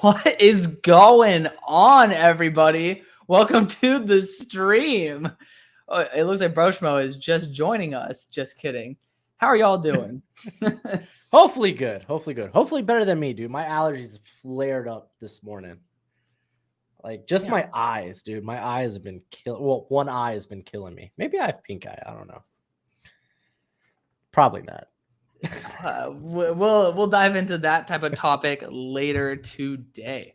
What is going on, everybody? Welcome to the stream. It looks like Broshmo is just joining us. Just kidding. How are y'all doing? Hopefully good. Hopefully better than me, dude. My allergies flared up this morning. Like just my eyes, dude. My eyes have been killing. Well, one eye has been killing me. Maybe I have pink eye. I don't know. Probably not. We'll dive into that type of topic later today.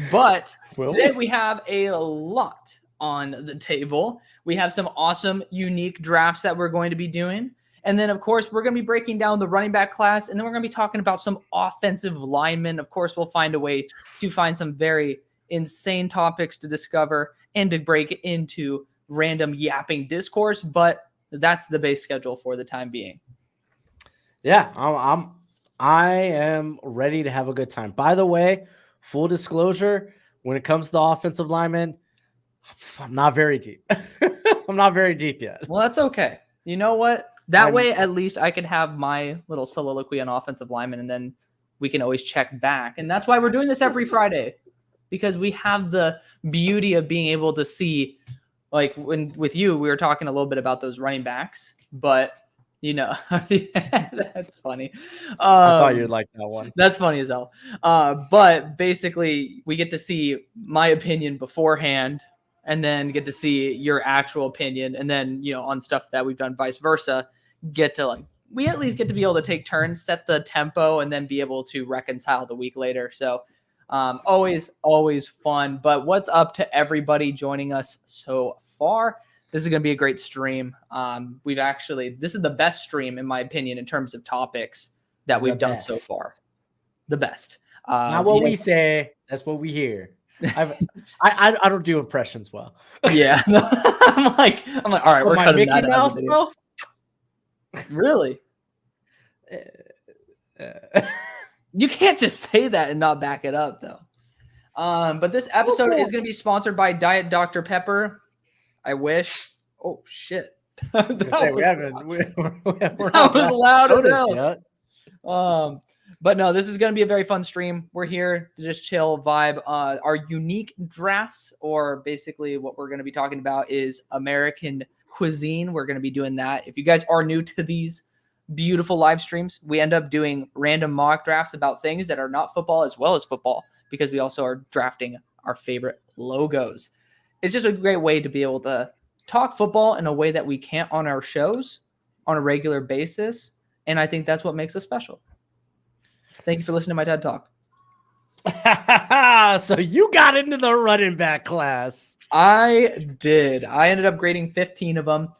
But today we have a lot on the table. We have some awesome, unique drafts that we're going to be doing. And then, of course, we're going to be breaking down the running back class. And then we're going to be talking about some offensive linemen. Of course, we'll find a way to find some very insane topics to discover and to break into random yapping discourse. But that's the base schedule for the time being. Yeah, I am ready to have a good time. By the way, full disclosure, when it comes to the offensive linemen, I'm not very deep. I'm not very deep yet. Well, that's okay. You know what? That way, at least I can have my little soliloquy on offensive linemen, and then we can always check back. And that's why we're doing this every Friday, because we have the beauty of being able to see, like when with you, we were talking a little bit about those running backs, but you know, that's funny. I thought you'd like that one. That's funny as hell. But basically, we get to see my opinion beforehand, and then get to see your actual opinion, and then on stuff that we've done, vice versa. We at least get to be able to take turns, set the tempo, and then be able to reconcile the week later. So, always fun. But what's up to everybody joining us so far? This is going to be a great stream. This is the best stream, in my opinion, in terms of topics that we've done so far. The best. Not what we say. That's what we hear. I don't do impressions well. Yeah. I'm like, all right, we're cutting Mickey Mouse though. Really? You can't just say that and not back it up, though. But this episode is going to be sponsored by Diet Dr. Pepper. I wish. Oh shit! That was loud as hell. But no, this is going to be a very fun stream. We're here to just chill, vibe. Our unique drafts, or basically what we're going to be talking about, is American cuisine. We're going to be doing that. If you guys are new to these beautiful live streams, we end up doing random mock drafts about things that are not football as well as football, because we also are drafting our favorite logos. It's just a great way to be able to talk football in a way that we can't on our shows on a regular basis. And I think that's what makes us special. Thank you for listening to my TED Talk. So you got into the running back class. I did. I ended up grading 15 of them.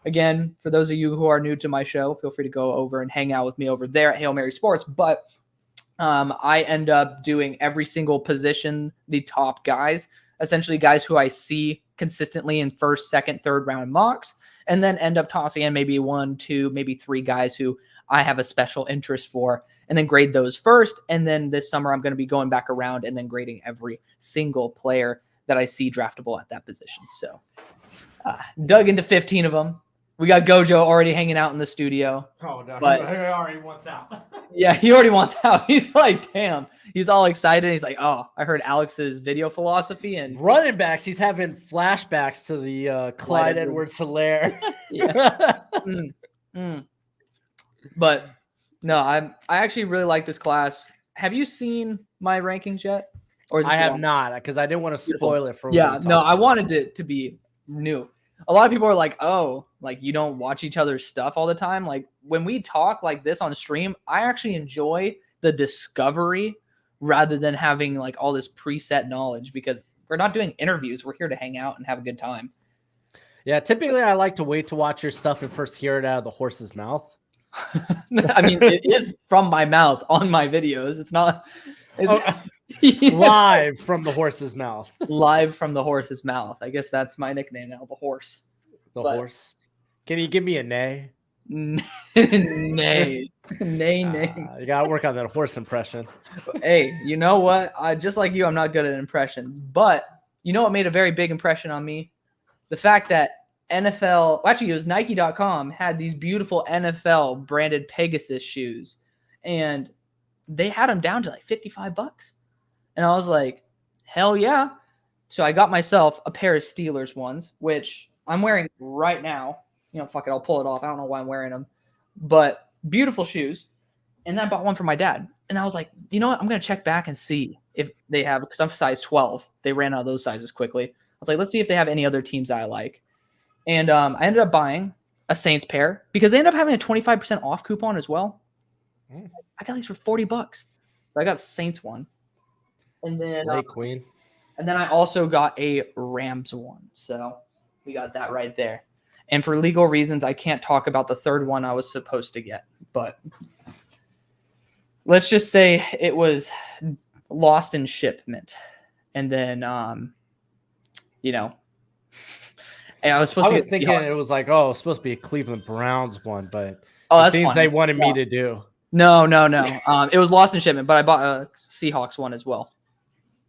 Again, for those of you who are new to my show, feel free to go over and hang out with me over there at Hail Mary Sports. But I end up doing every single position, the top guys. Essentially guys who I see consistently in first, second, third round mocks, and then end up tossing in maybe 1, 2, maybe 3 guys who I have a special interest for, and then grade those first. And then this summer, I'm going to be going back around and then grading every single player that I see draftable at that position. So dug into 15 of them. We got Gojo already hanging out in the studio. Oh, no, but he already wants out. Yeah, he already wants out. He's like, damn. He's all excited. He's like, oh, I heard Alex's video philosophy. And running backs, he's having flashbacks to the Clyde Edwards-Helaire. Yeah. But no, I actually really like this class. Have you seen my rankings yet? Or is I have not, because I didn't want to spoil it for. Yeah, no, I wanted it to be new. A lot of people are like, oh, like you don't watch each other's stuff all the time. Like when we talk like this on stream, I actually enjoy the discovery rather than having like all this preset knowledge, because we're not doing interviews. We're here to hang out and have a good time. Yeah, typically I like to wait to watch your stuff and first hear it out of the horse's mouth. I mean, it is from my mouth on my videos. It's not live from the horse's mouth. Live from the horse's mouth. I guess that's my nickname now, the horse. Horse. Can you give me a neigh? Nay. Nay. You gotta work on that horse impression. Hey, you know what? Just like you, I'm not good at impressions. But you know what made a very big impression on me? The fact that NFL, actually it was Nike.com, had these beautiful NFL branded Pegasus shoes, and they had them down to like $55. And I was like, hell yeah. So I got myself a pair of Steelers ones, which I'm wearing right now. Fuck it, I'll pull it off. I don't know why I'm wearing them, but beautiful shoes. And then I bought one for my dad. And I was like, you know what? I'm going to check back and see if they have, because I'm size 12. They ran out of those sizes quickly. I was like, let's see if they have any other teams that I like. And I ended up buying a Saints pair because they ended up having a 25% off coupon as well. I got these for $40. So I got Saints one. And then Queen. And then I also got a Rams one. So we got that right there. And for legal reasons, I can't talk about the third one I was supposed to get. But let's just say it was lost in shipment. And then, I was thinking it was like, oh, it's supposed to be a Cleveland Browns one, but that's things funny. they wanted me to do. No. It was lost in shipment, but I bought a Seahawks one as well.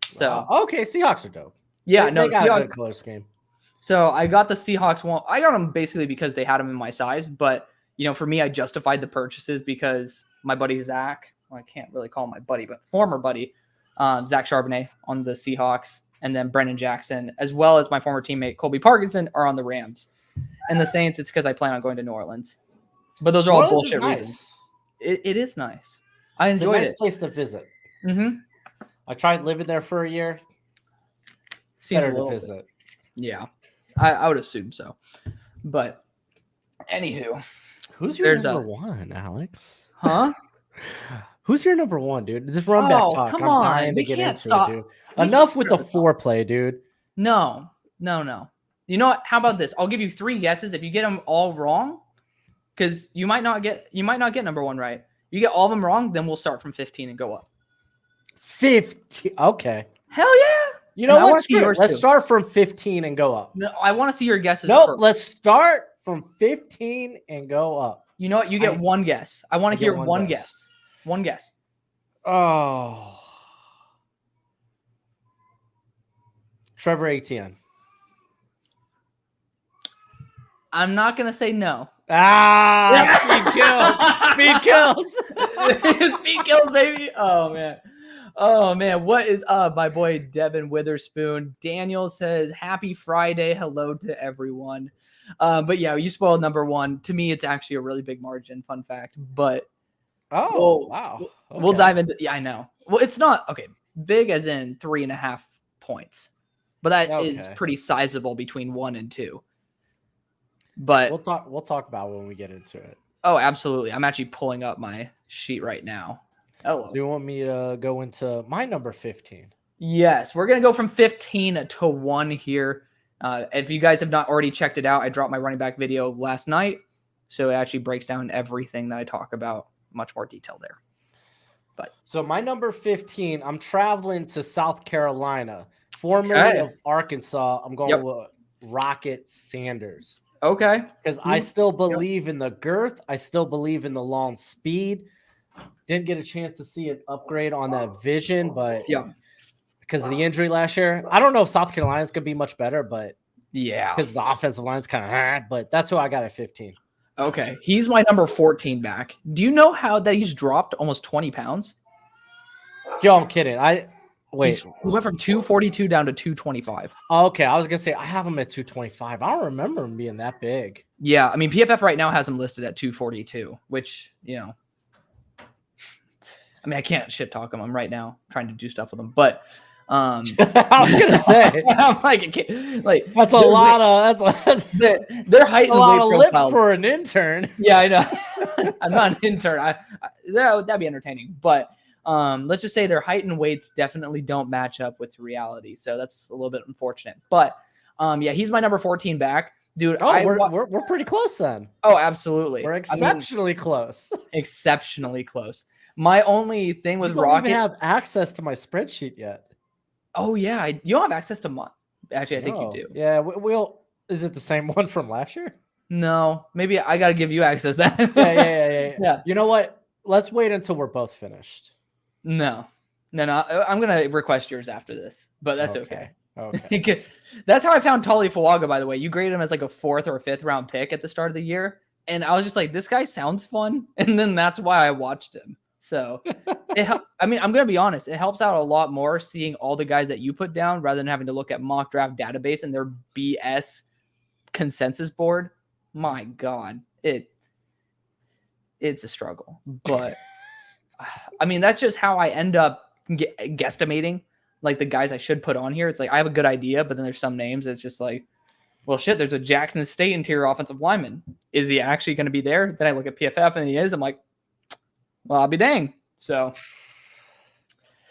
So okay, Seahawks are dope. Yeah, they got Seahawks. A good color scheme. So I got the Seahawks one. I got them basically because they had them in my size, but for me, I justified the purchases because my buddy Zach, well, I can't really call him my buddy, but former buddy, Zach Charbonnet on the Seahawks, and then Brendan Jackson, as well as my former teammate Colby Parkinson, are on the Rams. And the Saints, it's because I plan on going to New Orleans. But those are all bullshit reasons. It is nice. I enjoyed it. It's a nice place to visit. Mm-hmm. I tried living there for a year. Seems better a little to visit. Bit. Yeah, I would assume so. But anywho, who's your number one, Alex? Huh? Who's your number one, dude? This run back talk. Come I'm dying on. to get into stop. it, dude. Enough with the foreplay, dude. No. You know what? How about this? I'll give you 3 guesses. If you get them all wrong, because you might not get number one right. You get all of them wrong, then we'll start from 15 and go up. 15. Okay. Hell yeah. You know what? Let's start from 15 and go up. No, I want to see your guesses. Nope. Let's start from 15 and go up. You know what? You get one guess. I want to hear one guess. One guess. Oh. Trevor Etienne. I'm not going to say no. Speed kills. Speed kills, baby. Oh, man. What is up, my boy Devin Witherspoon? Daniel says, happy Friday. Hello to everyone. But yeah, you spoiled number one. To me, it's actually a really big margin. Fun fact. But wow. Okay. We'll dive into. Yeah, I know. Well, it's not okay. Big as in 3.5 points, but that is pretty sizable between 1 and 2. But we'll talk about when we get into it. Oh, absolutely. I'm actually pulling up my sheet right now. Hello. Do you want me to go into my number 15? Yes, we're gonna go from 15 to 1 here. If you guys have not already checked it out, I dropped my running back video last night, so it actually breaks down everything that I talk about, much more detail there. But so my number 15, I'm traveling to South Carolina, formerly of Arkansas. I'm going with Rocket Sanders. Okay. Because I still believe in the girth. I still believe in the long speed. Didn't get a chance to see an upgrade on that vision, but because of the injury last year, I don't know if South Carolina's going to be much better, but because the offensive line's kind of but that's who I got at 15. Okay. He's my number 14 back. Do you know how that he's dropped almost 20 pounds? Yo, I'm kidding. Wait. He went from 242 down to 225. Okay, I was going to say, I have him at 225. I don't remember him being that big. Yeah, I mean, PFF right now has him listed at 242, which, I mean, I can't shit talk him. I'm right now trying to do stuff with him, but I was gonna say, I'm like that's a lot of their height and weight lip profiles for an intern. Yeah, I know. I'm not an intern. That'd be entertaining, but let's just say their height and weights definitely don't match up with reality, so that's a little bit unfortunate. But yeah, he's my number 14 back. Dude, we're pretty close then. Oh, absolutely. We're exceptionally close. Exceptionally close. My only thing with Rocket, I don't even have access to my spreadsheet yet. Oh yeah, you don't have access to mine. Actually, I think you do. Yeah, is it the same one from last year? No, maybe I got to give you access then. Yeah. You know what? Let's wait until we're both finished. No. I'm gonna request yours after this, but that's okay. Okay. That's how I found Tali Fuaga, by the way. You graded him as like a 4th or a 5th round pick at the start of the year, and I was just like, this guy sounds fun, and then that's why I watched him. So I mean, I'm going to be honest. It helps out a lot more seeing all the guys that you put down rather than having to look at mock draft database and their BS consensus board. My God, it's a struggle. But I mean, that's just how I end up guesstimating like the guys I should put on here. It's like I have a good idea, but then there's some names that's just like, well, shit, there's a Jackson State interior offensive lineman. Is he actually going to be there? Then I look at PFF and he is. I'm like, well, I'll be dang. So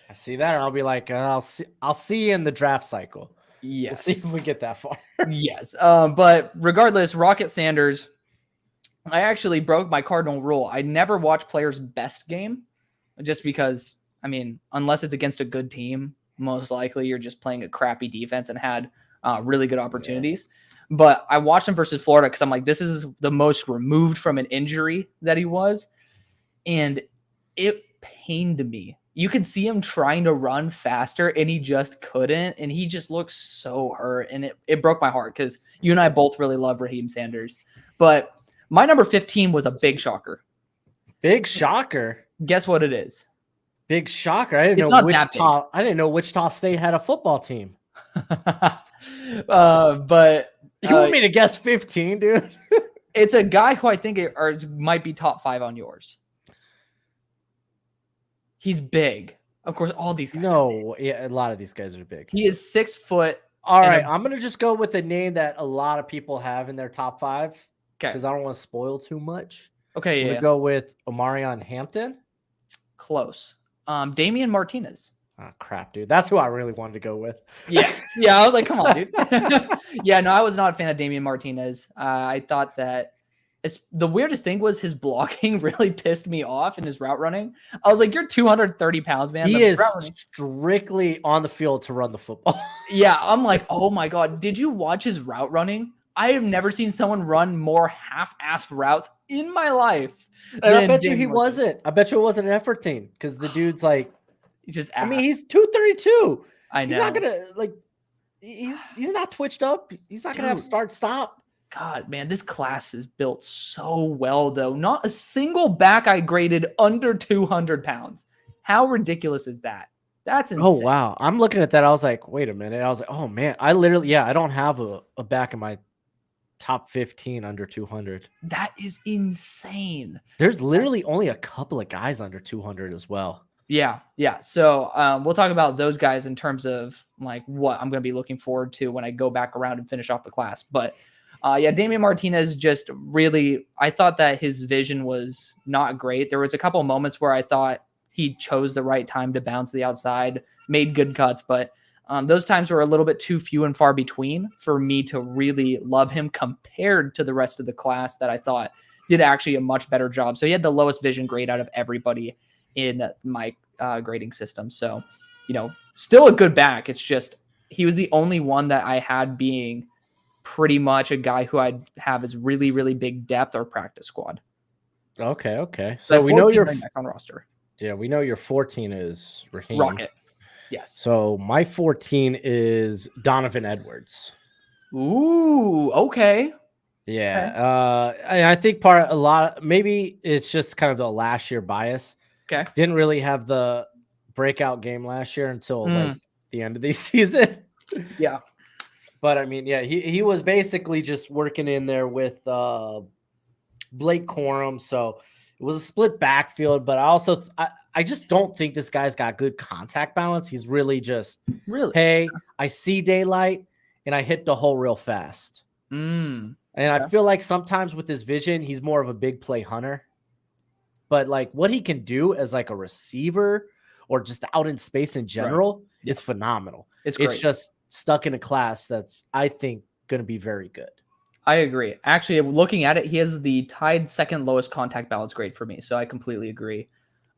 I see that, and I'll be like, I'll see you in the draft cycle. Yes. We'll see if we get that far. Yes. But regardless, Rocket Sanders, I actually broke my cardinal rule. I never watch players' best game just because, I mean, unless it's against a good team, most likely you're just playing a crappy defense and had really good opportunities. Yeah. But I watched him versus Florida because I'm like, this is the most removed from an injury that he was. And it pained me. You could see him trying to run faster and he just couldn't. And he just looked so hurt. And it broke my heart because you and I both really love Raheem Sanders. But my number 15 was a big shocker. Big shocker? Guess what it is? Big shocker. I didn't know Wichita State had a football team. But you want me to guess 15, dude? It's a guy who I think might be top 5 on yours. He's big. Of course, all these guys are big. Yeah, a lot of these guys are big. He is 6 foot. All right, I'm going to just go with a name that a lot of people have in their top 5. Okay. Because I don't want to spoil too much. Okay, I'm going to go with Omarion Hampton. Close. Damian Martinez. Oh, crap, dude. That's who I really wanted to go with. Yeah, I was like, come on, dude. Yeah, no, I was not a fan of Damian Martinez. I thought that the weirdest thing was his blocking really pissed me off in his route running. I was like, you're 230 pounds, man. He is strictly on the field to run the football. Yeah, I'm like, oh my God. Did you watch his route running? I have never seen someone run more half-assed routes in my life. And I bet you he wasn't. I bet you it wasn't an effort thing because the dude's like, he's just ass. I mean, he's 232. I know. He's not going to, he's not twitched up. He's not going to have start-stop. God, man, this class is built so well, though. Not a single back I graded under 200 pounds. How ridiculous is that? That's insane. Oh, wow. I'm looking at that. I was like, wait a minute. I was like, oh, man. I don't have a back in my top 15 under 200. That is insane. There's literally only a couple of guys under 200 as well. Yeah. So we'll talk about those guys in terms of like what I'm going to be looking forward to when I go back around and finish off the class. But Damian Martinez just really, I thought that his vision was not great. There was a couple moments where I thought he chose the right time to bounce to the outside, made good cuts, but those times were a little bit too few and far between for me to really love him compared to the rest of the class that I thought did actually a much better job. So he had the lowest vision grade out of everybody in my grading system. So, still a good back. It's just he was the only one that I had being pretty much a guy who I'd have as really, really big depth or practice squad. Okay. So we know you're on roster. Yeah, we know your 14 is Raheem. Rocket. Yes. So my 14 is Donovan Edwards. Ooh, okay. Yeah. Okay. I think maybe it's just kind of the last year bias. Okay. Didn't really have the breakout game last year until like the end of the season. Yeah. But I mean, yeah, he was basically just working in there with Blake Corum. So it was a split backfield, but I just don't think this guy's got good contact balance. He's really just, hey, I see daylight and I hit the hole real fast. And I feel like sometimes with his vision, he's more of a big play hunter. But like what he can do as like a receiver or just out in space in general is phenomenal. It's just stuck in a class that's, I think, going to be very good. I agree. Actually, looking at it, he has the tied second lowest contact balance grade for me. So I completely agree.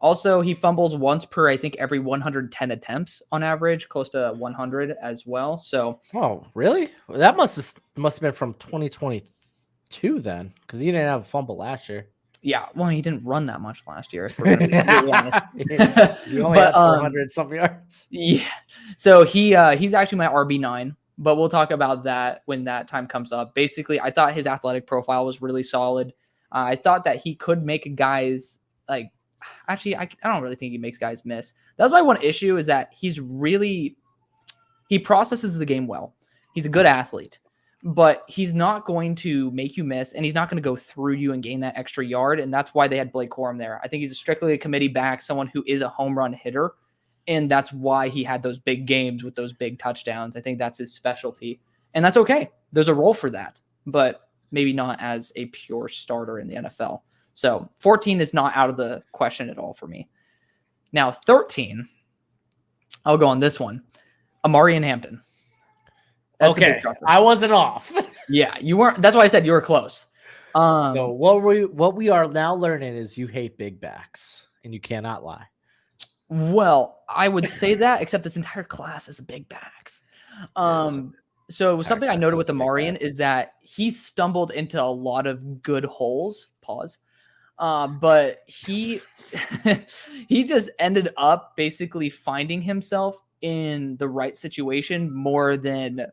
Also, he fumbles once per, I think, every 110 attempts on average, close to 100 as well. So, oh, really? Well, that must have been from 2022 then, because he didn't have a fumble last year. Yeah, well, he didn't run that much last year. If we're gonna be honest. He only had 400 something yards. Yeah, so he's actually my RB9, but we'll talk about that when that time comes up. Basically, I thought his athletic profile was really solid. I thought that he could make guys like actually, I don't really think he makes guys miss. That's my one issue is that he processes the game well. He's a good athlete, but he's not going to make you miss, and he's not going to go through you and gain that extra yard. And that's why they had Blake Corum there. I think he's strictly a committee back, someone who is a home run hitter. And that's why he had those big games with those big touchdowns. I think that's his specialty. And that's okay. There's a role for that, but maybe not as a pure starter in the NFL. So 14 is not out of the question at all for me. Now 13, I'll go on this one. Amari and Hampton. That's okay, I wasn't off. Yeah, you weren't. That's why I said you were close. So what we are now learning is you hate big backs, and you cannot lie. Well, I would say that, except this entire class is big backs. So something I noted with Amarian is that he stumbled into a lot of good holes. Pause. But he he just ended up basically finding himself in the right situation more than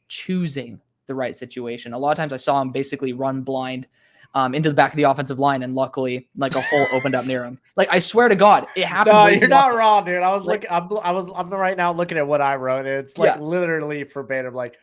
choosing the right situation. A lot of times I saw him basically run blind into the back of the offensive line, and luckily, like, a hole opened up near him. Like, I swear to God, it happened. No, you're not wrong, dude. I was like, I'm right now looking at what I wrote. And it's like literally verbatim. Like,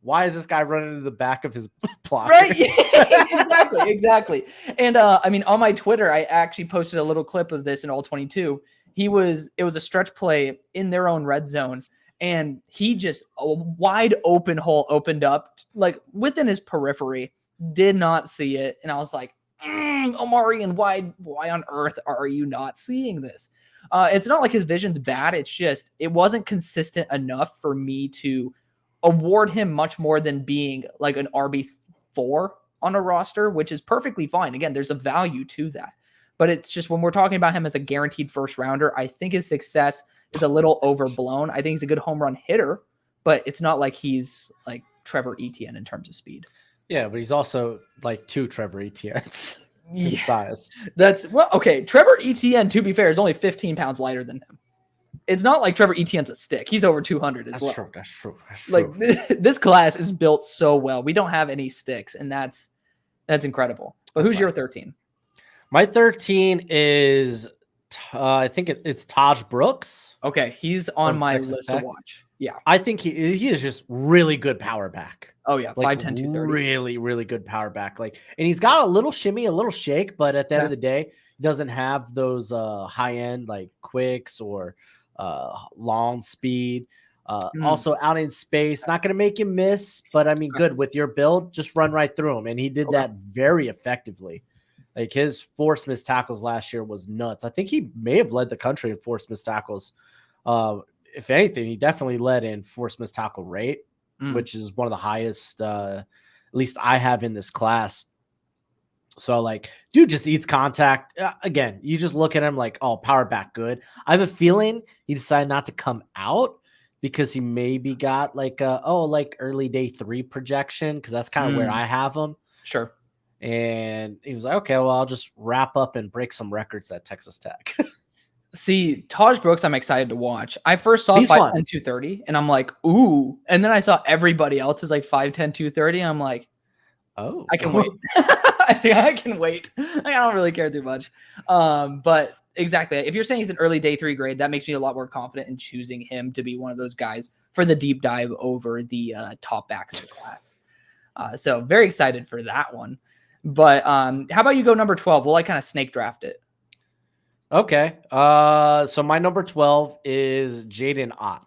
why is this guy running into the back of his block? Right? Yeah, exactly. And I mean, on my Twitter, I actually posted a little clip of this in all 22. It was a stretch play in their own red zone, and he just a wide open hole opened up like within his periphery. Did not see it, and I was like, Omari, and why on earth are you not seeing this? It's not like his vision's bad. It's just it wasn't consistent enough for me to award him much more than being like an RB4 on a roster, which is perfectly fine. Again, there's a value to that. But it's just when we're talking about him as a guaranteed first rounder, I think his success is a little overblown. I think he's a good home run hitter, but it's not like he's like Trevor Etienne in terms of speed. Yeah, but he's also like 2 Trevor Etiennes in size. That's okay. Trevor Etienne, to be fair, is only 15 pounds lighter than him. It's not like Trevor Etienne's a stick. He's over 200 as well. That's true. Like this class is built so well. We don't have any sticks, and that's incredible. But who's your 13? My 13 is I think it's Taj Brooks. Okay, he's on my list to watch. Yeah, I think he is just really good power back. Oh yeah, 5'10", 230. Really, really good power back. Like, and he's got a little shimmy, a little shake, but at the end of the day, he doesn't have those high end like quicks or long speed. Also out in space, not going to make you miss, but I mean, good with your build, just run right through him, and he did that very effectively. Like his forced missed tackles last year was nuts. I think he may have led the country in forced missed tackles. If anything, he definitely led in forced missed tackle rate, which is one of the highest, at least I have in this class. So like, dude just eats contact. Again, you just look at him like, oh, power back good. I have a feeling he decided not to come out because he maybe got like early day 3 projection, because that's kind of where I have him. Sure. And he was like, okay, well, I'll just wrap up and break some records at Texas Tech. See, Taj Brooks, I'm excited to watch. I first saw 5'10", 230, and I'm like, ooh. And then I saw everybody else is like 5'10", 230, and I'm like, oh, I can wait. I can wait. I don't really care too much. But exactly, if you're saying he's an early day 3 grade, that makes me a lot more confident in choosing him to be one of those guys for the deep dive over the top backs of the class. So very excited for that one. But how about you go number 12? We'll like kind of snake draft it. Okay. So my number 12 is Jaden Ott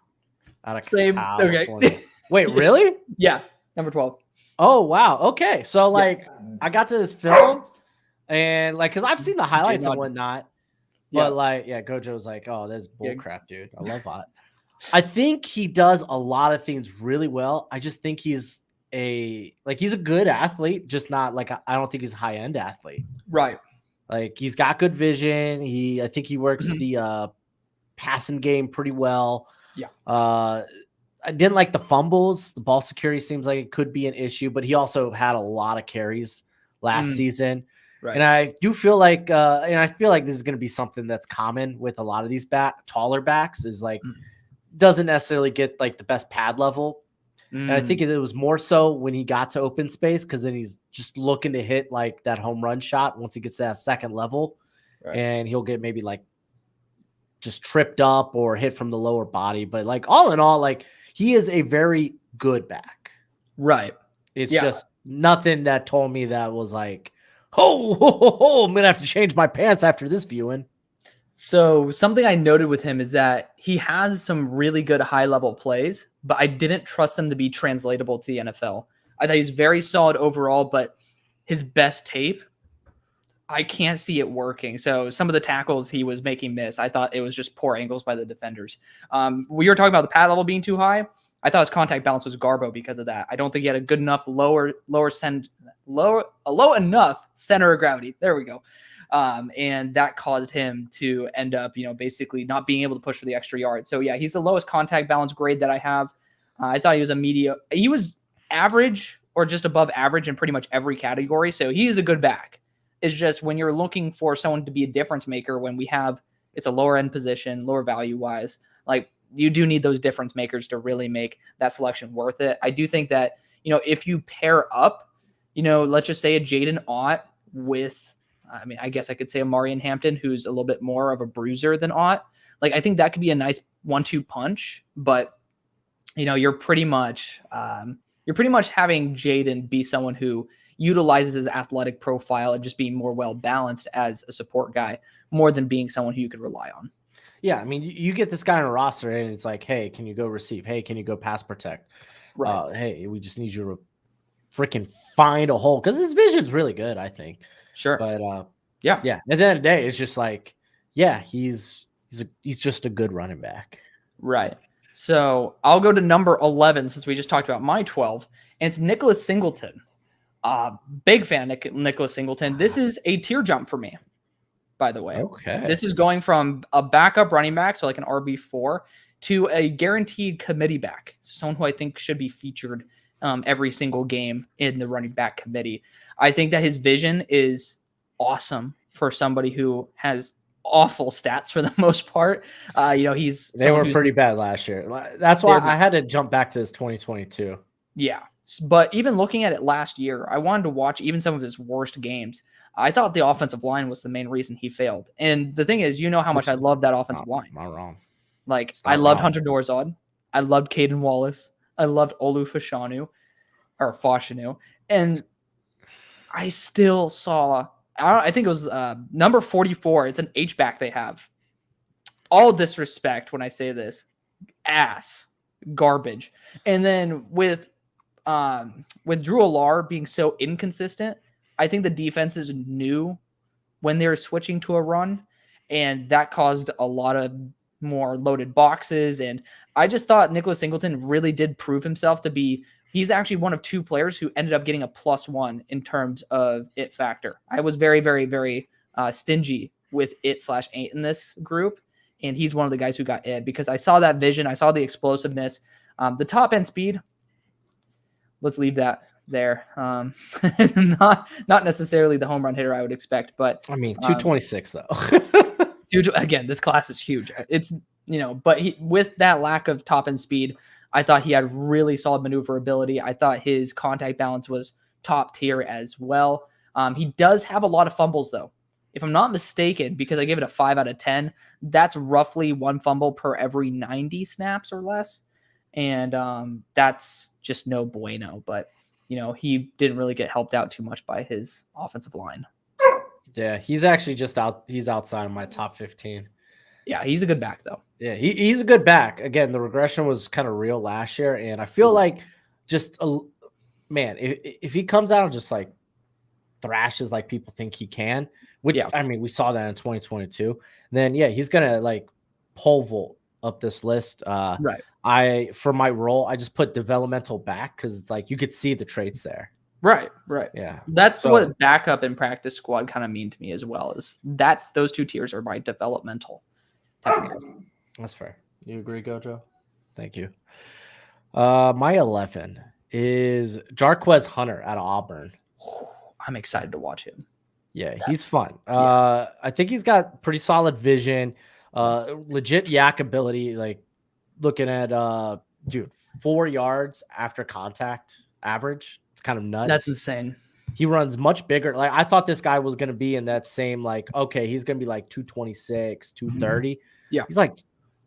out of California. Okay. Wait, really? Yeah, number 12. Oh, wow. Okay. So like I got to this film and like, cause I've seen the highlights and whatnot, but like, Gojo was like, oh, that's bull crap, dude. I love Ott. I think he does a lot of things really well. I just think he's a good athlete, just not like, I don't think he's a high end athlete. Right. Like he's got good vision. I think he works the passing game pretty well. Yeah. I didn't like the fumbles. The ball security seems like it could be an issue, but he also had a lot of carries last season. Right. And I do feel like, this is going to be something that's common with a lot of these taller backs is like, doesn't necessarily get like the best pad level. And I think it was more so when he got to open space, because then he's just looking to hit like that home run shot once he gets to that second level. and he'll get maybe like just tripped up or hit from the lower body. But like all in all, like he is a very good back. Right. It's just nothing that told me that was like, oh, I'm gonna have to change my pants after this viewing. So something I noted with him is that he has some really good high level plays, but I didn't trust them to be translatable to the NFL. I thought he's very solid overall, but his best tape, I can't see it working. So some of the tackles he was making miss, I thought it was just poor angles by the defenders. We were talking about the pad level being too high. I thought his contact balance was garbo because of that. I don't think he had a good enough low enough center of gravity. There we go. And that caused him to end up, basically not being able to push for the extra yard. So yeah, he's the lowest contact balance grade that I have. I thought he was he was average or just above average in pretty much every category. So he is a good back. It's just when you're looking for someone to be a difference maker, when it's a lower end position, lower value wise, like you do need those difference makers to really make that selection worth it. I do think that, if you pair up, let's just say a Jaden Ott with, I guess I could say a Marion Hampton, who's a little bit more of a bruiser than Ott. Like, I think that could be a nice 1-2 punch, but you're pretty much having Jaden be someone who utilizes his athletic profile and just being more well-balanced as a support guy more than being someone who you could rely on. Yeah. I mean, you get this guy on a roster and it's like, hey, can you go receive? Hey, can you go pass protect? Right. Hey, we just need you to freaking find a hole. Cause his vision's really good, I think. Sure. But yeah. At the end of the day, it's just like, yeah, he's just a good running back. Right. So I'll go to number 11 since we just talked about my 12, and it's Nicholas Singleton. Big fan of Nicholas Singleton. This is a tier jump for me, by the way. Okay. This is going from a backup running back, so like an RB4, to a guaranteed committee back. So someone who I think should be featured every single game in the running back committee. I think that his vision is awesome for somebody who has awful stats for the most part. They were pretty bad last year. That's why I had to jump back to his 2022. Yeah. But even looking at it last year, I wanted to watch even some of his worst games. I thought the offensive line was the main reason he failed. And the thing is, how much I love that offensive line. Am I wrong? Like, I loved Hunter Dorzad. I loved Caden Wallace. I loved Olu Fashanu. And I still saw, I think it was number 44. It's an H-back they have. All disrespect when I say this. Ass. Garbage. And then with Drew Allar being so inconsistent, I think the defenses knew when they were switching to a run, and that caused a lot of more loaded boxes. And I just thought Nicholas Singleton really did prove himself to be, he's actually one of two players who ended up getting a +1 in terms of it factor. I was very, very, very stingy with it/8 in this group, and he's one of the guys who got it because I saw that vision. I saw the explosiveness, the top end speed. Let's leave that there. Not necessarily the home run hitter I would expect, but 226 though. Again, this class is huge. It's, but with that lack of top end speed, I thought he had really solid maneuverability. I thought his contact balance was top tier as well. He does have a lot of fumbles though. If I'm not mistaken, because I give it a 5 out of 10, that's roughly one fumble per every 90 snaps or less. And that's just no bueno. But, he didn't really get helped out too much by his offensive line. Yeah, he's actually he's outside of my top 15. Yeah, he's a good back, though. Yeah, he's a good back. Again, the regression was kind of real last year. And I feel like if he comes out and just like thrashes like people think he can, which, we saw that in 2022, then, he's going to like pole vault up this list. Right. For my role, I just put developmental back because it's like you could see the traits there. Right. Yeah. That's what backup and practice squad kind of mean to me as well, is that those two tiers are my developmental type of guys. That's fair. You agree, Gojo? Thank you. My 11 is Jarquez Hunter out of Auburn. I'm excited to watch him. Yeah, he's fun. I think he's got pretty solid vision, legit yak ability. Like looking at 4 yards after contact average. It's kind of nuts. That's insane. He runs much bigger. Like I thought this guy was going to be in that same, like, okay, he's going to be like 226, 230. Yeah. He's like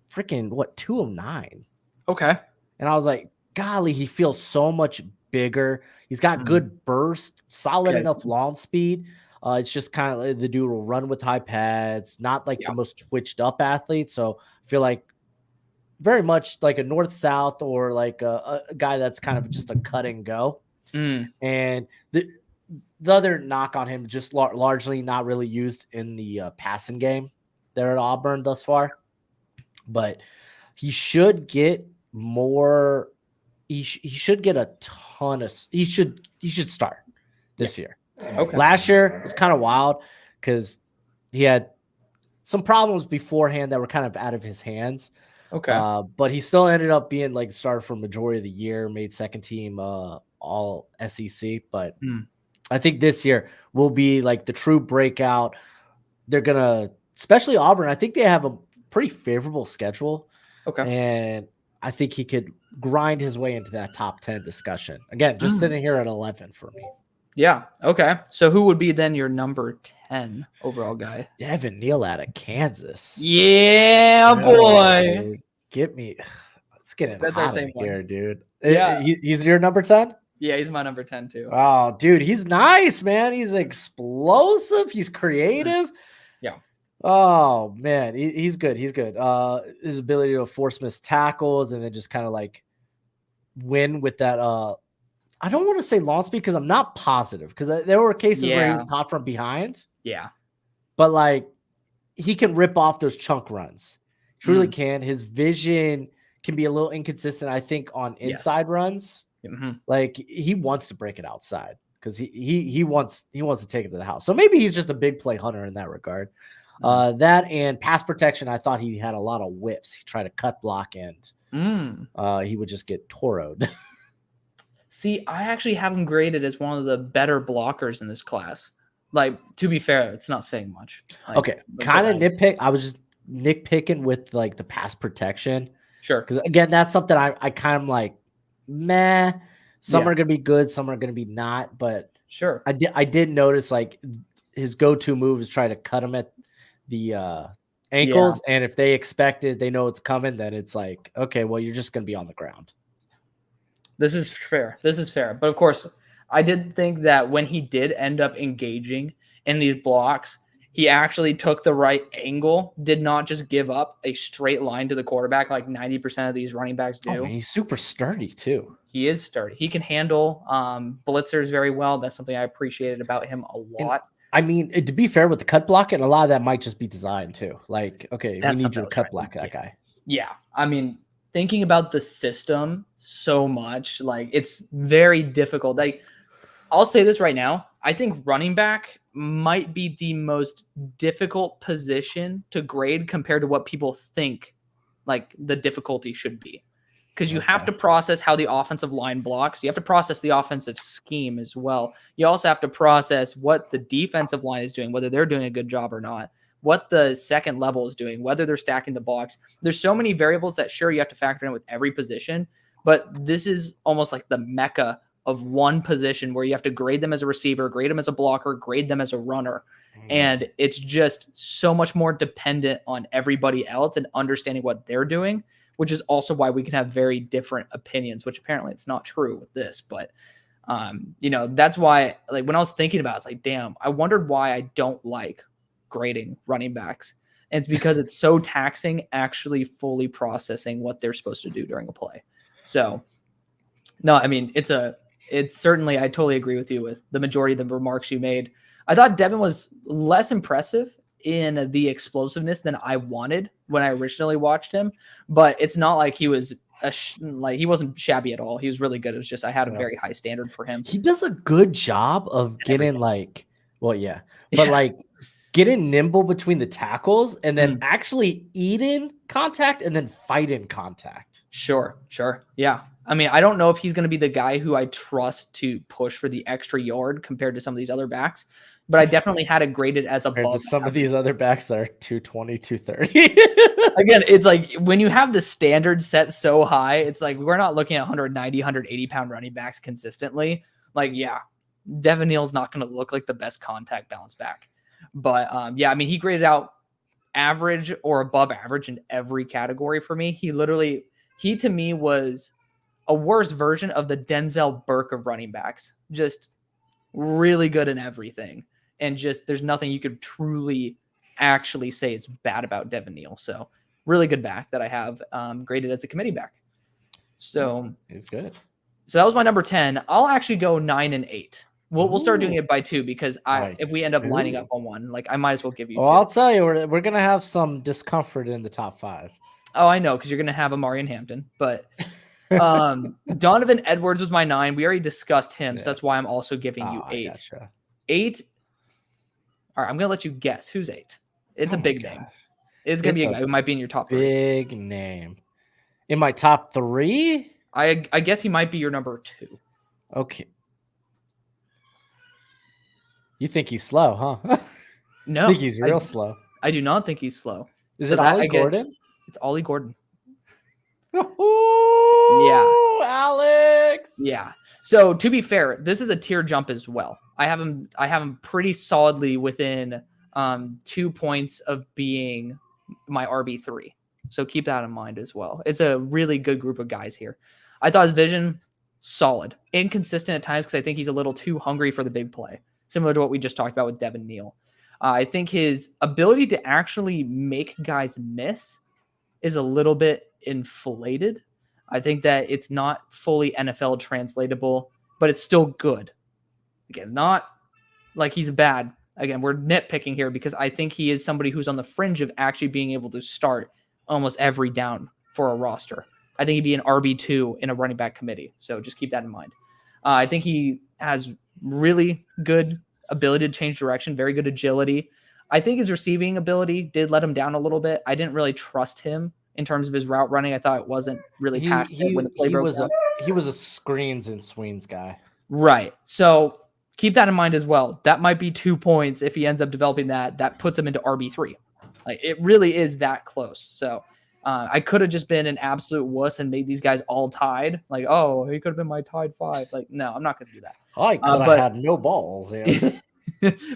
freaking 209. Okay. And I was like, golly, he feels so much bigger. He's got good burst, solid enough launch speed. It's just kind of like the dude will run with high pads, not like the most twitched up athlete. So I feel like very much like a north-south or like a guy that's kind of just a cut and go. And the other knock on him, just largely not really used in the passing game there at Auburn thus far. But he should get more. He should get a ton of. He should start this year. Okay. Last year was kind of wild because he had some problems beforehand that were kind of out of his hands. Okay. But he still ended up being like the starter for majority of the year, made second team all SEC. But I think this year will be like the true breakout. They're going to, especially Auburn, I think they have a pretty favorable schedule. Okay. And I think he could grind his way into that top 10 discussion. Again, just sitting here at 11 for me. Yeah. Okay. So who would be then your number 10 overall guy? Devin Neal out of Kansas. Yeah, boy. Dude. Get me. Let's get it. That's our same here, one. dude. Yeah. He's your number 10? Yeah, he's my number 10 too. Oh, dude, he's nice, man. He's explosive. He's creative. Yeah. Oh, man. He's good. He's good. His ability to force missed tackles and then just kind of like win with that. I don't want to say launch speed because I'm not positive because there were cases where he was caught from behind. Yeah. But like he can rip off those chunk runs. Truly can. His vision can be a little inconsistent, I think, on inside runs. Like he wants to break it outside because he wants to take it to the house. So maybe he's just a big play hunter in that regard. That and pass protection, I thought he had a lot of whips. He tried to cut block and he would just get toroed. See, I actually have him graded as one of the better blockers in this class. Like, to be fair, it's not saying much. Like, okay, kind of nitpick. I was just nitpicking with like the pass protection. Sure. Because again, that's something I kind of like, meh. Some are going to be good. Some are going to be not. But sure. I did notice like his go-to move is try to cut him at the ankles. And if they expect it, they know it's coming, then it's like, okay, well, you're just going to be on the ground. This is fair. But of course, I did think that when he did end up engaging in these blocks, he actually took the right angle, did not just give up a straight line to the quarterback like 90% of these running backs do. Oh, he's super sturdy too. He is sturdy. He can handle blitzers very well. That's something I appreciated about him a lot. I mean, to be fair with the cut block, and a lot of that might just be design too. Like, okay, we need you to cut block that guy. Yeah. I mean, thinking about the system so much, like it's very difficult. Like I'll say this right now. I think running back might be the most difficult position to grade compared to what people think like the difficulty should be. Because you have to process how the offensive line blocks. You have to process the offensive scheme as well. You also have to process what the defensive line is doing, whether they're doing a good job or not, what the second level is doing, whether they're stacking the box. There's so many variables that sure you have to factor in with every position, but this is almost like the mecca of one position where you have to grade them as a receiver, grade them as a blocker, grade them as a runner. And it's just so much more dependent on everybody else and understanding what they're doing, which is also why we can have very different opinions, which apparently it's not true with this. But, that's why, like, when I was thinking about it, it's like, damn, I wondered why I don't like grading running backs. And it's because it's so taxing actually fully processing what they're supposed to do during a play. So, no, I mean, it's certainly, I totally agree with you with the majority of the remarks you made. I thought Devin was less impressive in the explosiveness than I wanted when I originally watched him, but it's not like he was he wasn't shabby at all. He was really good. It was just I had a very high standard for him. He does a good job of getting getting nimble between the tackles and then actually eating contact and then fighting contact. Sure. Yeah. I mean, I don't know if he's going to be the guy who I trust to push for the extra yard compared to some of these other backs, but I definitely had it graded as above some of these other backs that are 220, 230. Again, it's like when you have the standard set so high, it's like we're not looking at 190, 180 pound running backs consistently. Like, yeah, Devin Neal's not going to look like the best contact balance back. But yeah, I mean, he graded out average or above average in every category for me. He to me was a worse version of the Denzel Burke of running backs. Just really good in everything. And just there's nothing you could truly actually say is bad about Devin Neal. So really good back that I have graded as a committee back. So it's good. So that was my number 10. I'll actually go 9 and 8. We'll start doing it by 2 because if we end up lining up on one, like I might as well give you 2. I'll tell you, we're gonna have some discomfort in the top 5. Oh, I know, because you're gonna have Amari and Hampton, but Donovan Edwards was my 9. We already discussed him, so that's why I'm also giving you 8. Gotcha. 8. All right, I'm gonna let you guess who's 8. It's a big name. It's gonna be a guy who might be in your top 3. Big name. In my top 3? I guess he might be your number 2. Okay. You think he's slow, huh? No. I think he's real slow. I do not think he's slow. Is it Ollie Gordon? It's Ollie Gordon. Oh, yeah. Alex. Yeah. So to be fair, this is a tier jump as well. I have him pretty solidly within 2 points of being my RB3. So keep that in mind as well. It's a really good group of guys here. I thought his vision, solid. Inconsistent at times because I think he's a little too hungry for the big play, similar to what we just talked about with Devin Neal. I think his ability to actually make guys miss is a little bit inflated. I think that it's not fully NFL translatable, but it's still good. Again, not like he's bad. Again, we're nitpicking here because I think he is somebody who's on the fringe of actually being able to start almost every down for a roster. I think he'd be an RB2 in a running back committee. So just keep that in mind. I think he has really good ability to change direction, very good agility. I think his receiving ability did let him down a little bit. I didn't really trust him in terms of his route running. I thought it wasn't really passionate when the play broke down. He was a screens and swings guy. Right. So keep that in mind as well. That might be 2 points if he ends up developing that. That puts him into RB3. Like it really is that close. So I could have just been an absolute wuss and made these guys all tied. Like, oh, he could have been my tied 5. Like, no, I'm not going to do that. I could have had no balls. Yeah.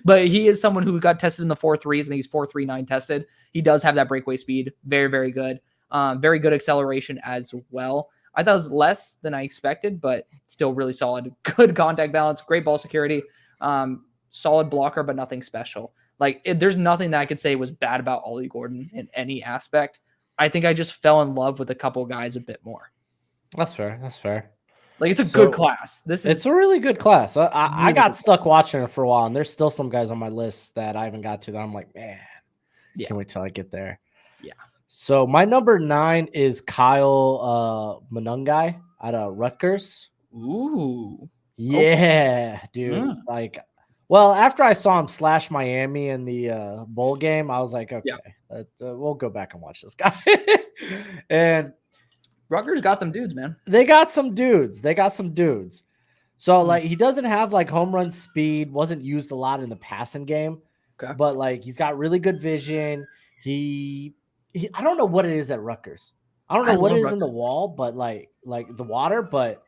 But he is someone who got tested in the 4.3s. I think he's 4.39 tested. He does have that breakaway speed. Very, very good. Very good acceleration as well. I thought it was less than I expected, but still really solid. Good contact balance, great ball security, solid blocker, but nothing special. Like there's nothing that I could say was bad about Ollie Gordon in any aspect. I think I just fell in love with a couple guys a bit more. That's fair. That's fair. Like it's a good class. It's a really good class. I got stuck watching it for a while, and there's still some guys on my list that I haven't got to that I'm like, man, can't wait till I get there. Yeah. So my number 9 is Kyle Monungai out of Rutgers. Ooh. Yeah, dude. Like, well, after I saw him slash Miami in the bowl game, I was like, okay, we'll go back and watch this guy. And Rutgers got some dudes, man. They got some dudes. So, like, he doesn't have, like, home run speed, wasn't used a lot in the passing game. Okay. But, like, he's got really good vision. I don't know what it is at Rutgers. I don't know what it is in the wall, but, like the water. But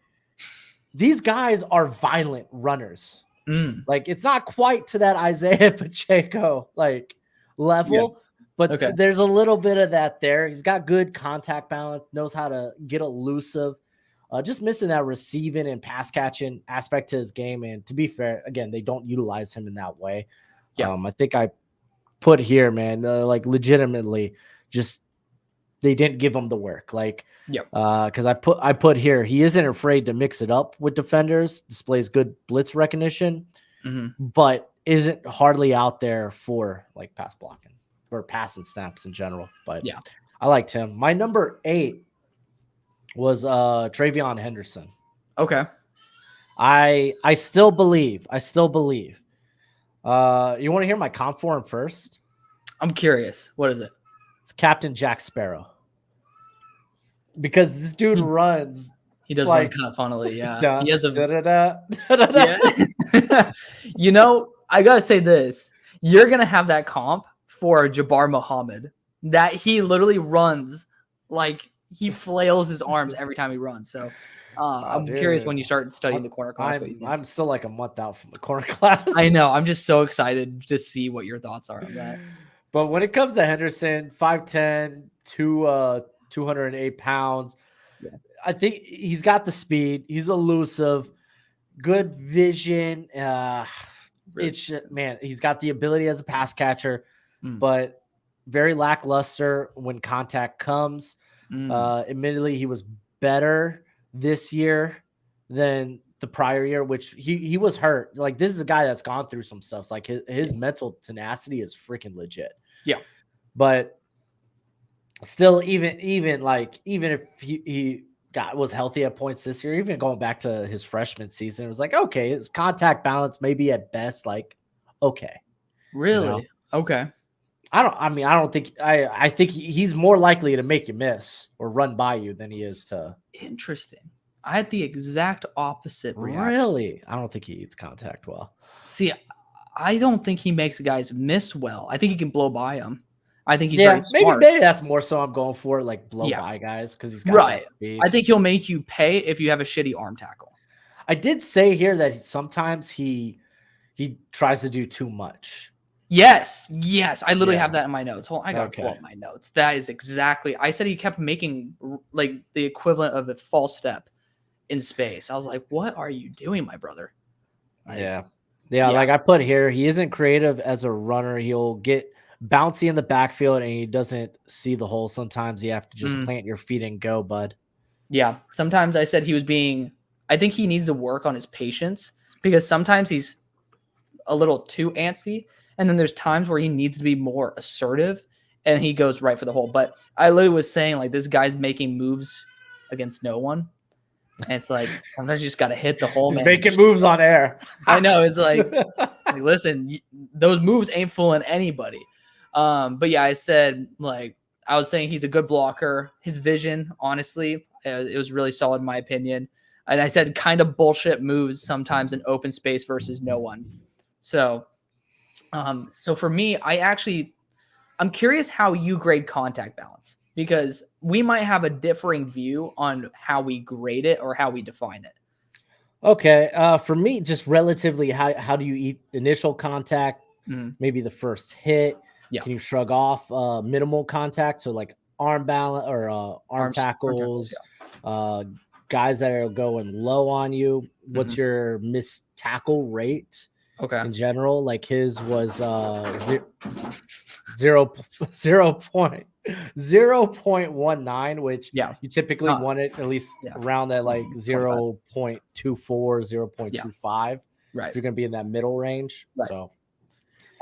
these guys are violent runners. Like, it's not quite to that Isaiah Pacheco, like, level. But there's a little bit of that there. He's got good contact balance, knows how to get elusive. Just missing that receiving and pass catching aspect to his game. And to be fair, again, they don't utilize him in that way. I think I put here, man, like legitimately just they didn't give him the work. Like, because I put here, he isn't afraid to mix it up with defenders, displays good blitz recognition, but isn't hardly out there for like pass blocking or passing snaps in general. But I liked him. My number 8 was Travion Henderson. Okay. I still believe. You want to hear my comp for him first? I'm curious. What is it? It's Captain Jack Sparrow. Because this dude runs. He does run kind of funnily, yeah. He has a You know, I gotta say this. You're gonna have that comp for Jabbar Muhammad. That he literally runs like he flails his arms every time he runs. So I'm curious when you start studying the corner class. What you think? I'm still like a month out from the corner class. I know. I'm just so excited to see what your thoughts are on that. But when it comes to Henderson, 5'10", 208 pounds, Yeah. I think he's got the speed. He's elusive, good vision. He's got the ability as a pass catcher, but very lackluster when contact comes. Admittedly, he was better this year than the prior year, which he was hurt. Like, this is a guy that's gone through some stuff. Like, his mental tenacity is freaking legit. Yeah. But still, even if he was healthy at points this year, even going back to his freshman season, it was like, okay, his contact balance maybe at best, like, okay. Really? You know? Okay. I think he's more likely to make you miss or run by you than he is to. Interesting. I had the exact opposite reaction. Really? I don't think he eats contact well. See, I don't think he makes guys miss well. I think he can blow by them. I think he's very smart. Maybe that's more so I'm going for, like, blow by guys because he's got that speed. I think he'll make you pay if you have a shitty arm tackle. I did say here that sometimes he tries to do too much. Yes. I literally have that in my notes. Hold on, I gotta pull up my notes. That is exactly. I said he kept making like the equivalent of a false step in space. I was like, "What are you doing, my brother?" Like I put here, he isn't creative as a runner. He'll get bouncy in the backfield and he doesn't see the hole. Sometimes you have to just plant your feet and go, bud. Yeah. Sometimes I said I think he needs to work on his patience because sometimes he's a little too antsy. And then there's times where he needs to be more assertive and he goes right for the hole. But I literally was saying, like, this guy's making moves against no one. And it's like, sometimes you just got to hit the hole, He's man. making moves on air. I know. It's like listen, those moves ain't fooling anybody. But yeah, I said, like, I was saying he's a good blocker. His vision, honestly, it was really solid in my opinion. And I said kind of bullshit moves sometimes in open space versus no one. So for me, I'm curious how you grade contact balance because we might have a differing view on how we grade it or how we define it. Okay. For me, just relatively, how do you eat initial contact? Maybe the first hit. Yeah. Can you shrug off minimal contact? So like arm balance or arm tackles, guys that are going low on you. What's your missed tackle rate? Okay. In general, like his was 0.19, which you typically want it at least around that like 0.24, 0.25. Right. If you're gonna be in that middle range. Right. So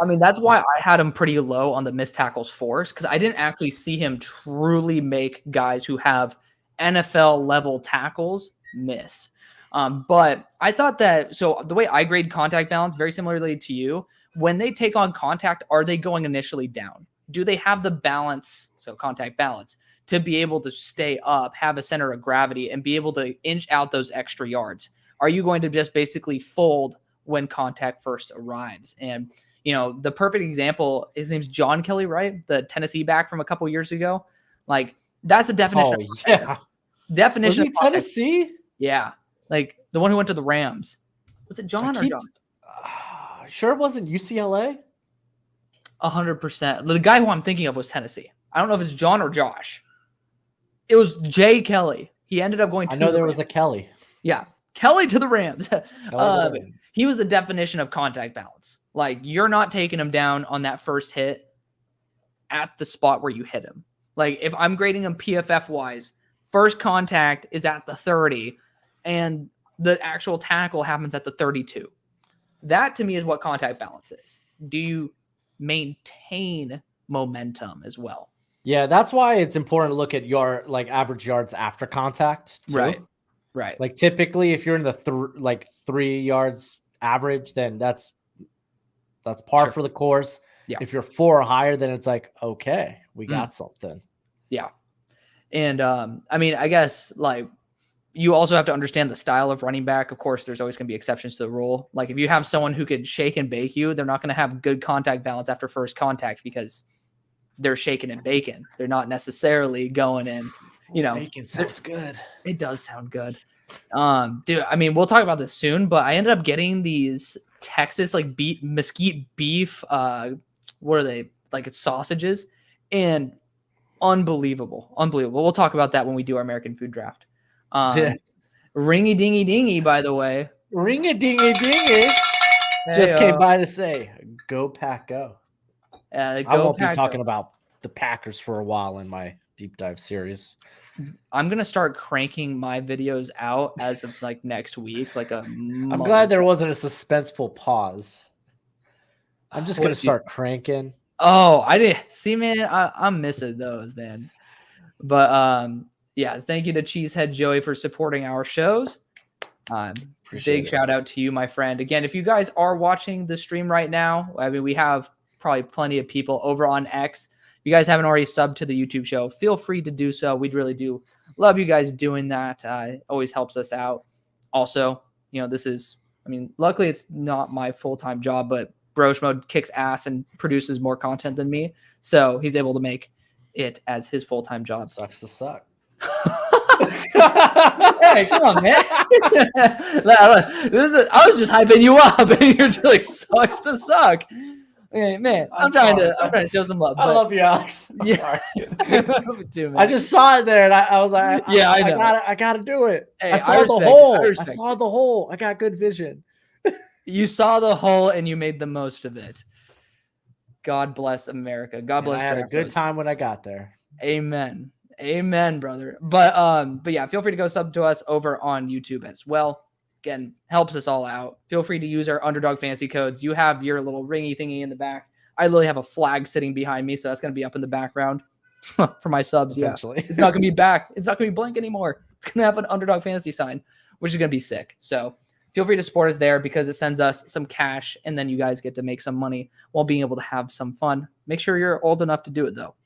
I mean, that's why I had him pretty low on the missed tackles force because I didn't actually see him truly make guys who have NFL level tackles miss. But I thought that, so the way I grade contact balance, very similarly to you, when they take on contact, are they going initially down? Do they have the balance, so contact balance, to be able to stay up, have a center of gravity, and be able to inch out those extra yards? Are you going to just basically fold when contact first arrives? And, you know, the perfect example, his name's John Kelly, right? The Tennessee back from a couple years ago. Like, that's the definition. Definition was he of contact. Tennessee? Yeah. Like the one who went to the Rams. Was it John or John? Sure it wasn't UCLA? 100%. The guy who I'm thinking of was Tennessee. I don't know if it's John or Josh. It was Jay Kelly. He ended up going to I know the there Rams. was a Kelly. Yeah. Kelly to the Rams. He was the definition of contact balance. Like, you're not taking him down on that first hit at the spot where you hit him. Like, if I'm grading him PFF-wise, first contact is at the 30, and the actual tackle happens at the 32. That, to me, is what contact balance is. Do you maintain momentum as well? Yeah, that's why it's important to look at your average yards after contact, too. Right. Like, typically, if you're in the 3 yards average, then that's par for the course. Yeah. If you're 4 or higher, then it's like, okay, we got something. Yeah. And, I mean, I guess, like, you also have to understand the style of running back. Of course, there's always going to be exceptions to the rule. Like, if you have someone who could shake and bake you, they're not going to have good contact balance after first contact because they're shaking and baking. They're not necessarily going in, you know. Bacon sounds good. It does sound good. Dude, I mean, we'll talk about this soon, but I ended up getting these Texas like mesquite beef. What are they? Like it's sausages, and unbelievable. We'll talk about that when we do our American food draft. Ringy dingy dingy, by the way. Ring a dingy dingy. Just came by to say, go Pack Go. I won't be talking about the Packers for a while in my deep dive series. I'm gonna start cranking my videos out as of like next week. I'm glad there wasn't a suspenseful pause. I'm just gonna start cranking. Oh, I did see, man. I'm missing those, man. But yeah, thank you to Cheesehead Joey for supporting our shows. Big shout out to you, my friend. Again, if you guys are watching the stream right now, I mean, we have probably plenty of people over on X. If you guys haven't already subbed to the YouTube show, feel free to do so. We'd really do love you guys doing that. It always helps us out. Also, this is, I mean, luckily it's not my full-time job, but Brosh Mode kicks ass and produces more content than me. So he's able to make it as his full-time job. Sucks to suck. Hey, come on, man. I was just hyping you up, and you're just like, sucks to suck. Hey, man, I'm trying to show some love. I love you, Alex. I'm sorry. Too, man. I just saw it there, and I was like, I gotta do it. Hey, I saw the hole. I got good vision. You saw the hole, and you made the most of it. God bless America. God bless. I had a good time when I got there. Amen. Amen, brother. But yeah, feel free to go sub to us over on YouTube as well. Again, helps us all out. Feel free to use our Underdog Fantasy codes. You have your little ringy thingy in the back. I literally have a flag sitting behind me, so that's going to be up in the background for my subs. Eventually. Yeah, it's not going to be back. It's not going to be blank anymore. It's going to have an Underdog Fantasy sign, which is going to be sick. So feel free to support us there because it sends us some cash, and then you guys get to make some money while being able to have some fun. Make sure you're old enough to do it, though.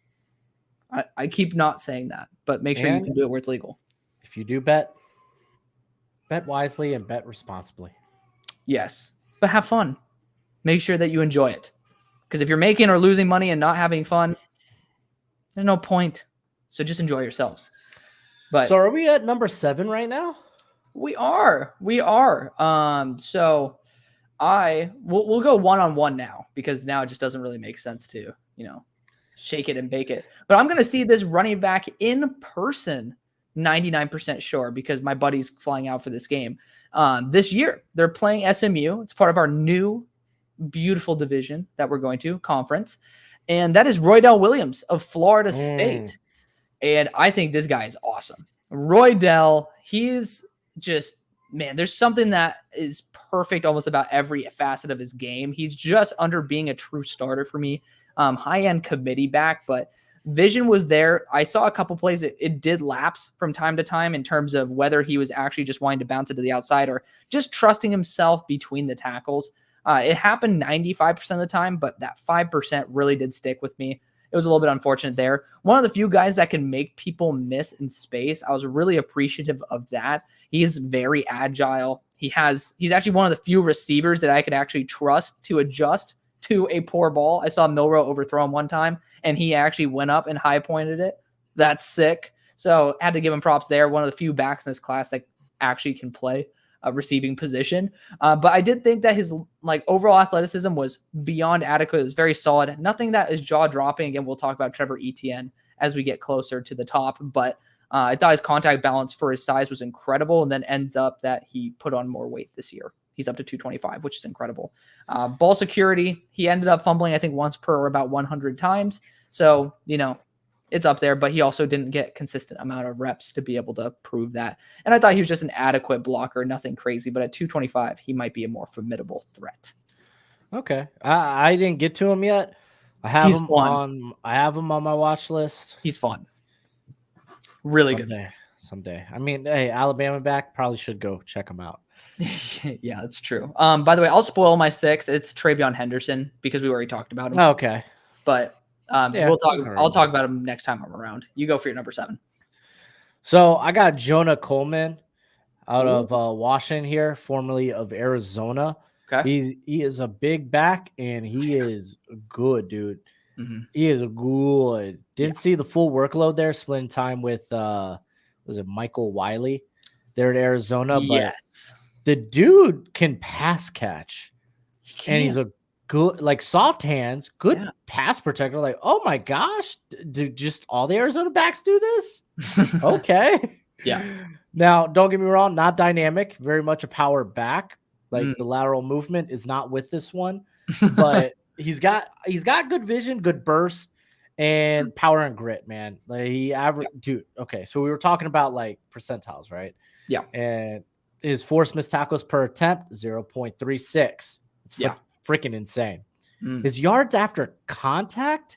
I keep not saying that, but make sure you can do it where it's legal. If you do bet wisely and bet responsibly. Yes, but have fun. Make sure that you enjoy it. Because if you're making or losing money and not having fun, there's no point. So just enjoy yourselves. But so are we at number 7 right now? We are. So we'll go one-on-one now because now it just doesn't really make sense to, shake it and bake it. But I'm going to see this running back in person, 99% sure, because my buddy's flying out for this game. This year, they're playing SMU. It's part of our new beautiful division that we're going to, conference. And that is Roydell Williams of Florida State. And I think this guy is awesome. Roydell, he's just, man, there's something that is perfect almost about every facet of his game. He's just under being a true starter for me. High-end committee back, but vision was there. I saw a couple plays. It did lapse from time to time in terms of whether he was actually just wanting to bounce it to the outside or just trusting himself between the tackles. It happened 95% of the time, but that 5% really did stick with me. It was a little bit unfortunate there. One of the few guys that can make people miss in space. I was really appreciative of that. He's very agile. He's actually one of the few receivers that I could actually trust to adjust to a poor ball. I saw Milroe overthrow him one time, and he actually went up and high pointed it. That's sick. So had to give him props there. One of the few backs in this class that actually can play a receiving position. But I did think that his overall athleticism was beyond adequate. It was very solid. Nothing that is jaw dropping. Again, we'll talk about Trevor Etienne as we get closer to the top. But I thought his contact balance for his size was incredible, and then ends up that he put on more weight this year. He's up to 225, which is incredible. Ball security, he ended up fumbling, I think, once per about 100 times. So, it's up there, but he also didn't get consistent amount of reps to be able to prove that. And I thought he was just an adequate blocker, nothing crazy. But at 225, he might be a more formidable threat. Okay. I didn't get to him yet. I have him on my watch list. He's fun. Really good. Good. Someday. I mean, hey, Alabama back, probably should go check him out. Yeah, that's true. By the way, I'll spoil my 6th. It's Travion Henderson because we already talked about him. Okay. But we'll talk. I'll talk about him next time I'm around. You go for your number 7. So I got Jonah Coleman out of Washington here, formerly of Arizona. Okay. He is a big back, and he is good, dude. Mm-hmm. He is good. Didn't see the full workload there, splitting time with was it Michael Wiley? there at Arizona, but Yes. the dude can pass catch. He And he's can. a good, like, soft hands, good Yeah. pass protector. Like, oh my gosh, do just all the Arizona backs do this? Okay. Yeah. Now, don't get me wrong, not dynamic, very much a power back. Like Mm. the lateral movement is not with this one, but he's got good vision, good burst, and power and grit, man. Like he average, dude. Okay, so we were talking about like percentiles, right? Yeah. And his forced missed tackles per attempt 0.36. It's freaking insane. Mm. His yards after contact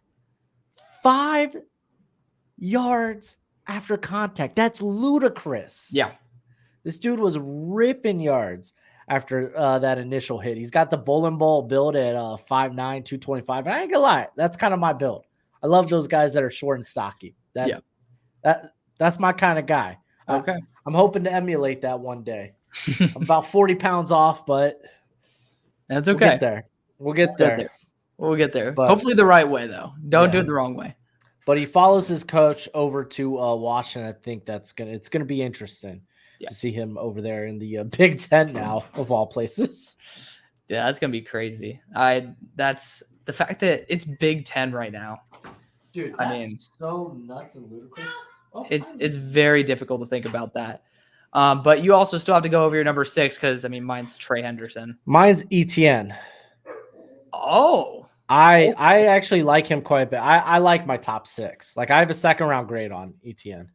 5 yards after contact. That's ludicrous. Yeah. This dude was ripping yards after that initial hit. He's got the bowling ball build at 5'9", 225. And I ain't gonna lie, that's kind of my build. I love those guys that are short and stocky. That's my kind of guy. Okay. I'm hoping to emulate that one day. I'm about 40 pounds off, but that's okay. We'll get there. We'll get there. But, hopefully the right way, though. Don't do it the wrong way. But he follows his coach over to Washington. I think it's gonna be interesting to see him over there in the Big Ten now, of all places. Yeah, that's gonna be crazy. That's the fact that it's Big Ten right now. Dude, I mean, so nuts and ludicrous. It's very difficult to think about that. But you also still have to go over your number 6 because mine's Trey Henderson. Mine's ETN. Oh, I actually like him quite a bit. I like my top 6. Like I have a second round grade on ETN.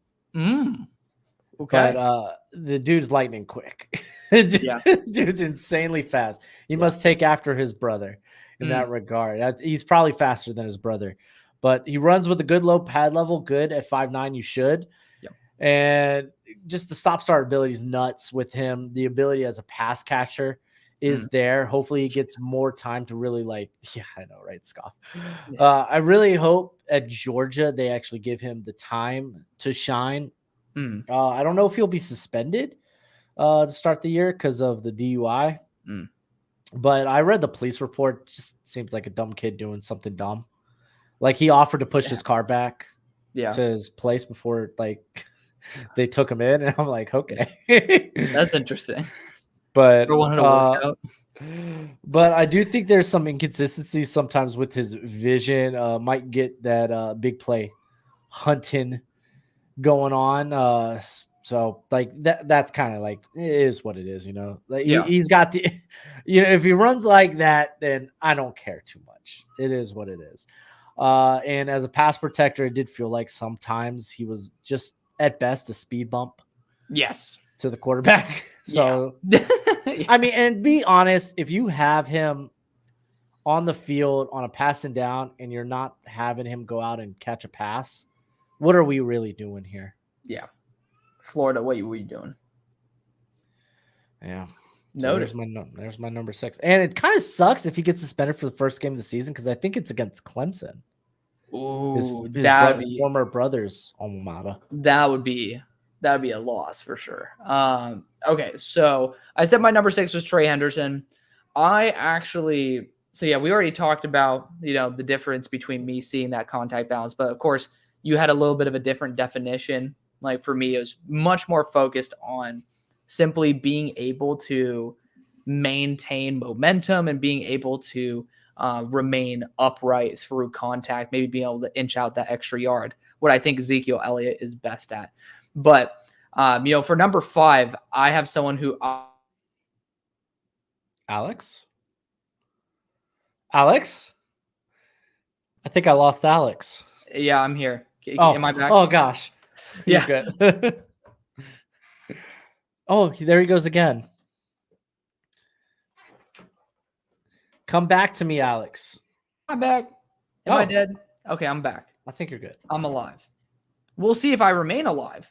Okay. But the dude's lightning quick. Dude's insanely fast. He must take after his brother in that regard. He's probably faster than his brother. But he runs with a good low pad level, good at 5'9", you should. Yep. And just the stop-start ability is nuts with him. The ability as a pass catcher is there. Hopefully he gets more time to really I know, right, Scoff? Yeah. I really hope at Georgia they actually give him the time to shine. I don't know if he'll be suspended to start the year because of the DUI. But I read the police report. Just seems like a dumb kid doing something dumb. Like he offered to push his car back to his place before they took him in, and I'm like, okay, that's interesting. But but I do think there's some inconsistency sometimes with his vision. Might get that big play hunting going on. So that's kind of it is what it is, you know. He's got the, if he runs like that, then I don't care too much. It is what it is. And as a pass protector, it did feel like sometimes he was just at best a speed bump. Yes. To the quarterback. So, and be honest, if you have him on the field on a passing down and you're not having him go out and catch a pass, what are we really doing here? Yeah. Florida, what were you doing? Yeah. So there's my number 6. And it kind of sucks if he gets suspended for the first game of the season because I think it's against Clemson. Ooh, his former brother's alma mater. That would be a loss for sure. Okay, so I said my number 6 was Trey Henderson. We already talked about, the difference between me seeing that contact balance, but of course you had a little bit of a different definition. Like for me, it was much more focused on simply being able to maintain momentum and being able to remain upright through contact, maybe being able to inch out that extra yard, what I think Ezekiel Elliott is best at. But, for number 5, I have someone who... Alex? I think I lost Alex. Yeah, I'm here. Am I back? Oh, gosh. Yeah. Good. Oh, there he goes again. Come back to me, Alex. I'm back. Am I dead? Okay, I'm back. I think you're good. I'm alive. We'll see if I remain alive.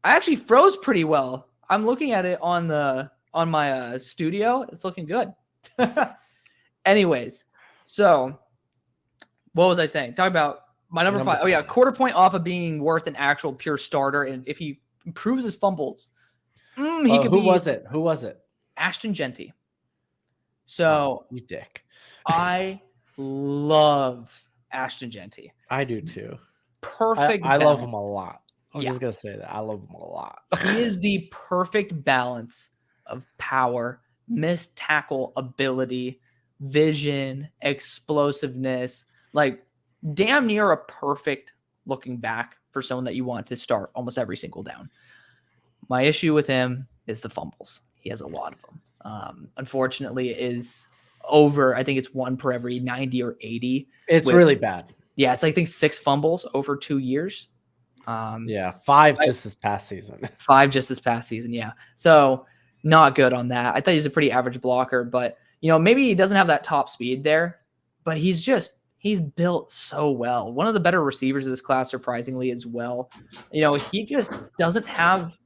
I actually froze pretty well. I'm looking at it on my studio. It's looking good. Anyways, so what was I saying? Talk about my number 5. Oh yeah, quarter point off of being worth an actual pure starter, and if he improves his fumbles, he could be. Who was it? Ashton Genty. So you dick. I love Ashton Genty. I do too. Perfect. I love him a lot. I'm just gonna say that I love him a lot. He is the perfect balance of power, missed tackle ability, vision, explosiveness, like damn near a perfect looking back for someone that you want to start almost every single down. My issue with him is the fumbles. He has a lot of them. Unfortunately, it is over. I think it's one per every 90 or 80. It's really bad. Yeah, it's I think 6 fumbles over 2 years. Yeah, 5 just this past season. 5 just this past season, yeah. So not good on that. I thought he was a pretty average blocker, but maybe he doesn't have that top speed there, but he's built so well. One of the better receivers of this class, surprisingly, as well. He just doesn't have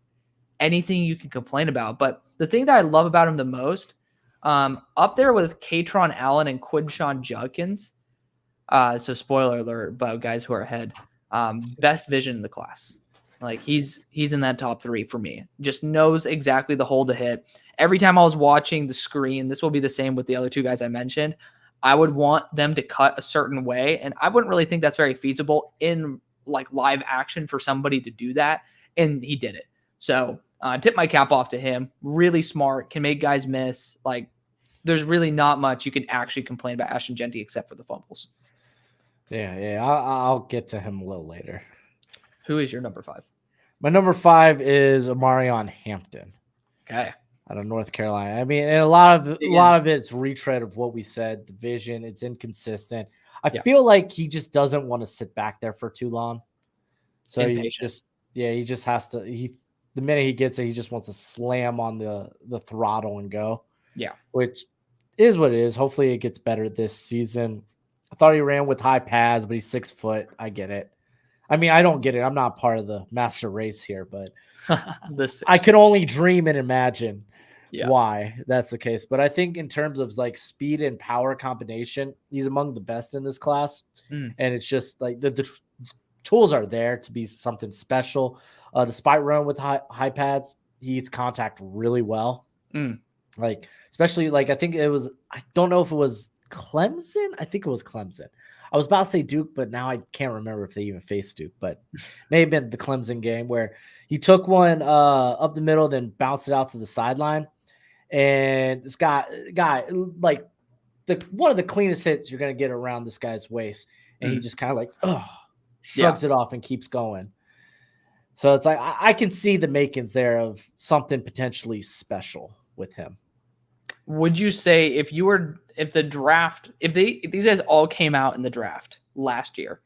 anything you can complain about. But the thing that I love about him the most, up there with Katron Allen and Quinshawn Judkins. So spoiler alert about guys who are ahead. Best vision in the class. Like he's in that top 3 for me. Just knows exactly the hole to hit. Every time I was watching the screen, this will be the same with the other 2 guys I mentioned. I would want them to cut a certain way, and I wouldn't really think that's very feasible in like live action for somebody to do that, and he did it. So tip my cap off to him. Really smart, can make guys miss. Like there's really not much you can actually complain about Ashton Genty except for the fumbles. Yeah. I'll get to him a little later. Who is your number 5? My number 5 is Omarion Hampton. Okay. Out of North Carolina. I mean, and a lot of it's retread of what we said. The vision, it's inconsistent. I feel like he just doesn't want to sit back there for too long. So he just has to. The minute he gets it, he just wants to slam on the throttle and go. Yeah, which is what it is. Hopefully, it gets better this season. I thought he ran with high pads, but he's 6 foot. I get it. I mean, I don't get it. I'm not part of the master race here, but I could only dream and imagine why that's the case. But I think in terms of like speed and power combination, he's among the best in this class. And it's just like the tools are there to be something special. Despite running with high pads, he hits contact really well. Like, especially like, I think it was, I don't know if it was Clemson. I think it was Clemson. I was about to say Duke, but now I can't remember if they even faced Duke, but may have been the Clemson game where he took one up the middle, then bounced it out to the sideline. And this guy like one of the cleanest hits you're going to get around this guy's waist. And he just kind of like, shrugs it off and keeps going. So it's like, I can see the makings there of something potentially special with him. Would you say if these guys all came out in the draft last year,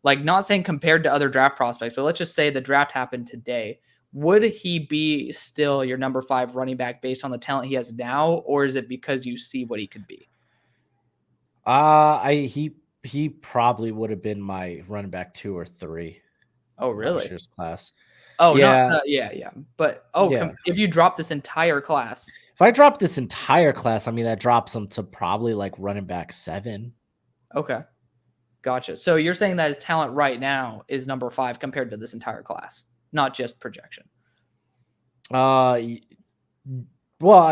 like not saying compared to other draft prospects, but let's just say the draft happened today, would he be still your number 5 running back based on the talent he has now? Or is it because you see what he could be? He probably would have been my running back 2 or 3. Oh, really? Last year's class. Oh, yeah. But if you drop this entire class. If I drop this entire class, I mean, that drops him to probably like running back 7. Okay. Gotcha. So you're saying that his talent right now is number 5 compared to this entire class, not just projection. Well,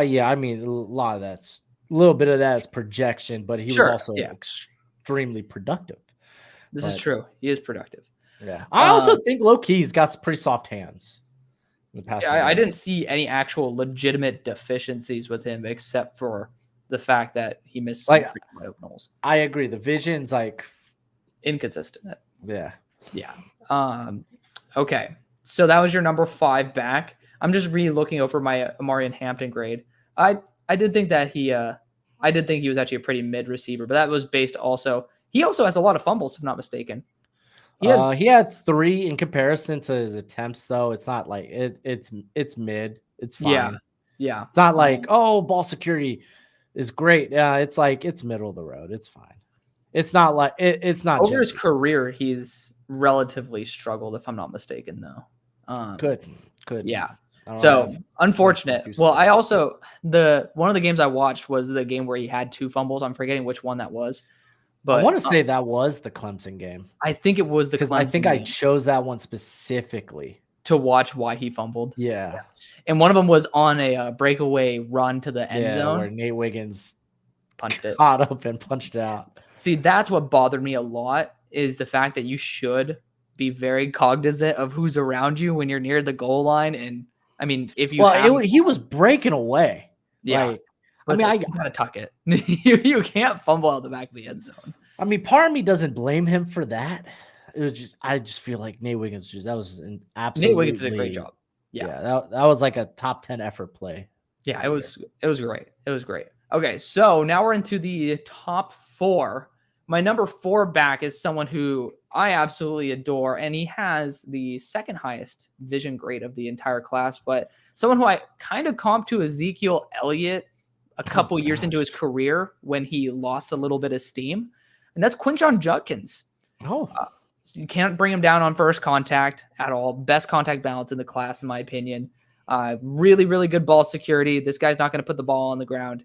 yeah, I mean, a little bit of that is projection, but he was also extremely productive. This is true. He is productive. Yeah. I also think low-key he's got some pretty soft hands. I didn't see any actual legitimate deficiencies with him except for the fact that he missed some pretty wide open holes. I agree. The vision's like inconsistent. Yeah. Okay. So that was your number 5 back. I'm just re-looking over my Omarion Hampton grade. I did think that he was actually a pretty mid receiver, but that was based also. He also has a lot of fumbles, if I'm not mistaken. He had 3 in comparison to his attempts, though. It's not like it's mid. It's fine. Yeah. It's not like ball security is great. It's like it's middle of the road. It's fine. It's not like it's not over his career. He's relatively struggled, if I'm not mistaken, though. Good. Yeah. So unfortunate. Well, I also one of the games I watched was the game where he had 2 fumbles. I'm forgetting which one that was. But I want to say that was the Clemson game. I think it was because I think I chose that one specifically to watch why he fumbled. Yeah. And one of them was on a breakaway run to the end zone where Nate Wiggins punched it, caught up and punched out. See, that's what bothered me a lot is the fact that you should be very cognizant of who's around you when you're near the goal line. And I mean, if you he was breaking away. Yeah. Like, I mean, you gotta tuck it. you can't fumble out the back of the end zone. I mean, part of me doesn't blame him for that. It was I just feel like Nate Wiggins that was an absolutely. Nate Wiggins did a great job. Yeah, that was like a top 10 effort play. Yeah, it was great. It was great. Okay, so now we're into the top 4. My number 4 back is someone who I absolutely adore, and he has the second highest vision grade of the entire class, but someone who I kind of comp to Ezekiel Elliott a couple years into his career when he lost a little bit of steam, and that's Quinshon Judkins. You can't bring him down on first contact at all. Best contact balance in the class, in my opinion. Really, really good ball security. This guy's not going to put the ball on the ground.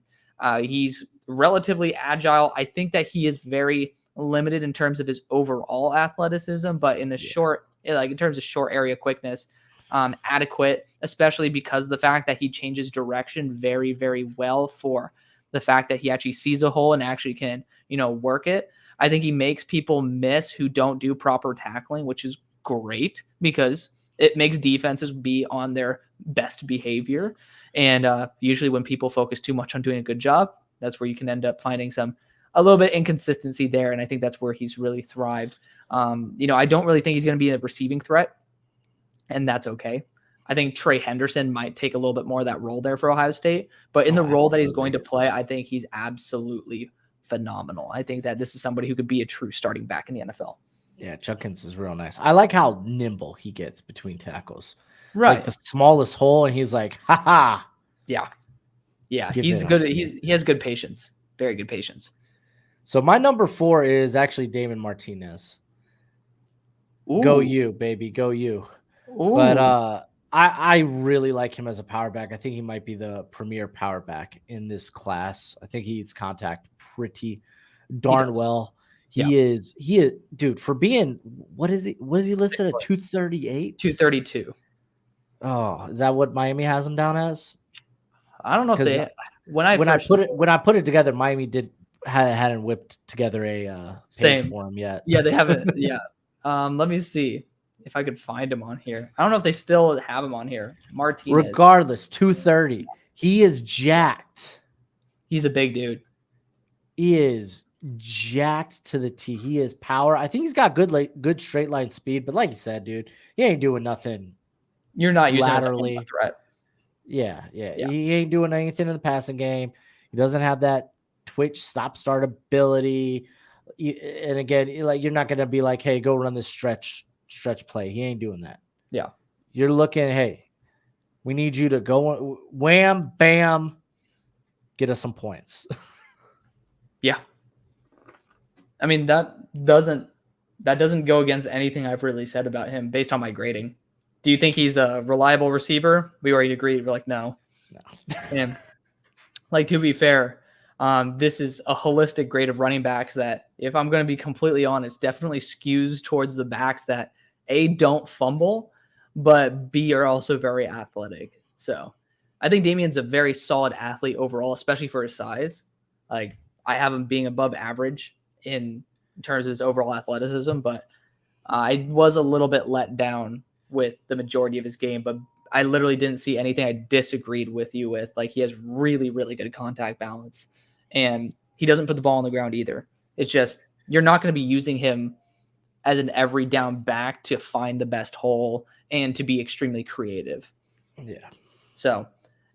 He's relatively agile. I think that he is very limited in terms of his overall athleticism, but in the in terms of short area quickness, adequate, especially because of the fact that he changes direction very, very well for the fact that he actually sees a hole and actually can, work it. I think he makes people miss who don't do proper tackling, which is great because it makes defenses be on their best behavior. And usually when people focus too much on doing a good job, that's where you can end up finding a little bit inconsistency there. And I think that's where he's really thrived. I don't really think he's going to be a receiving threat, and that's okay. I think Trey Henderson might take a little bit more of that role there for Ohio State, but in the role that he's going to play, I think he's absolutely phenomenal. I think that this is somebody who could be a true starting back in the NFL. Yeah, Judkins is real nice. I like how nimble he gets between tackles. Right. Like the smallest hole, and he's like, ha ha. Yeah. Yeah. He's good. He has good patience. Very good patience. So my number 4 is actually Damon Martinez. Ooh. Go you, baby. Go you. Ooh. But I really like him as a power back. I think he might be the premier power back in this class. I think he's contact pretty darn well. He is, dude, for being, what is he listed at 238? 232. Oh, is that what Miami has him down as? I don't know if they, when I put it together, Miami hadn't whipped together a page for him yet. Yeah, they haven't. Yeah. Let me see if I could find him on here. I don't know if they still have him on here. Martinez. Regardless, 230. He is jacked. He's a big dude. He is jacked to the T. He is power. I think he's got good straight line speed, but like you said, dude, he ain't doing nothing. You're not using laterally. As a threat. Yeah. He ain't doing anything in the passing game. He doesn't have that twitch stop-start ability. And again, like, you're not going to be like, hey, go run this stretch play. He ain't doing that. Yeah. You're looking, hey, we need you to go wham, bam, get us some points. Yeah. I mean, that doesn't go against anything I've really said about him based on my grading. Do you think he's a reliable receiver? We already agreed. We're like, no. And like, to be fair, this is a holistic grade of running backs that, if I'm going to be completely honest, definitely skews towards the backs that A, don't fumble, but B, are also very athletic. So I think Damien's a very solid athlete overall, especially for his size. Like, I have him being above average in terms of his overall athleticism, but I was a little bit let down with the majority of his game, but I literally didn't see anything I disagreed with you with. Like, he has really, really good contact balance, and he doesn't put the ball on the ground either. It's just, you're not going to be using him as an every down back to find the best hole and to be extremely creative. Yeah. So,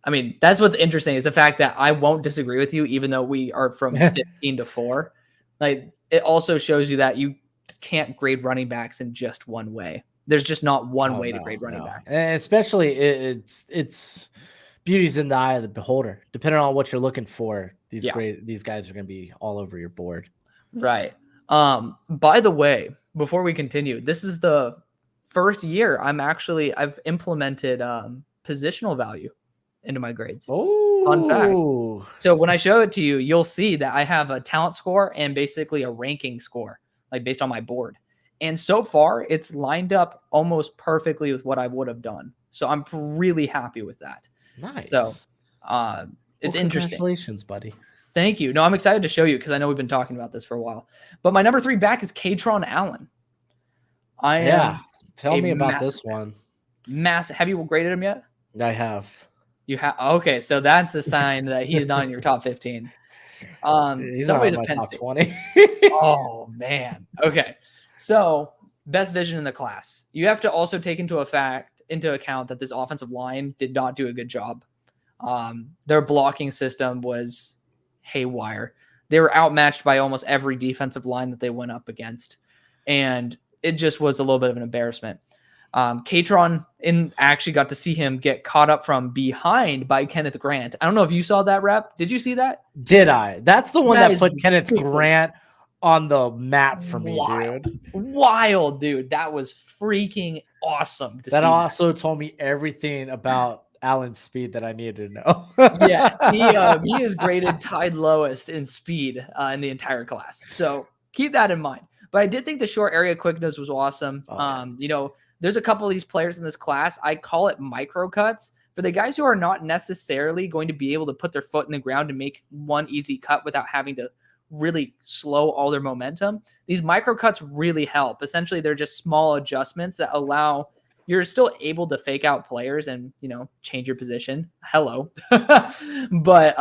I mean, that's what's interesting, is the fact that I won't disagree with you, even though we are from 15 to 4. Like, it also shows you that you can't grade running backs in just one way. There's just not one way to grade running backs. And especially it's beauty's in the eye of the beholder. Depending on what you're looking for, these guys are going to be all over your board. Right. By the way, before we continue, this is the first year I've implemented positional value into my grades. Oh, fun fact. So when I show it to you, you'll see that I have a talent score and basically a ranking score, like based on my board. And so far, it's lined up almost perfectly with what I would have done. So I'm really happy with that. Nice. So it's interesting. Congratulations, buddy. Thank you. No, I'm excited to show you because I know we've been talking about this for a while. But my number 3 back is Katron Allen. I Yeah. am Tell a me about massive this fan. one. Massive. Have you graded him yet? I have. You have. Okay, so that's a sign that he's not in your top 15. He's not Somebody's in a my Penn top State. 20. Oh man. Okay. So best vision in the class. You have to also take into account that this offensive line did not do a good job. Their blocking system was haywire. They were outmatched by almost every defensive line that they went up against, and it just was a little bit of an embarrassment. Katron actually got to see him get caught up from behind by Kenneth Grant. I don't know if you saw that rep. Did you see that? Did I? That's the one That that is put Kenneth ridiculous. Grant on the map for me, Wild. dude. Wild, dude. That was freaking awesome to That see. also told me everything about Allen's speed that I needed to know. Yes, he is graded tied lowest in speed in the entire class. So keep that in mind. But I did think the short area quickness was awesome. There's a couple of these players in this class. I call it micro cuts for the guys who are not necessarily going to be able to put their foot in the ground and make one easy cut without having to really slow all their momentum. These micro cuts really help. Essentially, they're just small adjustments that allow you're still able to fake out players and, change your position. Hello. but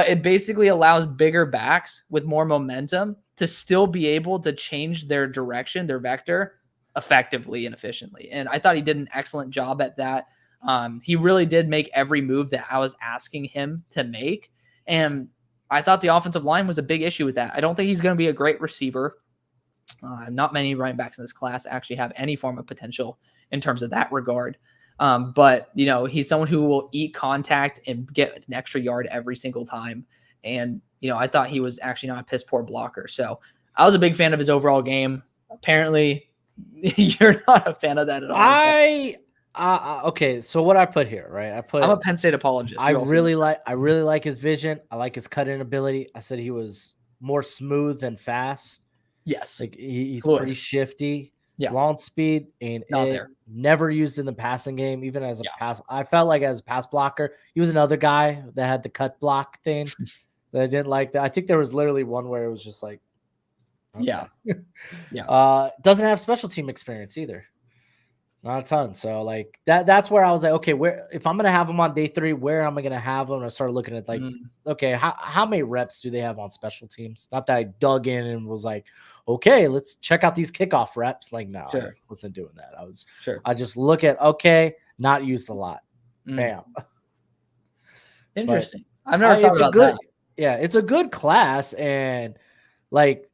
it basically allows bigger backs with more momentum to still be able to change their direction, their vector effectively and efficiently. And I thought he did an excellent job at that. He really did make every move that I was asking him to make. And I thought the offensive line was a big issue with that. I don't think he's going to be a great receiver. Not many running backs in this class actually have any form of potential in terms of that regard. But he's someone who will eat contact and get an extra yard every single time. And, I thought he was actually not a piss poor blocker. So I was a big fan of his overall game. Apparently you're not a fan of that at all. Okay, so what I put here, right? I'm a Penn State apologist. I really like his vision. I like his cut-in ability. I said he was more smooth than fast. Yes. Like he's Fluid. pretty shifty. Yeah. Long speed and Not there. Never used in the passing game, even as a pass. I felt like as a pass blocker, he was another guy that had the cut block thing that I didn't like. That I think there was literally one where it was just like, okay. Yeah. Doesn't have special team experience either. Not a ton. So like that's where I was like, okay, where if I'm gonna have them on day 3, where am I gonna have them? And I started looking at okay, how many reps do they have on special teams? Not that I dug in and was like, okay, let's check out these kickoff reps. Like, no, I wasn't doing that. I just look at not used a lot. Bam. Interesting. I've never thought about that. Yeah, it's a good class, and like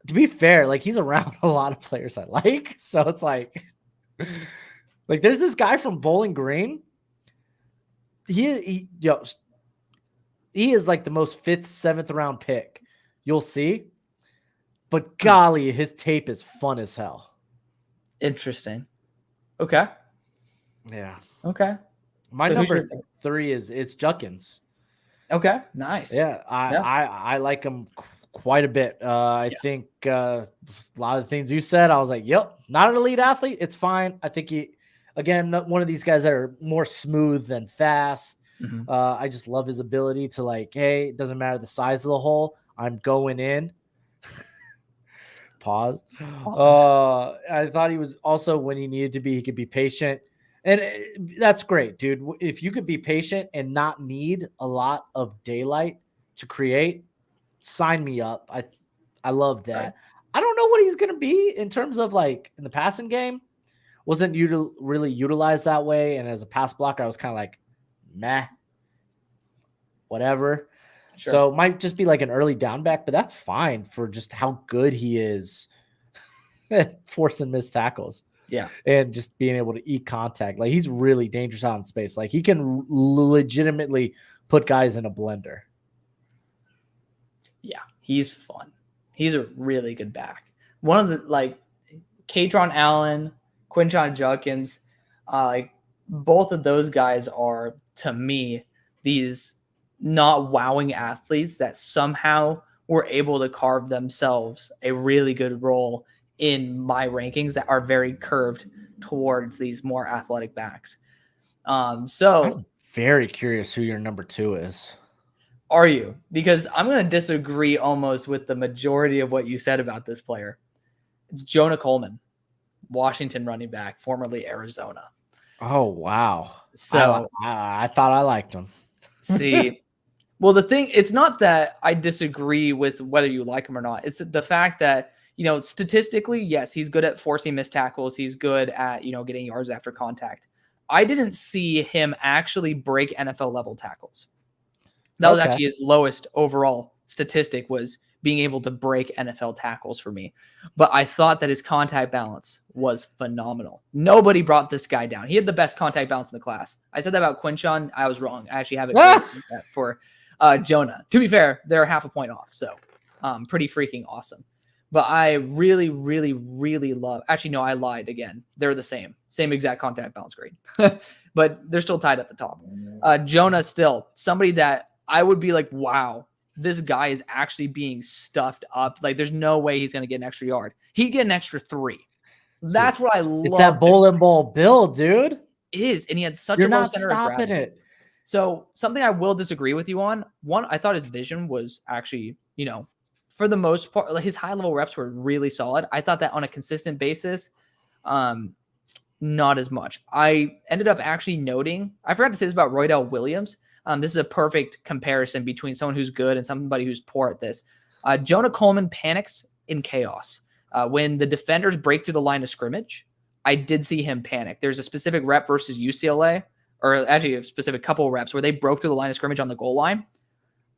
to be fair, like he's around a lot of players I like. So it's like there's this guy from Bowling Green. He is like the most 5th, 7th round pick you'll see. But golly, his tape is fun as hell. Interesting. Okay. Yeah. Okay. My number 3 it's Juckins. Okay. Nice. Yeah. I like him quite a bit. I think a lot of the things you said, I was like, yep, not an elite athlete. It's fine. I think he, again, one of these guys that are more smooth than fast. Mm-hmm. I just love his ability to hey, it doesn't matter the size of the hole. I'm going in. Pause. I thought he was also, when he needed to be, he could be patient. And that's great, dude. If you could be patient and not need a lot of daylight to create, sign me up. I love that. Right. I don't know what he's going to be in terms of in the passing game. Wasn't really utilized that way. And as a pass blocker, I was kind of like, meh, whatever. Sure. So it might just be like an early down back, but that's fine for just how good he is forcing missed tackles. Yeah. And just being able to eat contact. He's really dangerous out in space. He can legitimately put guys in a blender. Yeah, he's fun. He's a really good back. One of the Katron Allen, Quinshon Judkins, both of those guys are, to me, these not wowing athletes that somehow were able to carve themselves a really good role in my rankings that are very curved towards these more athletic backs. So I'm very curious who your number 2 is. Are you? Because I'm going to disagree almost with the majority of what you said about this player. It's Jonah Coleman. Washington running back, formerly Arizona. Oh, wow. So I thought I liked him. see, well, the thing, it's not that I disagree with whether you like him or not. It's the fact that, statistically, yes, he's good at forcing missed tackles. He's good at, getting yards after contact. I didn't see him actually break NFL level tackles. That was actually his lowest overall statistic, was being able to break NFL tackles for me. But I thought that his contact balance was phenomenal. Nobody brought this guy down. He had the best contact balance in the class. I said that about Quinshon. I was wrong. I actually have it for Jonah. To be fair, they're half a point off. So pretty freaking awesome. But I really, really, really love. Actually, no, I lied again. They're the same exact contact balance grade. But they're still tied at the top. Jonah still somebody that I would be like, wow, this guy is actually being stuffed up. Like, there's no way he's going to get an extra yard. He'd get an extra 3. That's what I love. It's that bowling ball build, dude. And he had such a low center of gravity. You're not stopping it. So something I will disagree with you on. One, I thought his vision was actually, for the most part, his high level reps were really solid. I thought that on a consistent basis, not as much. I ended up actually noting, I forgot to say this about Roydell Williams. This is a perfect comparison between someone who's good and somebody who's poor at this. Jonah Coleman panics in chaos. When the defenders break through the line of scrimmage, I did see him panic. There's a specific rep versus UCLA, or actually a specific couple of reps where they broke through the line of scrimmage on the goal line.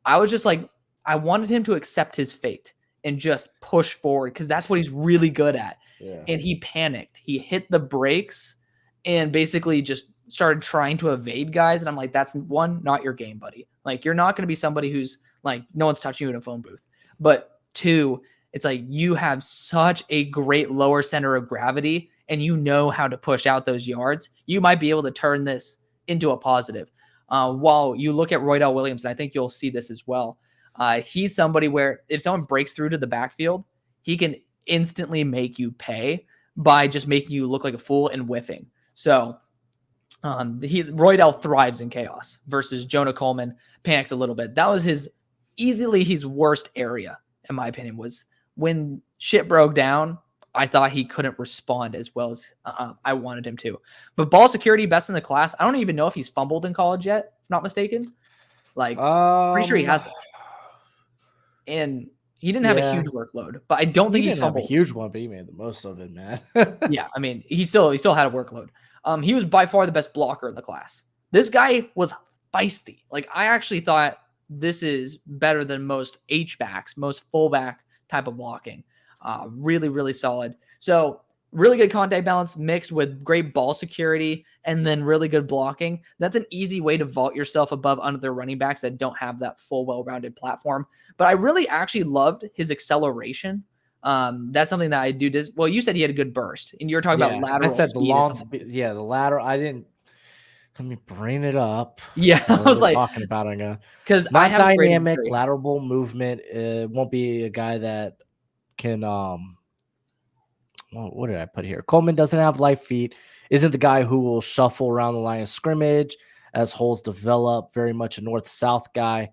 I was just like, I wanted him to accept his fate and just push forward, because that's what he's really good at. Yeah. And he panicked. He hit the brakes and basically just started trying to evade guys. And I'm like, that's one, not your game, buddy. Like, you're not going to be somebody who's like, no one's touching you in a phone booth. But 2, it's like, you have such a great lower center of gravity and you know how to push out those yards. You might be able to turn this into a positive. While you look at Roydell Williams, and I think you'll see this as well. He's somebody where if someone breaks through to the backfield, he can instantly make you pay by just making you look like a fool and whiffing. So Roydell thrives in chaos versus Jonah Coleman panics a little bit. That was easily his worst area, in my opinion, was when shit broke down. I thought he couldn't respond as well as I wanted him to. But ball security, best in the class. I don't even know if he's fumbled in college yet, if not mistaken. Like, pretty sure he hasn't. And he didn't have a huge workload, but I don't think he's fumbled. Have a huge one, but he made the most of it, man. Yeah, I mean, he still had a workload. He was by far the best blocker in the class. This guy was feisty. Like, I actually thought this is better than most H-backs, most fullback type of blocking. Really, really solid. So really good contact balance mixed with great ball security and then really good blocking. That's an easy way to vault yourself above other running backs that don't have that full, well-rounded platform. But I really actually loved his acceleration. That's something that I do. Well, you said he had a good burst, and you were talking about lateral speed. I said the long speed. Yeah, the lateral. I didn't. Let me bring it up. Yeah, I was like talking about it again because I have dynamic lateral movement. It won't be a guy that can. What did I put here? Coleman doesn't have light feet. Isn't the guy who will shuffle around the line of scrimmage as holes develop. Very much a north-south guy.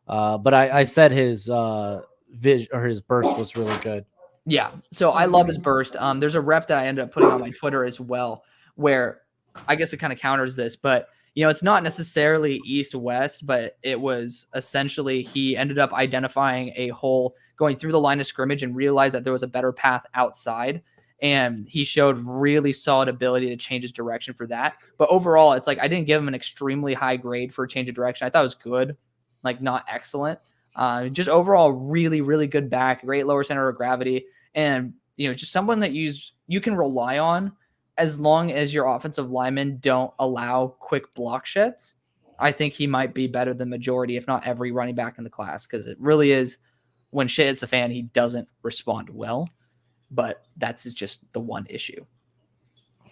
But I said his vision or his burst was really good. Yeah, so I love his burst. There's a rep that I ended up putting on my Twitter as well, where I guess it kind of counters this, but it's not necessarily east-west, but it was essentially he ended up identifying a hole going through the line of scrimmage and realized that there was a better path outside. And he showed really solid ability to change his direction for that. But overall, it's like I didn't give him an extremely high grade for a change of direction. I thought it was good, like not excellent. Just overall, really, really good back, great lower center of gravity, and just someone that you can rely on as long as your offensive linemen don't allow quick block sheds. I think he might be better than majority, if not every running back in the class, because it really is when shit hits the fan, he doesn't respond well. But that's just the one issue.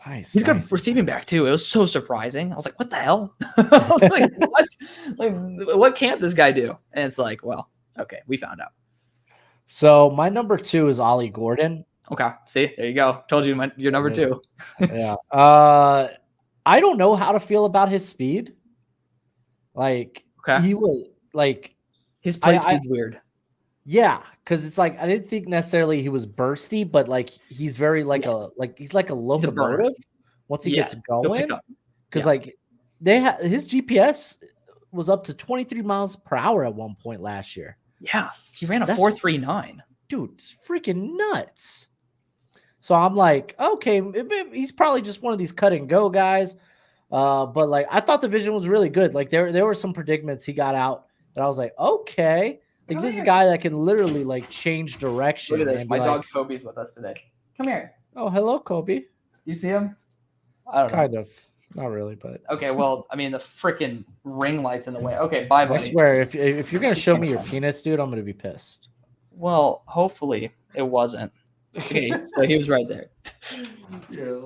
Nice. He's good receiving back too. It was so surprising. I was like, what the hell? I was like, what? Like, what can't this guy do? And it's like, well, okay, we found out. So my number 2 is Ollie Gordon. Okay. See, there you go. Told you your number 2. Yeah. I don't know how to feel about his speed. Like, he was like his play speed's weird. Yeah, because it's like I didn't think necessarily he was bursty, but like he's very like Yes. he's like a He's a burner. locomotive once he gets Yes. He'll pick going. up. Because Yeah. like his GPS was up to 23 miles per hour at one point last year. Yeah. He ran a That's 4.39. Dude, it's freaking nuts. So I'm like, okay, he's probably just one of these cut and go guys. But like I thought the vision was really good. Like there were some predicaments he got out that I was like, okay, like this is a guy that can literally like change direction. Look at this. And My be dog like, Kobe's with us today. Come here. oh, hello, Kobe. You see him? I don't know. Kind of, not really, but okay. Well, I mean, the freaking ring light's in the way. Okay, bye, buddy. I swear, if you're gonna show me your penis, dude, I'm gonna be pissed. Well, hopefully it wasn't. Okay, so he was right there. Here,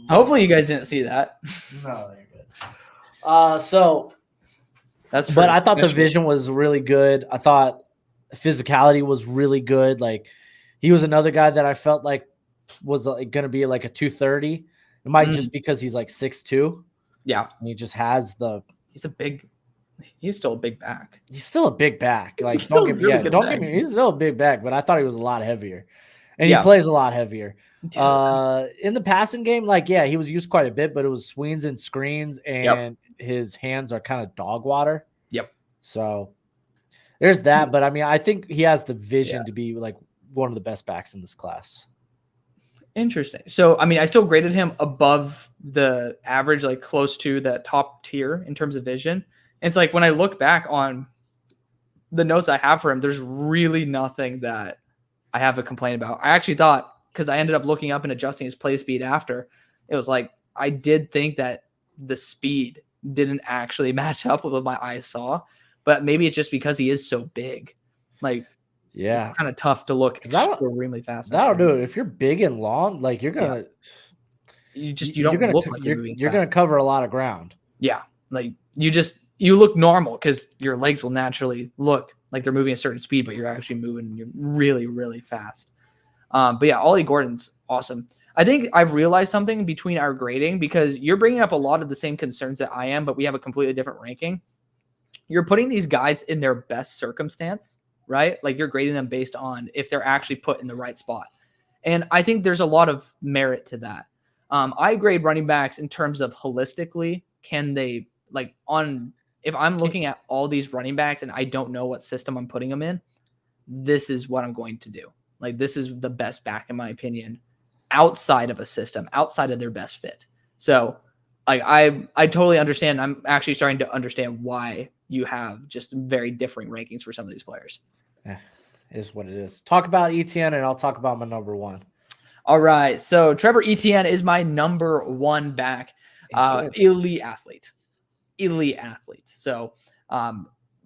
Hopefully you guys didn't see that. No, you're good. So That's. But I thought the vision was really good. I thought physicality was really good. Like he was another guy that I felt like was like, going to be like a 230. It might just because he's like 6'2". Yeah, and he just has the. He's still a big back. He's still a big back. Like He's still don't get me. He's still a big back, but I thought he was a lot heavier, and he plays a lot heavier. In the passing game, like he was used quite a bit, but it was swings and screens, and his hands are kind of dog water. Yep. So there's that, but I mean, I think he has the vision to be like one of the best backs in this class. Interesting. So, I mean, I still graded him above the average, like close to that top tier in terms of vision. And it's like when I look back on the notes I have for him, there's really nothing that I have a complaint about. I actually thought, because I ended up looking up and adjusting his play speed after, it was like I did think that the speed didn't actually match up with what my eyes saw, but maybe it's just because he is so big. Like, it's kind of tough to look extremely fast. That'll do it. If you're big and long, like you're gonna, you don't look like you're gonna cover a lot of ground. Yeah, like you look normal because your legs will naturally look like they're moving a certain speed, but you're actually moving and you're really, really fast. But yeah, Ollie Gordon's awesome. I think I've realized something between our grading, because you're bringing up a lot of the same concerns that I am, but we have a completely different ranking. You're putting these guys in their best circumstance, right? Like you're grading them based on if they're actually put in the right spot. And I think there's a lot of merit to that. I grade running backs in terms of holistically, can they if I'm looking at all these running backs and I don't know what system I'm putting them in, this is what I'm going to do. Like this is the best back in my opinion, outside of a system, outside of their best fit. So like I totally understand. I'm actually starting to understand why you have just very differing rankings for some of these players. Yeah, it is what it is. Talk about ETN and I'll talk about my number one. All right. So Trevor Etienne is my number one back. Elite athlete. So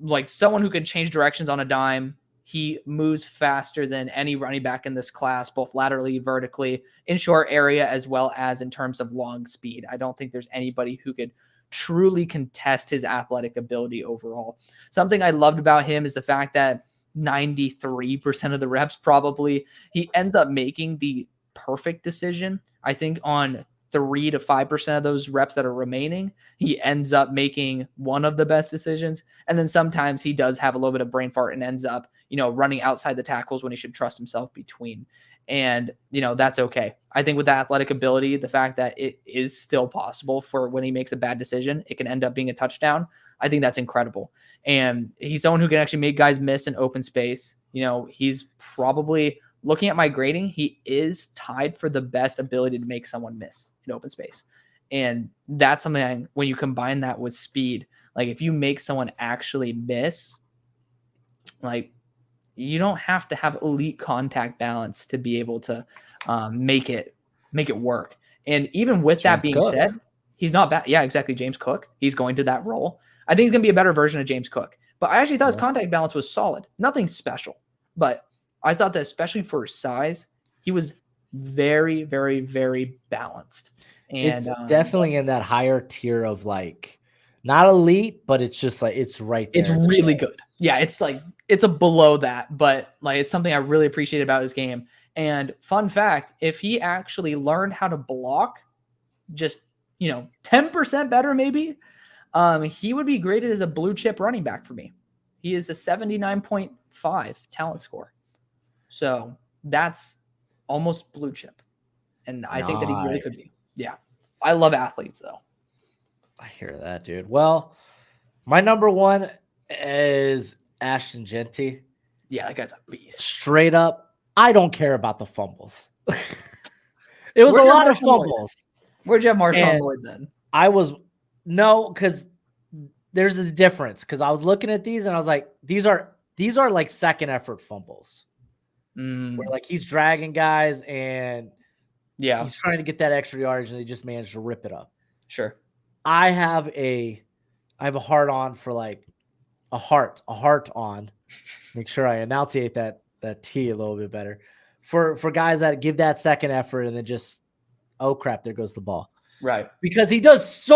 like someone who can change directions on a dime. He moves faster than any running back in this class, both laterally, vertically, in short area, as well as in terms of long speed. I don't think there's anybody who could truly contest his athletic ability overall. Something I loved about him is the fact that 93% of the reps, probably, he ends up making the perfect decision. I think on 3 to 5% of those reps that are remaining, he ends up making one of the best decisions. And then sometimes he does have a little bit of brain fart and ends up, running outside the tackles when he should trust himself between. And, that's okay. I think with the athletic ability, the fact that it is still possible for when he makes a bad decision, it can end up being a touchdown. I think that's incredible. And he's someone who can actually make guys miss in open space. He's probably, looking at my grading, he is tied for the best ability to make someone miss in open space. And that's something when you combine that with speed, like if you make someone actually miss, like you don't have to have elite contact balance to be able to make it work. And even with that being said, he's not bad. Yeah, exactly. James Cook, he's going to that role. I think he's going to be a better version of James Cook, but I actually thought his contact balance was solid. Nothing special, but I thought that especially for his size, he was very, very, very balanced. And it's definitely in that higher tier of like not elite, but it's just like it's right there. It's really good. Yeah, it's like it's a below that, but like it's something I really appreciate about his game. And fun fact, if he actually learned how to block just 10% better, maybe, he would be graded as a blue chip running back for me. He is a 79.5 talent score. So that's almost blue chip. And I think that he really could be. Yeah. I love athletes, though. I hear that, dude. Well, my number one is Ashton Genty. Yeah, that guy's a beast. Straight up, I don't care about the fumbles. It was a lot of fumbles. Where'd you have Marshawn Lloyd then? Because there's a difference. Because I was looking at these and I was like, these are like second effort fumbles. Where like he's dragging guys and he's trying to get that extra yardage and they just managed to rip it up. Sure. I have a heart on for like a heart on. Make sure I enunciate that T a little bit better for guys that give that second effort and then just, oh crap, there goes the ball. Right. Because he does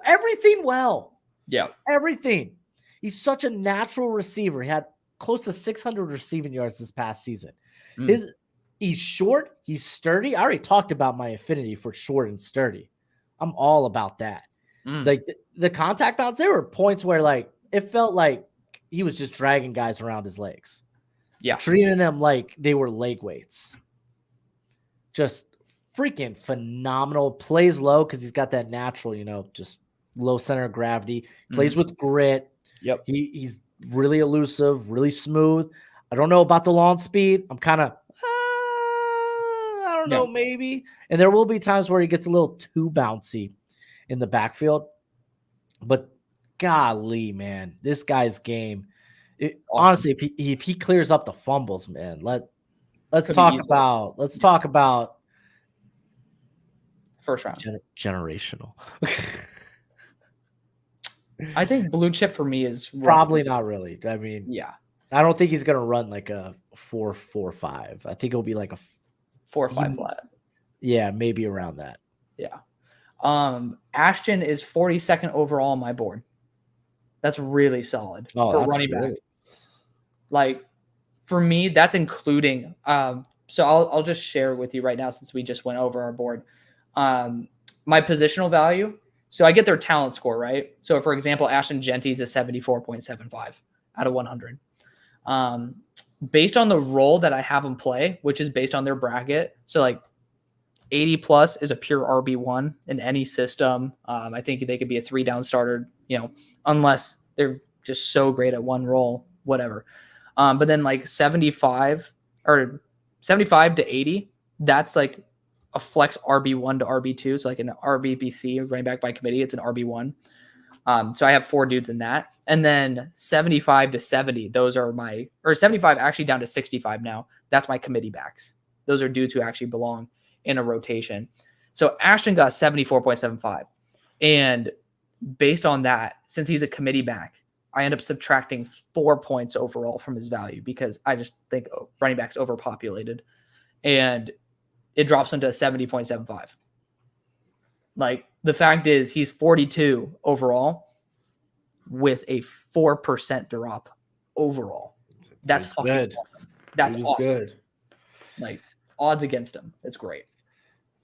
everything well. Yeah. Everything. He's such a natural receiver. He had close to 600 receiving yards this past season. He's short. He's sturdy. I already talked about my affinity for short and sturdy. I'm all about that. Like the contact bounce, there were points where like it felt like he was just dragging guys around his legs. Yeah. Treating them like they were leg weights. Just freaking phenomenal. Plays low because he's got that natural, just low center of gravity. Plays with grit. Yep. He's really elusive, really smooth. I don't know about the launch speed. I'm kind of, I don't know, maybe. And there will be times where he gets a little too bouncy in the backfield. But golly, man, this guy's game. Honestly, if he clears up the fumbles, man, let's talk about first round generational. I think blue chip for me is probably not really. I mean, yeah, I don't think he's gonna run like a 4.45. I think it'll be like a 4.5 flat. Yeah, maybe around that. Yeah. Ashton is 42nd overall on my board. That's really solid for running back. Like for me, that's including. So I'll just share with you right now since we just went over our board. My positional value. So I get their talent score, right? So for example, Ashton Genty is a 74.75 out of 100. Based on the role that I have them play, which is based on their bracket. So like 80 plus is a pure RB1 in any system. I think they could be a 3-down starter, unless they're just so great at one role, whatever. But then like 75 to 80, that's like a flex RB1 to RB2. So like an RBBC, running back by committee, it's an RB1. So I have 4 dudes in that. And then 75 to 70, those are or 75 actually down to 65 now. That's my committee backs. Those are dudes who actually belong in a rotation. So Ashton got 74.75. And based on that, since he's a committee back, I end up subtracting 4 points overall from his value because I just think running back's overpopulated. And it drops him to 70.75. Like the fact is he's 42 overall with a 4% drop overall. That's fucking good. Awesome. That's awesome. Good. Like odds against him. It's great.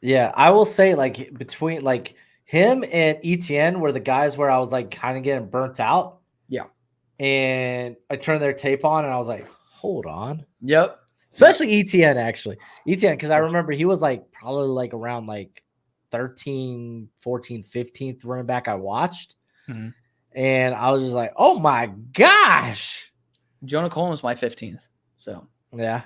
Yeah, I will say like between like him and ETN were the guys where I was like kind of getting burnt out. Yeah. And I turned their tape on and I was like, hold on. Yep. Especially ETN actually. ETN, because I remember he was like probably like around like 13, 14, 15th running back I watched. Mm-hmm. And I was just like, oh my gosh. Jonah Coleman was my 15th. So yeah.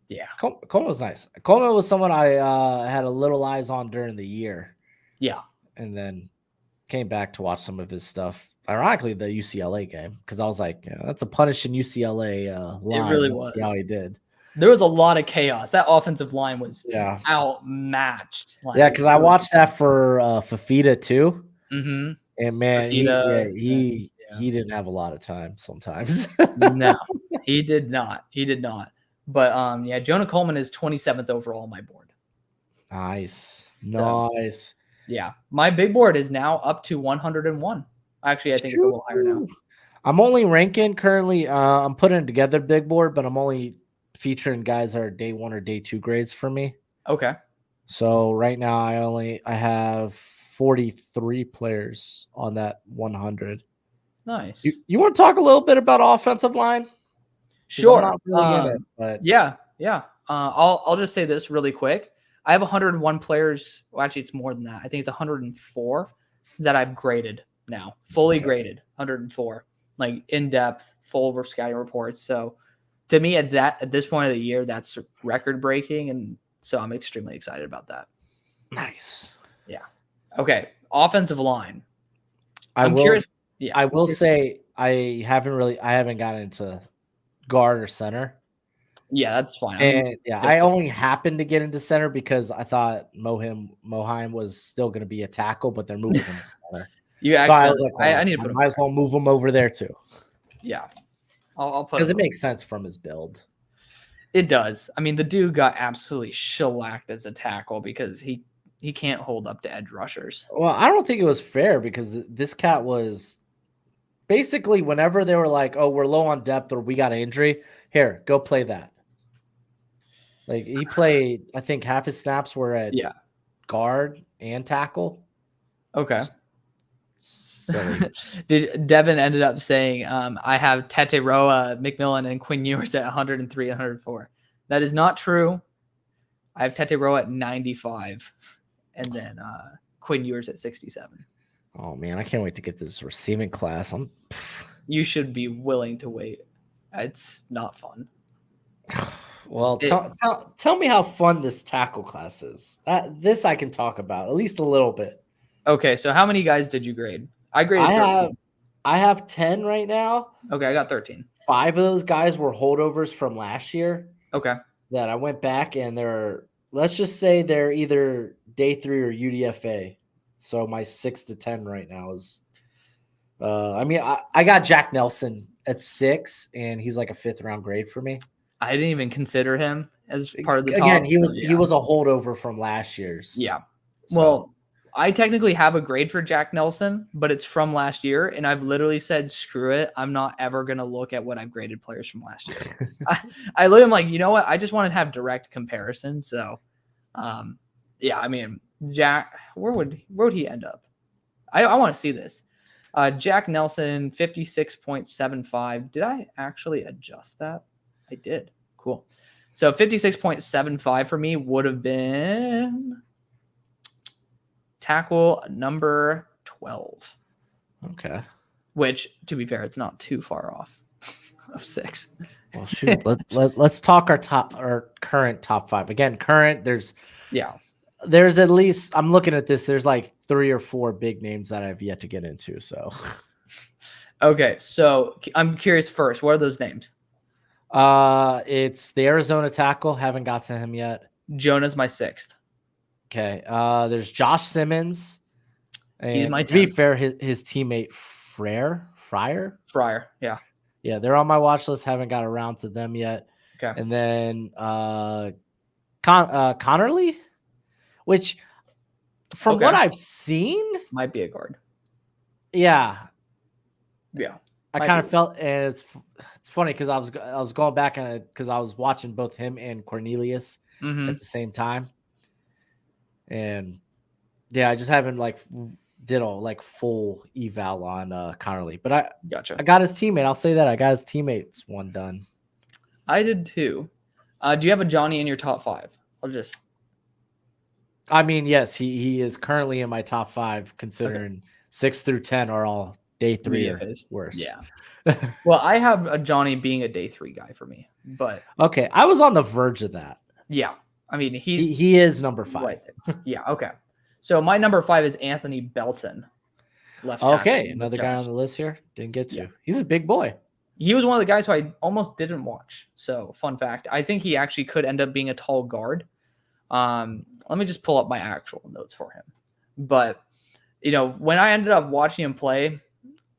Yeah. Coleman was nice. Coleman was someone I had a little eyes on during the year. Yeah. And then came back to watch some of his stuff. Ironically, the UCLA game, because I was like, yeah, that's a punishing UCLA line. It really was. How he did. There was a lot of chaos. That offensive line was outmatched. Yeah, because I watched that for Fafita too. Mm-hmm. And man, he didn't have a lot of time sometimes. No, he did not. He did not. But Jonah Coleman is 27th overall on my board. Nice. Yeah. My big board is now up to 101. Actually, I think it's a little higher now. I'm only ranking currently. I'm putting together big board, but I'm only featuring guys that are day 1 or day 2 grades for me. Okay. So right now I have 43 players on that 100. Nice. You want to talk a little bit about offensive line? Sure. I'm not really in it, but yeah. Yeah. I'll just say this really quick. I have 101 players. Well, actually, it's more than that. I think it's 104 that I've graded now, fully graded 104, like in depth, full scouting reports. So to me, at this point of the year, that's record breaking, and so I'm extremely excited about that. Nice. Yeah. Okay. Offensive line. I'm curious. Yeah, I will say I haven't gotten into guard or center. Yeah, that's fine. And I only happened to get into center because I thought Moheim was still going to be a tackle, but they're moving him to center. So I was like, I need to put him. Might as well move him over there too. Yeah, I'll put because it makes sense from his build. It does. I mean, the dude got absolutely shellacked as a tackle because he can't hold up to edge rushers. Well, I don't think it was fair because this cat was basically whenever they were like, "Oh, we're low on depth or we got an injury, here, go play that." Like he played, I think half his snaps were at guard and tackle. Okay. Silly. Devin ended up saying, I have Tete Roa, McMillan, and Quinn Ewers at 103 and 104. That is not true. I have Tete Roa at 95 and then Quinn Ewers at 67. Oh, man, I can't wait to get this receiving class. You should be willing to wait. It's not fun. Well, tell me how fun this tackle class is. This I can talk about at least a little bit. Okay, so how many guys did you grade? I graded 13. I have 10 right now. Okay, I got 13. 5 of those guys were holdovers from last year. Okay. That I went back and let's just say they're either day 3 or UDFA. So my 6 to 10 right now is I got Jack Nelson at 6 and he's like a 5th round grade for me. I didn't even consider him as part of the top. Again, he was a holdover from last year's. Yeah. So. Well, I technically have a grade for Jack Nelson, but it's from last year, and I've literally said, screw it. I'm not ever going to look at what I've graded players from last year. I look, I'm like, you know what? I just want to have direct comparison. So, I mean, Jack, where would he end up? I want to see this. Jack Nelson, 56.75. Did I actually adjust that? I did. Cool. So 56.75 for me would have been tackle number 12. Okay. Which, to be fair, it's not too far off of 6. Well, shoot. let's talk our current top 5. Again, current, there's at least, I'm looking at this, there's like 3 or 4 big names that I've yet to get into. So okay, so I'm curious first, what are those names? It's the Arizona tackle. Haven't got to him yet. Jonah's my 6th. Okay. There's Josh Simmons. And he's my 10th. To be fair, his teammate Fryer. Yeah. Yeah, they're on my watch list. Haven't got around to them yet. Okay. And then Connerly, which from what I've seen might be a guard. Yeah. Yeah. I kind of felt, and it's funny because I was going back on it because I was watching both him and Cornelius at the same time, and I just haven't did a full eval on Connerly, but I got his teammate. I'll say that I got his teammates one done. I did too. Do you have a Johnny in your top 5? I mean, yes, he is currently in my top 5, considering 6 through 10 are all day 3 or worse. Yeah. Well, I have a Johnny being a day 3 guy for me, but okay, I was on the verge of that. Yeah, I mean he is number 5. Right there. Yeah. Okay. So my number 5 is Anthony Belton. Left tackle. Okay, another guy on the list here. Didn't get to. Yeah. He's a big boy. He was one of the guys who I almost didn't watch. So fun fact, I think he actually could end up being a tall guard. Let me just pull up my actual notes for him. But when I ended up watching him play,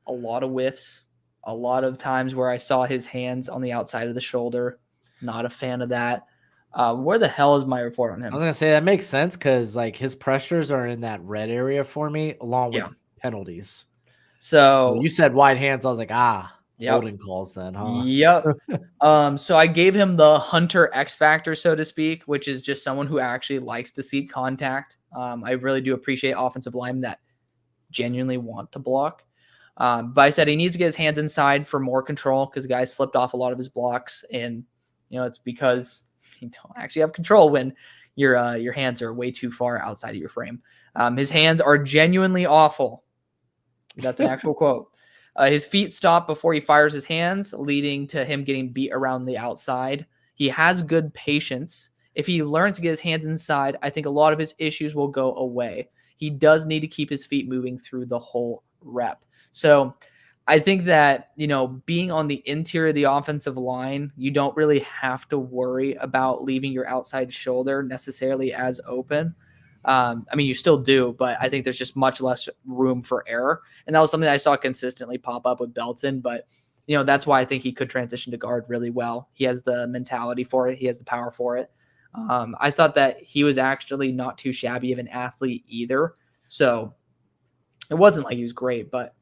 a lot of whiffs, a lot of times where I saw his hands on the outside of the shoulder. Not a fan of that. Where the hell is my report on him? I was going to say that makes sense because his pressures are in that red area for me along with penalties. So you said wide hands. I was like, holding calls then, huh? Yep. So I gave him the Hunter X factor, so to speak, which is just someone who actually likes to seek contact. I really do appreciate offensive linemen that genuinely want to block. But I said he needs to get his hands inside for more control because the guy slipped off a lot of his blocks. And, it's because you don't actually have control when your hands are way too far outside of your frame. His hands are genuinely awful. That's an actual quote. His feet stop before he fires his hands, leading to him getting beat around the outside. He has good patience. If he learns to get his hands inside, I think a lot of his issues will go away. He does need to keep his feet moving through the whole rep. So I think that, being on the interior of the offensive line, you don't really have to worry about leaving your outside shoulder necessarily as open. You still do, but I think there's just much less room for error. And that was something I saw consistently pop up with Belton. But, that's why I think he could transition to guard really well. He has the mentality for it. He has the power for it. I thought that he was actually not too shabby of an athlete either. So it wasn't like he was great, but,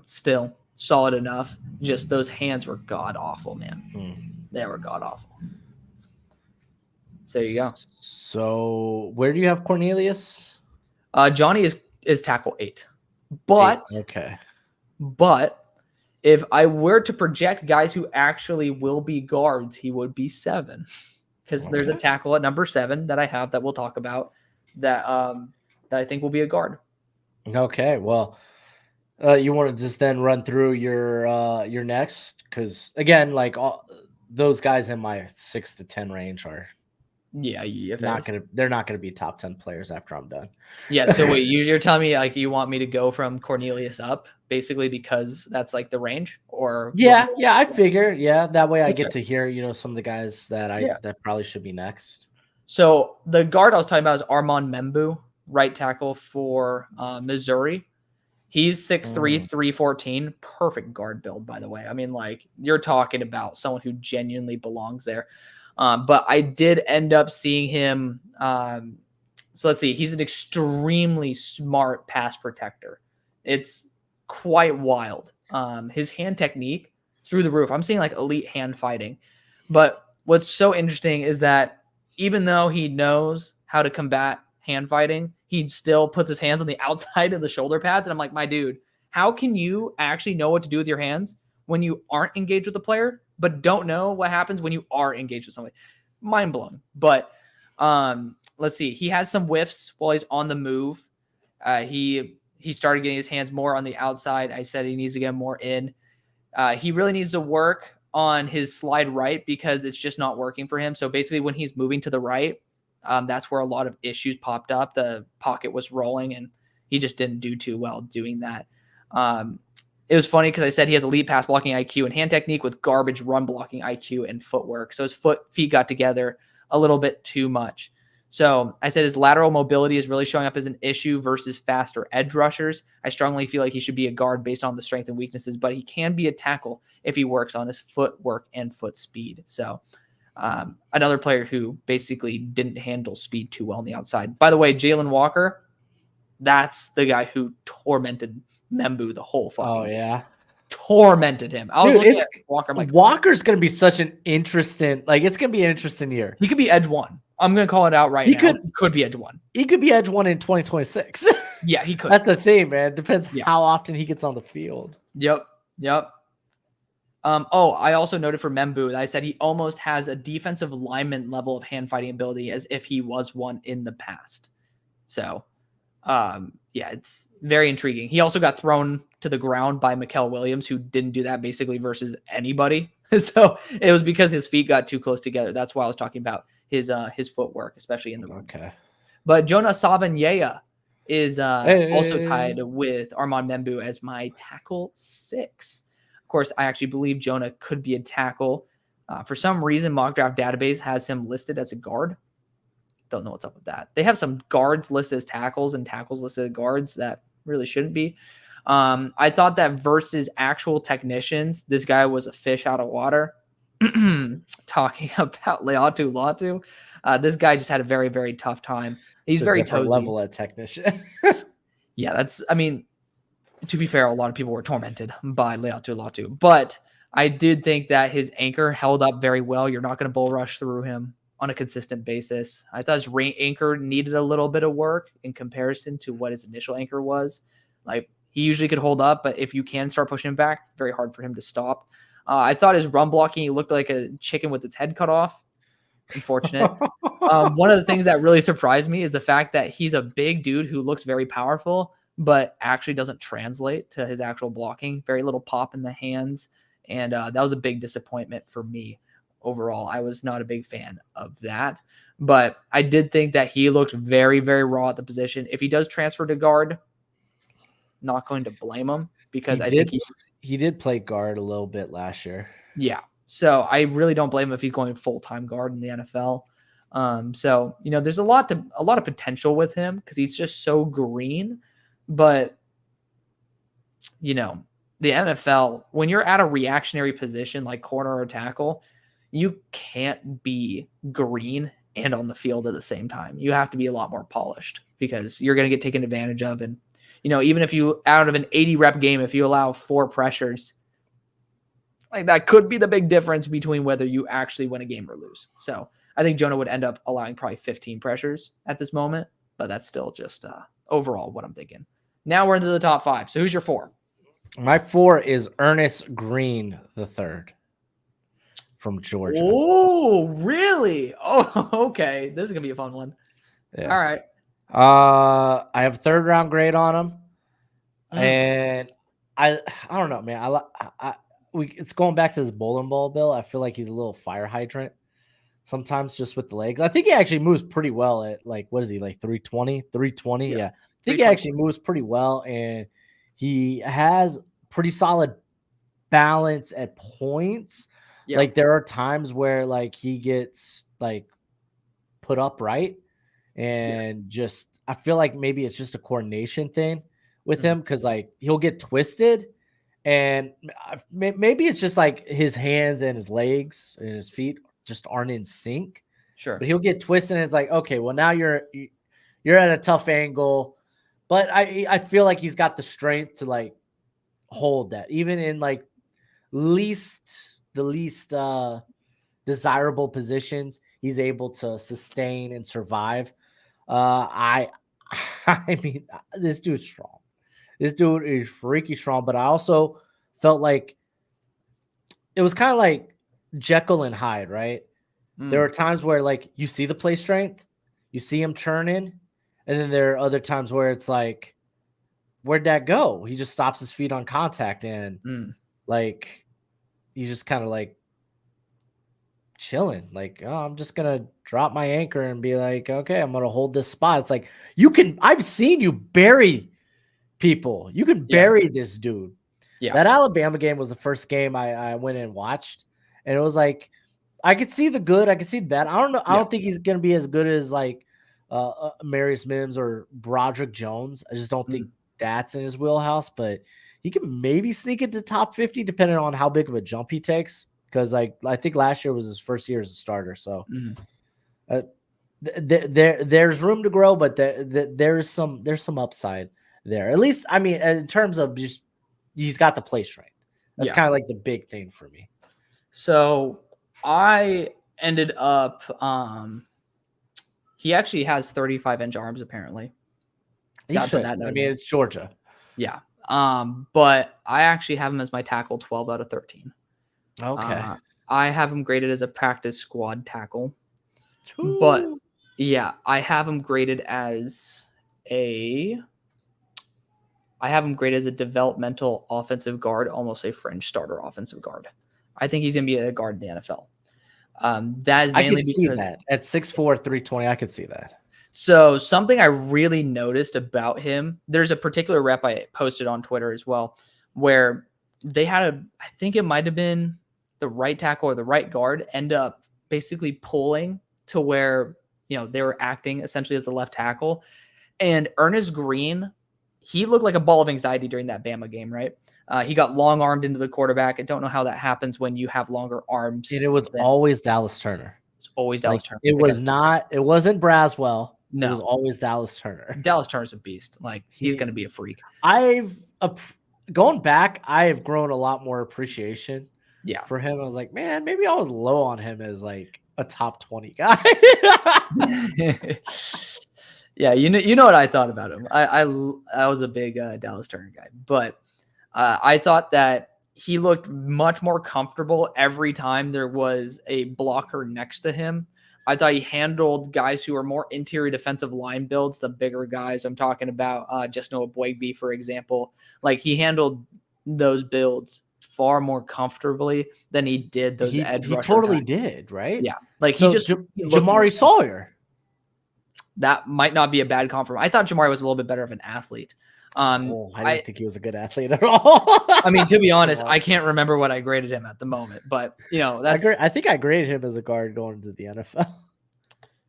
still solid enough. Just those hands were god awful, man. They were god awful. So there you go. So where do you have Cornelius? Johnny is tackle 8. But okay. But if I were to project guys who actually will be guards, he would be 7. Because there's a tackle at number 7 that I have that we'll talk about that I think will be a guard. Okay, well, you want to just then run through your next, because again, like those guys in my 6 to 10 range are they're not gonna be top 10 players after I'm done. Yeah. So wait, you're telling me like you want me to go from Cornelius up basically because that's like the range, or I figure that way I get to hear some of the guys that that probably should be next. So the guard I was talking about is Armand Membu, right tackle for Missouri. He's 6'3", 314, perfect guard build, by the way. I mean, like, you're talking about someone who genuinely belongs there. But I did end up seeing him. So let's see. He's an extremely smart pass protector. It's quite wild. His hand technique through the roof. I'm seeing like elite hand fighting. But what's so interesting is that even though he knows how to combat hand fighting, he still puts his hands on the outside of the shoulder pads. And I'm like, my dude, how can you actually know what to do with your hands when you aren't engaged with the player, but don't know what happens when you are engaged with somebody? Mind blowing. But let's see. He has some whiffs while he's on the move. He started getting his hands more on the outside. I said he needs to get more in. He really needs to work on his slide right because it's just not working for him. So basically when he's moving to the right, that's where a lot of issues popped up. The pocket was rolling and he just didn't do too well doing that. It was funny because I said he has elite pass blocking IQ and hand technique with garbage run blocking IQ and footwork. So his feet got together a little bit too much. So I said his lateral mobility is really showing up as an issue versus faster edge rushers. I strongly feel like he should be a guard based on the strength and weaknesses, but he can be a tackle if he works on his footwork and foot speed. So another player who basically didn't handle speed too well on the outside. By the way, Jalen Walker, that's the guy who tormented Membu the whole fucking game. Tormented him. I was looking at Walker. Like, Walker's going to be such an interesting, it's going to be an interesting year. He could be edge 1. I'm going to call it out right now. He could be edge 1. He could be edge 1 in 2026. Yeah, he could. That's the thing, man. Depends how often he gets on the field. Yep. I also noted for Membu that I said he almost has a defensive lineman level of hand fighting ability as if he was one in the past. So, it's very intriguing. He also got thrown to the ground by Mikael Williams, who didn't do that basically versus anybody. So it was because his feet got too close together. That's why I was talking about his footwork, especially in the room. Okay. But Jonah Savanyaya is also tied with Armand Membu as my tackle 6. Of course, I actually believe Jonah could be a tackle. For some reason, Mock Draft Database has him listed as a guard. Don't know what's up with that. They have some guards listed as tackles and tackles listed as guards that really shouldn't be. I thought that versus actual technicians, this guy was a fish out of water. Talking about Leatu Latu, this guy just had a very, very tough time. He's very toesy. Level at technician. Yeah, to be fair, a lot of people were tormented by Leatu Latu, but I did think that his anchor held up very well. You're not going to bull rush through him on a consistent basis. I thought his anchor needed a little bit of work in comparison to what his initial anchor was. Like, he usually could hold up, but if you can start pushing him back, very hard for him to stop. I thought his run blocking, he looked like a chicken with its head cut off. Unfortunate. One of the things that really surprised me is the fact that he's a big dude who looks very powerful, but actually doesn't translate to his actual blocking. Very little pop in the hands. And that was a big disappointment for me overall. I was not a big fan of that. But I did think that he looked very, very raw at the position. If he does transfer to guard, not going to blame him because he did play guard a little bit last year. Yeah. So I really don't blame him if he's going full-time guard in the NFL. So, there's a lot of potential with him because he's just so green. But, the NFL, when you're at a reactionary position like corner or tackle, you can't be green and on the field at the same time. You have to be a lot more polished because you're going to get taken advantage of. And, even if you, out of an 80 rep game, if you allow 4 pressures, like that could be the big difference between whether you actually win a game or lose. So I think Jonah would end up allowing probably 15 pressures at this moment, but that's still just overall what I'm thinking. Now we're into the top 5. So who's your 4? My 4 is Ernest Green III from Georgia. Oh, really? Oh, okay. This is going to be a fun one. Yeah. All right. I have 3rd round grade on him. And I don't know, man. It's going back to this bowling ball, Bill. I feel like he's a little fire hydrant sometimes just with the legs. I think he actually moves pretty well at what is he, like 320? 320? Yeah. I think he actually moves pretty well, and he has pretty solid balance at points. Yeah. Like there are times where he gets put upright and just I feel like maybe it's just a coordination thing with him because he'll get twisted. And maybe it's just his hands and his legs and his feet just aren't in sync. Sure. But he'll get twisted and it's okay, well, now you're at a tough angle. But I feel like he's got the strength to hold that. Even in the least desirable positions, he's able to sustain and survive. I mean, this dude's strong. This dude is freaky strong, but I also felt like it was kind of like Jekyll and Hyde, right? There are times where you see the play strength, you see him churning, and then there are other times where it's where'd that go? He just stops his feet on contact and he's just kind of chilling. Oh, I'm just gonna drop my anchor and be okay, I'm gonna hold this spot. It's I've seen you bury people. You can bury this dude. Yeah. That Alabama game was the first game I went and watched, and it was I could see the good, I could see the bad. I don't know. I don't think he's gonna be as good as Marius Mims or Broderick Jones. I just don't think that's in his wheelhouse, but he can maybe sneak into top 50 depending on how big of a jump he takes. Because I think last year was his first year as a starter, so there's room to grow, but there's some upside there. At least, I mean, in terms of just he's got the play strength. That's kind of the big thing for me. So I ended up he actually has 35-inch arms apparently. It's Georgia. Yeah. But I actually have him as my tackle 12 out of 13. Okay. I have him graded as a practice squad tackle. Ooh. But I have him graded as a developmental offensive guard, almost a fringe starter offensive guard. I think he's going to be a guard in the NFL. That is mainly because see that at 6'4", 320. I could see that. So something I really noticed about him, there's a particular rep I posted on Twitter as well, where they had I think it might have been the right tackle or the right guard end up basically pulling to where, they were acting essentially as the left tackle. And Ernest Green, he looked like a ball of anxiety during that Bama game, right? He got long-armed into the quarterback. I don't know how that happens when you have longer arms. And it was always Dallas Turner. It's always Dallas Turner. It wasn't Braswell. No. It was always Dallas Turner. Dallas Turner's a beast. He's going to be a freak. Going back, I have grown a lot more appreciation for him. I was man, maybe I was low on him as a top 20 guy. Yeah, you know what I thought about him. I was a big Dallas Turner guy, but I thought that he looked much more comfortable every time there was a blocker next to him. I thought he handled guys who are more interior defensive line builds, the bigger guys. I'm talking about just Noah Boygby, for example. Like he handled those builds far more comfortably than he did those edge He rusher totally guys. did, right? Yeah, like So he looked Jamari Sawyer. That might not be a bad compromise. I thought Jamari was a little bit better of an athlete. I didn't think he was a good athlete at all. I mean, to be honest, I can't remember what I graded him at the moment, but that's. I think I graded him as a guard going into the NFL.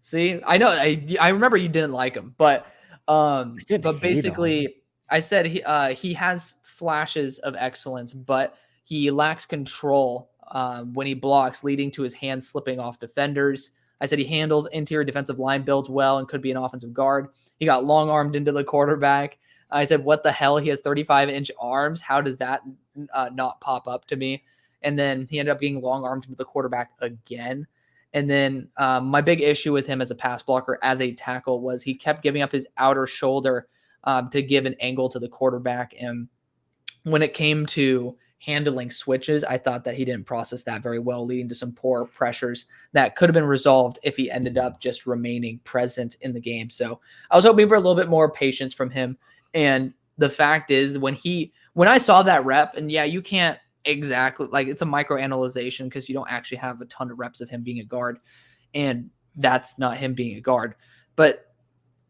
See, I know I remember you didn't like him, but basically, I said he has flashes of excellence, but he lacks control when he blocks, leading to his hands slipping off defenders. I said he handles interior defensive line builds well and could be an offensive guard. He got long armed into the quarterback. I said, what the hell? He has 35-inch arms. How does that not pop up to me? And then he ended up being long armed into the quarterback again. And then my big issue with him as a pass blocker, as a tackle, was he kept giving up his outer shoulder to give an angle to the quarterback. And when it came to handling switches, I thought that he didn't process that very well, leading to some poor pressures that could have been resolved if he ended up just remaining present in the game. So I was hoping for a little bit more patience from him. And the fact is, when I saw that rep, and yeah, you can't exactly, like, it's a micro analyzation because you don't actually have a ton of reps of him being a guard, and that's not him being a guard, but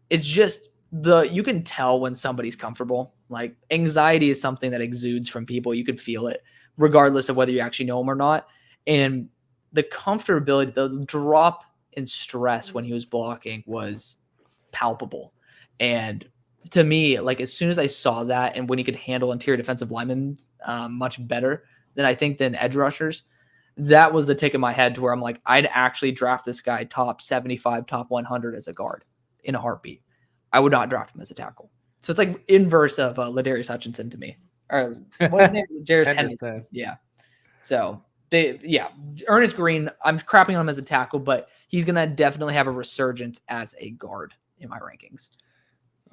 it's just you can tell when somebody's comfortable. Like, anxiety is something that exudes from people. You could feel it regardless of whether you actually know him or not. And the comfortability, the drop in stress when he was blocking was palpable. And to me, like, as soon as I saw that, and when he could handle interior defensive linemen much better than edge rushers, that was the tick in my head to where I'm like, I'd actually draft this guy top 75, top 100 as a guard in a heartbeat. I would not draft him as a tackle. So it's like inverse of Ladarius Hutchinson to me. Or what's his name? Jairus Henderson. Yeah. So Ernest Green, I'm crapping on him as a tackle, but he's going to definitely have a resurgence as a guard in my rankings.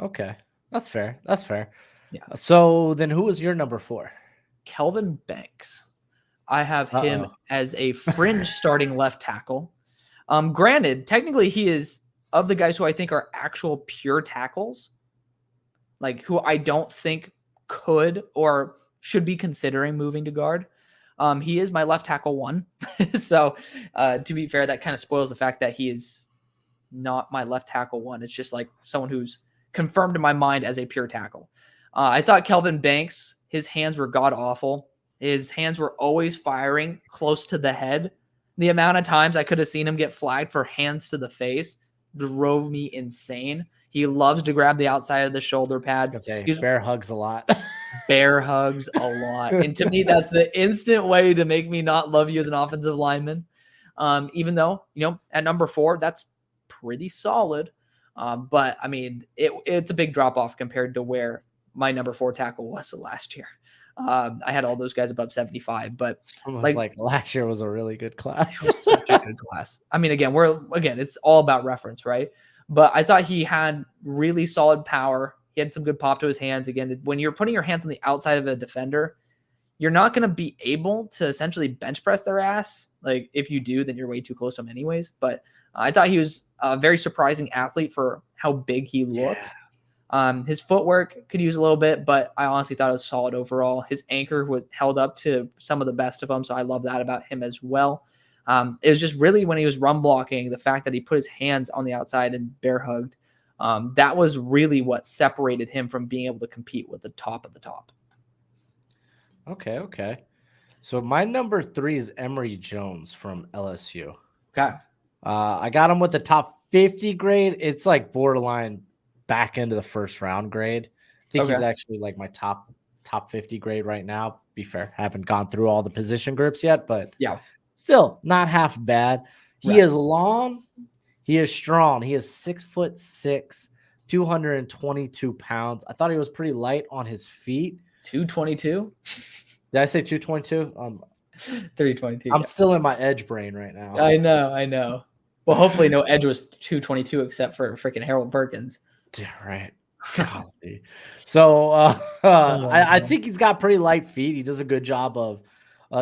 Okay. That's fair. That's fair. Yeah. So then who was your number 4? Kelvin Banks. I have him as a fringe starting left tackle. Granted, technically he is of the guys who I think are actual pure tackles, like who I don't think could or should be considering moving to guard. He is my left tackle 1. So to be fair, that kind of spoils the fact that he is not my left tackle 1. It's just like someone who's confirmed in my mind as a pure tackle. I thought Kelvin Banks, his hands were god awful. His hands were always firing close to the head. The amount of times I could have seen him get flagged for hands to the face drove me insane. He loves to grab the outside of the shoulder pads. Bear hugs a lot. Bear hugs a lot. And to me, that's the instant way to make me not love you as an offensive lineman. Even though, at number 4, that's pretty solid. But I mean, it's a big drop off compared to where my number 4 tackle was last year. I had all those guys above 75, but like last year was a really good class. Such a good class. I mean, again, it's all about reference, right? But I thought he had really solid power. He had some good pop to his hands. Again, when you're putting your hands on the outside of a defender, you're not going to be able to essentially bench press their ass. Like, if you do, then you're way too close to him anyways. But I thought he was a very surprising athlete for how big he looked. Yeah. His footwork could use a little bit, but I honestly thought it was solid overall. His anchor was held up to some of the best of them, so I love that about him as well. It was just really when he was run blocking, the fact that he put his hands on the outside and bear hugged, that was really what separated him from being able to compete with the top of the top. Okay. So my number 3 is Emory Jones from LSU. Okay. I got him with the top 50 grade. It's like borderline back into the first round grade. I think he's actually like my top 50 grade right now. Be fair, haven't gone through all the position groups yet, but yeah, still not half bad. He is long, he is strong. He is 6'6", 222 pounds. I thought he was pretty light on his feet. 222? Did I say 222? 322. I'm still in my edge brain right now. I know. Well, hopefully no edge was 222 except for freaking Harold Perkins. Yeah, right. Golly. So I think he's got pretty light feet. He does a good job of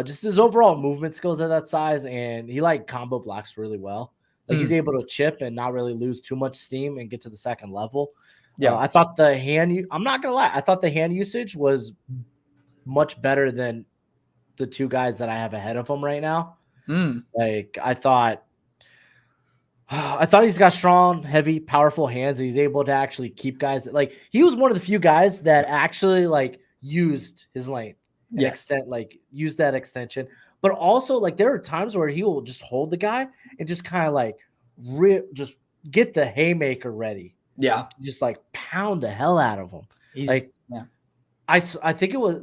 just his overall movement skills at that size, and he combo blocks really well. Like he's able to chip and not really lose too much steam and get to the second level. Yeah. I thought the hand, I'm not going to lie, I thought the hand usage was much better than the two guys that I have ahead of him right now. Like I thought he's got strong, heavy, powerful hands, and he's able to actually keep guys. Like he was one of the few guys that actually like used his length and extent, like use that extension. But also, like there are times where he will just hold the guy and just kind of like just get the haymaker ready. Yeah, just like pound the hell out of him. I think it was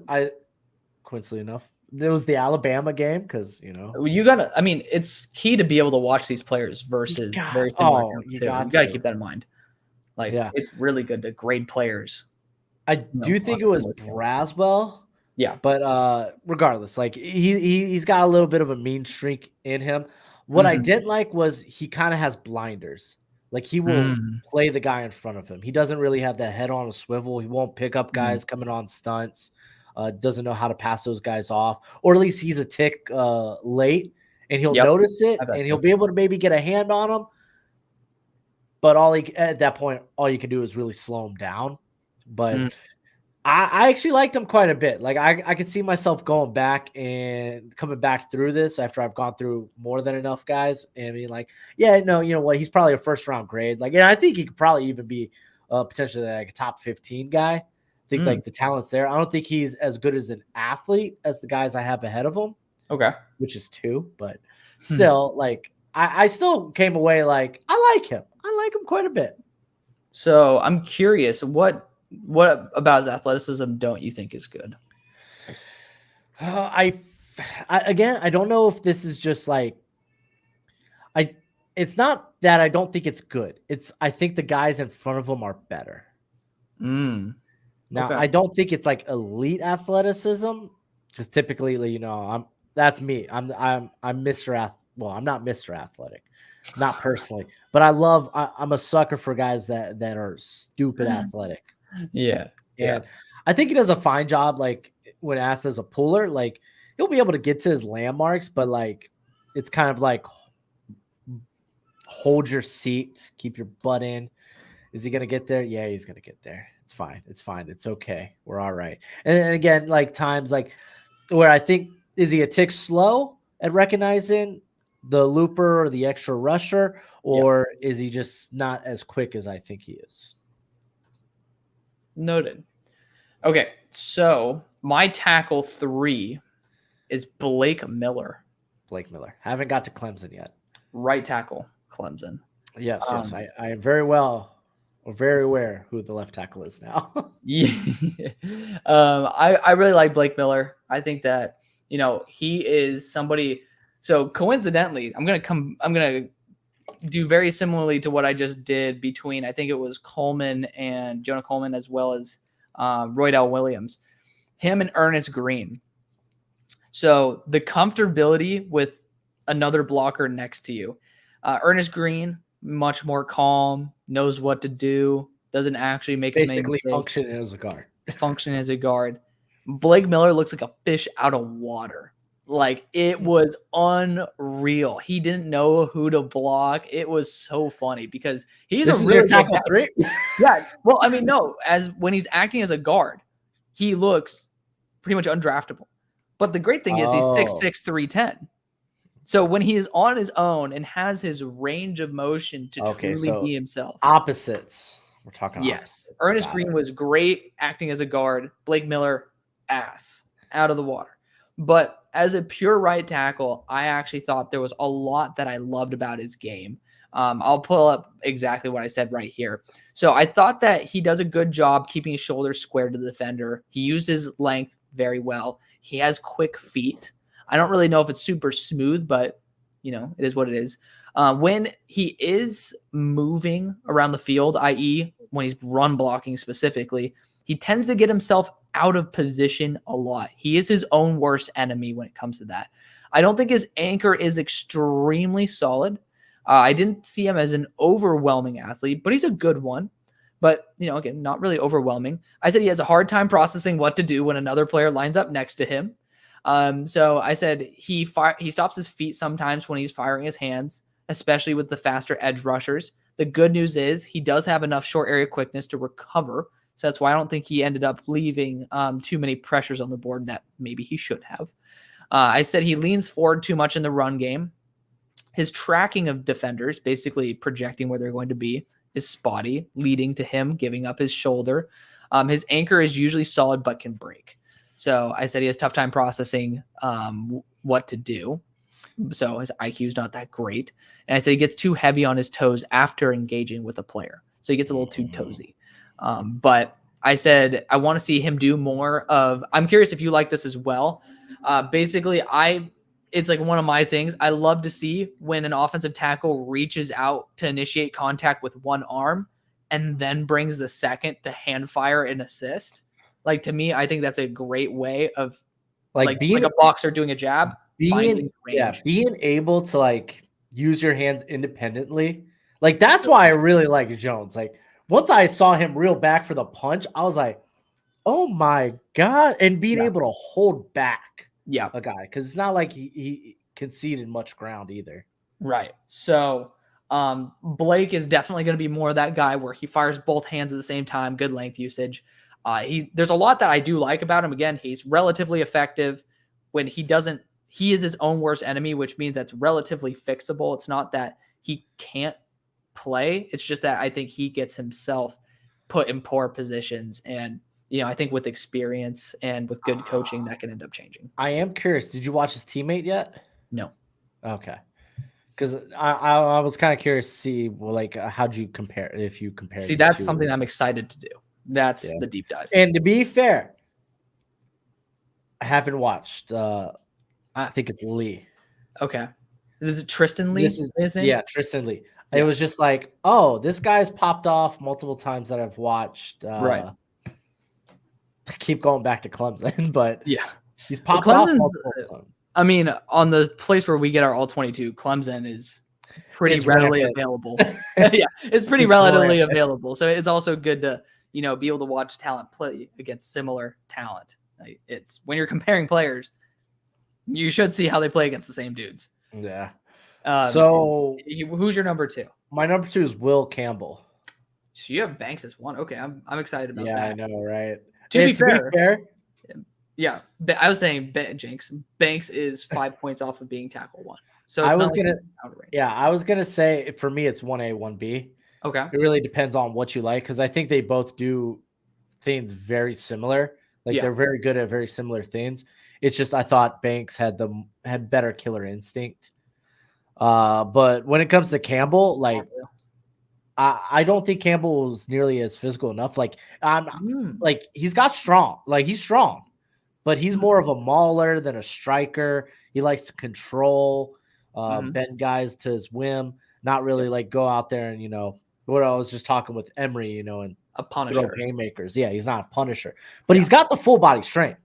coincidentally enough, it was the Alabama game because you gotta. I mean, it's key to be able to watch these players versus very similar. You gotta keep that in mind. Like, it's really good to grade players. I do think it was Braswell. Yeah, but regardless, like he's got a little bit of a mean streak in him. What I didn't like was he kind of has blinders. Like he will play the guy in front of him. He doesn't really have that head on a swivel. He won't pick up guys coming on stunts. Doesn't know how to pass those guys off, or at least he's a tick late, and he'll notice it, and he'll be able to maybe get a hand on him. But at that point, all you can do is really slow him down. But I actually liked him quite a bit. Like I could see myself going back and coming back through this after I've gone through more than enough guys and being like, you know what, he's probably a first round grade. Like, and I think he could probably even be potentially like a top 15 guy. I think like the talent's there. I don't think he's as good as an athlete as the guys I have ahead of him. Okay. Which is 2, but still like I still came away like I like him. I like him quite a bit. So I'm curious, what about his athleticism don't you think is good? I don't know if this is just like it's not that I don't think it's good. I think the guys in front of him are better. Now, I don't think it's like elite athleticism, because typically, that's me. I'm Mr. Well, I'm not Mr. Athletic, not personally, but I'm a sucker for guys that are stupid athletic. Yeah. And I think he does a fine job. Like when asked as a puller, like he'll be able to get to his landmarks, but like it's kind of like hold your seat, keep your butt in. Is he going to get there? Yeah, he's going to get there. It's fine. It's fine. It's okay. We're all right. And again, like times like where I think, is he a tick slow at recognizing the looper or the extra rusher, or is he just not as quick as I think he is? Noted. Okay, so my tackle 3 is Blake Miller. Haven't got to Clemson yet. Right tackle, Clemson. Yes. I am very aware who the left tackle is now. I really like Blake Miller. I think that, he is somebody. So coincidentally, I'm going to do very similarly to what I just did between, I think it was Coleman and Jonah Coleman, as well as Roydell Williams, him and Ernest Green. So the comfortability with another blocker next to you, Ernest Green, much more calm, knows what to do, doesn't actually make basically function as a guard. Blake Miller looks like a fish out of water. Like, it was unreal. He didn't know who to block. It was so funny because he's a really tackle 3. Yeah. Well, I mean, no, when he's acting as a guard, he looks pretty much undraftable. But the great thing is he's 6'6", 310. So when he is on his own and has his range of motion to truly be himself. Opposites. We're talking opposites. Ernest Green was great acting as a guard. Blake Miller, ass out of the water. But as a pure right tackle, I actually thought there was a lot that I loved about his game. I'll pull up exactly what I said right here. So I thought that he does a good job keeping his shoulders square to the defender. He uses length very well. He has quick feet. I don't really know if it's super smooth, but, it is what it is. When he is moving around the field, i.e. when he's run blocking specifically, he tends to get himself out of position a lot. He is his own worst enemy when it comes to that. I don't think his anchor is extremely solid. I didn't see him as an overwhelming athlete, but he's a good one. But, again, not really overwhelming. I said he has a hard time processing what to do when another player lines up next to him. So I said he stops his feet sometimes when he's firing his hands. especially with the faster edge rushers. The good news is he does have enough short area quickness to recover. So that's why I don't think he ended up leaving too many pressures on the board that maybe he should have. I said he leans forward too much in the run game. His tracking of defenders, basically projecting where they're going to be, is spotty, leading to him giving up his shoulder. His anchor is usually solid but can break. So I said he has tough time processing what to do. So his IQ is not that great. And I said he gets too heavy on his toes after engaging with a player. So he gets a little too toesy. But I said I want to see him do more of, I'm curious if you like this as well. Basically, it's like one of my things. I love to see when an offensive tackle reaches out to initiate contact with one arm and then brings the second to hand fire and assist. Like, to me, I think that's a great way of like a boxer doing a jab. Being able to like use your hands independently. Like, that's why I really like Jones. Like, once I saw him reel back for the punch, I was like, oh my God. And being able to hold back a guy, because it's not like he conceded much ground either. Right. So Blake is definitely going to be more of that guy where he fires both hands at the same time, good length usage. There's a lot that I do like about him. Again, he's relatively effective when he is his own worst enemy, which means that's relatively fixable. It's not that he can't play. It's just that I think he gets himself put in poor positions. And, I think with experience and with good coaching, that can end up changing. I am curious. Did you watch his teammate yet? No. Okay. Because I was kind of curious to see, how'd you compare, if you compare. See, that's something I'm excited to do. That's the deep dive. And to be fair, I haven't watched. I think it's Lee. Okay. Is it Tristan Lee? Tristan Lee. Yeah. It was just like, oh, this guy's popped off multiple times that I've watched. Right. I keep going back to Clemson, but he's popped off multiple times. I mean, on the place where we get our all 22, Clemson is pretty readily available. It's pretty readily available. So it's also good to, be able to watch talent play against similar talent. It's when you're comparing players, you should see how they play against the same dudes. Yeah. So who's your number 2? My number 2 is Will Campbell. So you have Banks as 1. Okay, I'm excited about that. Yeah, I know, right? To be fair, yeah, I was saying Banks is 5 points off of being tackle 1. So I was gonna say for me it's 1A, 1B. Okay, it really depends on what you like, because I think they both do things very similar. They're very good at very similar things. It's just I thought Banks had better killer instinct. But when it comes to Campbell, I don't think Campbell was nearly as physical enough. He's got strong, he's strong, but he's more of a mauler than a striker. He likes to control, bend guys to his whim, not really go out there and, what I was just talking with Emery, and a punisher, throw haymakers. Yeah, he's not a punisher, but he's got the full body strength.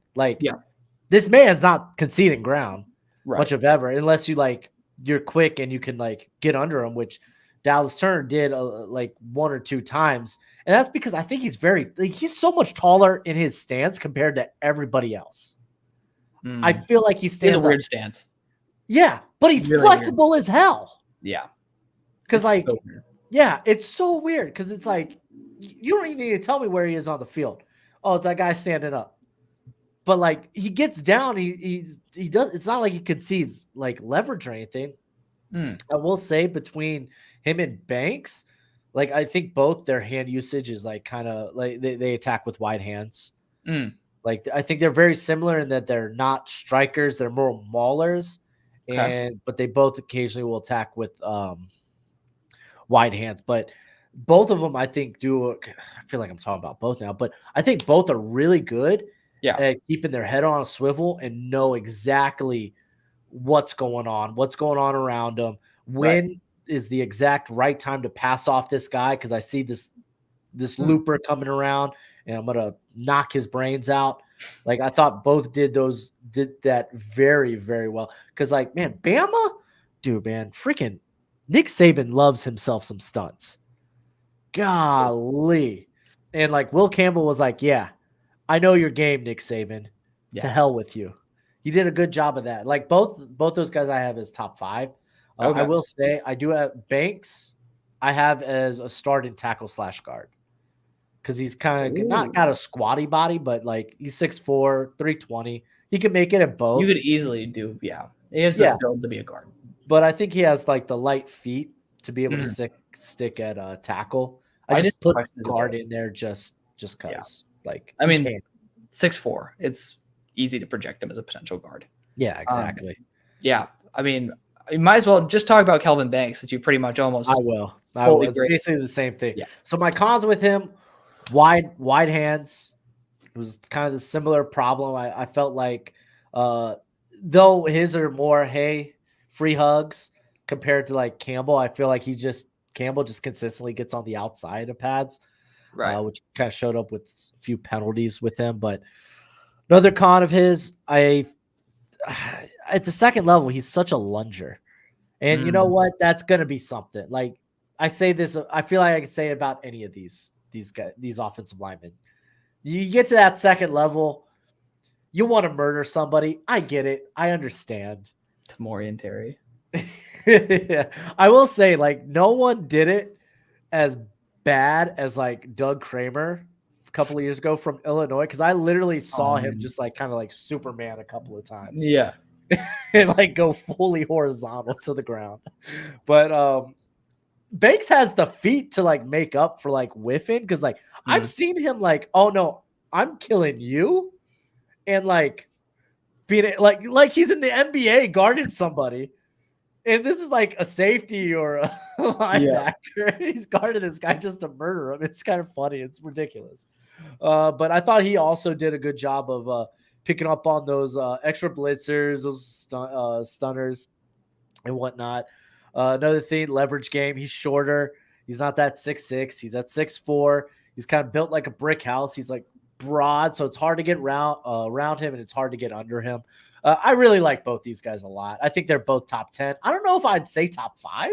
This man's not conceding ground much of ever, unless you're quick and you can get under him, which Dallas Turner did 1 or 2 times. And that's because I think he's so much taller in his stance compared to everybody else. I feel like he stands a weird stance. Yeah, but he's really flexible as hell. Yeah. Because it's so weird, because it's you don't even need to tell me where he is on the field. Oh, it's that guy standing up. But he gets down, he does. It's not like he concedes leverage or anything. I will say between him and Banks, I think both their hand usage is kind of they attack with wide hands. I think they're very similar in that they're not strikers, they're more maulers, but they both occasionally will attack with wide hands. But both of them, I think, I feel like I'm talking about both now, but I think both are really good at keeping their head on a swivel and know exactly what's going on around them. When is the exact right time to pass off this guy? Because I see this looper coming around and I'm gonna knock his brains out. I thought both did that very, very well. Because man, Bama, dude, man, freaking Nick Saban loves himself some stunts. Golly. And Will Campbell was yeah, I know your game, Nick Saban. To hell with you. He did a good job of that. Both those guys I have as top 5. I will say I do have Banks. I have as a starting tackle / guard because he's kind of not got a squatty body, but like he's 6'4", 320. He can make it at both. You could easily do, yeah. He has the build to be a guard. But I think he has like the light feet to be able to stick at tackle. I just put guard in there just because. Like, I mean, 6'4". It's easy to project him as a potential guard. Yeah, exactly. Yeah, I mean, you might as well just talk about Kelvin Banks that you pretty much almost. I will. It's basically the same thing. Yeah. So my cons with him, wide hands. It was kind of the similar problem. I felt like, though his are more free hugs compared to like Campbell. I feel like Campbell just consistently gets on the outside of pads, right? Which kind of showed up with a few penalties with him. But another con of his, at the second level, he's such a lunger, and you know what? That's gonna be something. Like I say this, I feel like I could say it about any of these guys, these offensive linemen. You get to that second level, you want to murder somebody. I get it. I understand. Tamori and Terry. Yeah. I will say, like, no one did it as bad as like Doug Kramer a couple of years ago from Illinois, because I literally saw him just like kind of like Superman a couple of times. Yeah. And like go fully horizontal to the ground. But Banks has the feet to like make up for like whiffing, because like I've seen him like, oh no, I'm killing you, and like being like he's in the NBA guarding somebody, and this is like a safety or a linebacker. Yeah. He's guarding this guy just to murder him. It's kind of funny. It's ridiculous. But I thought he also did a good job of picking up on those extra blitzers, those stunners, and whatnot. Another thing, leverage game. He's shorter. He's not that 6'6". He's at 6'4". He's kind of built like a brick house. He's like broad, so it's hard to get around him, and it's hard to get under him. I really like both these guys a lot. I think they're both top 10. I don't know if I'd say top 5.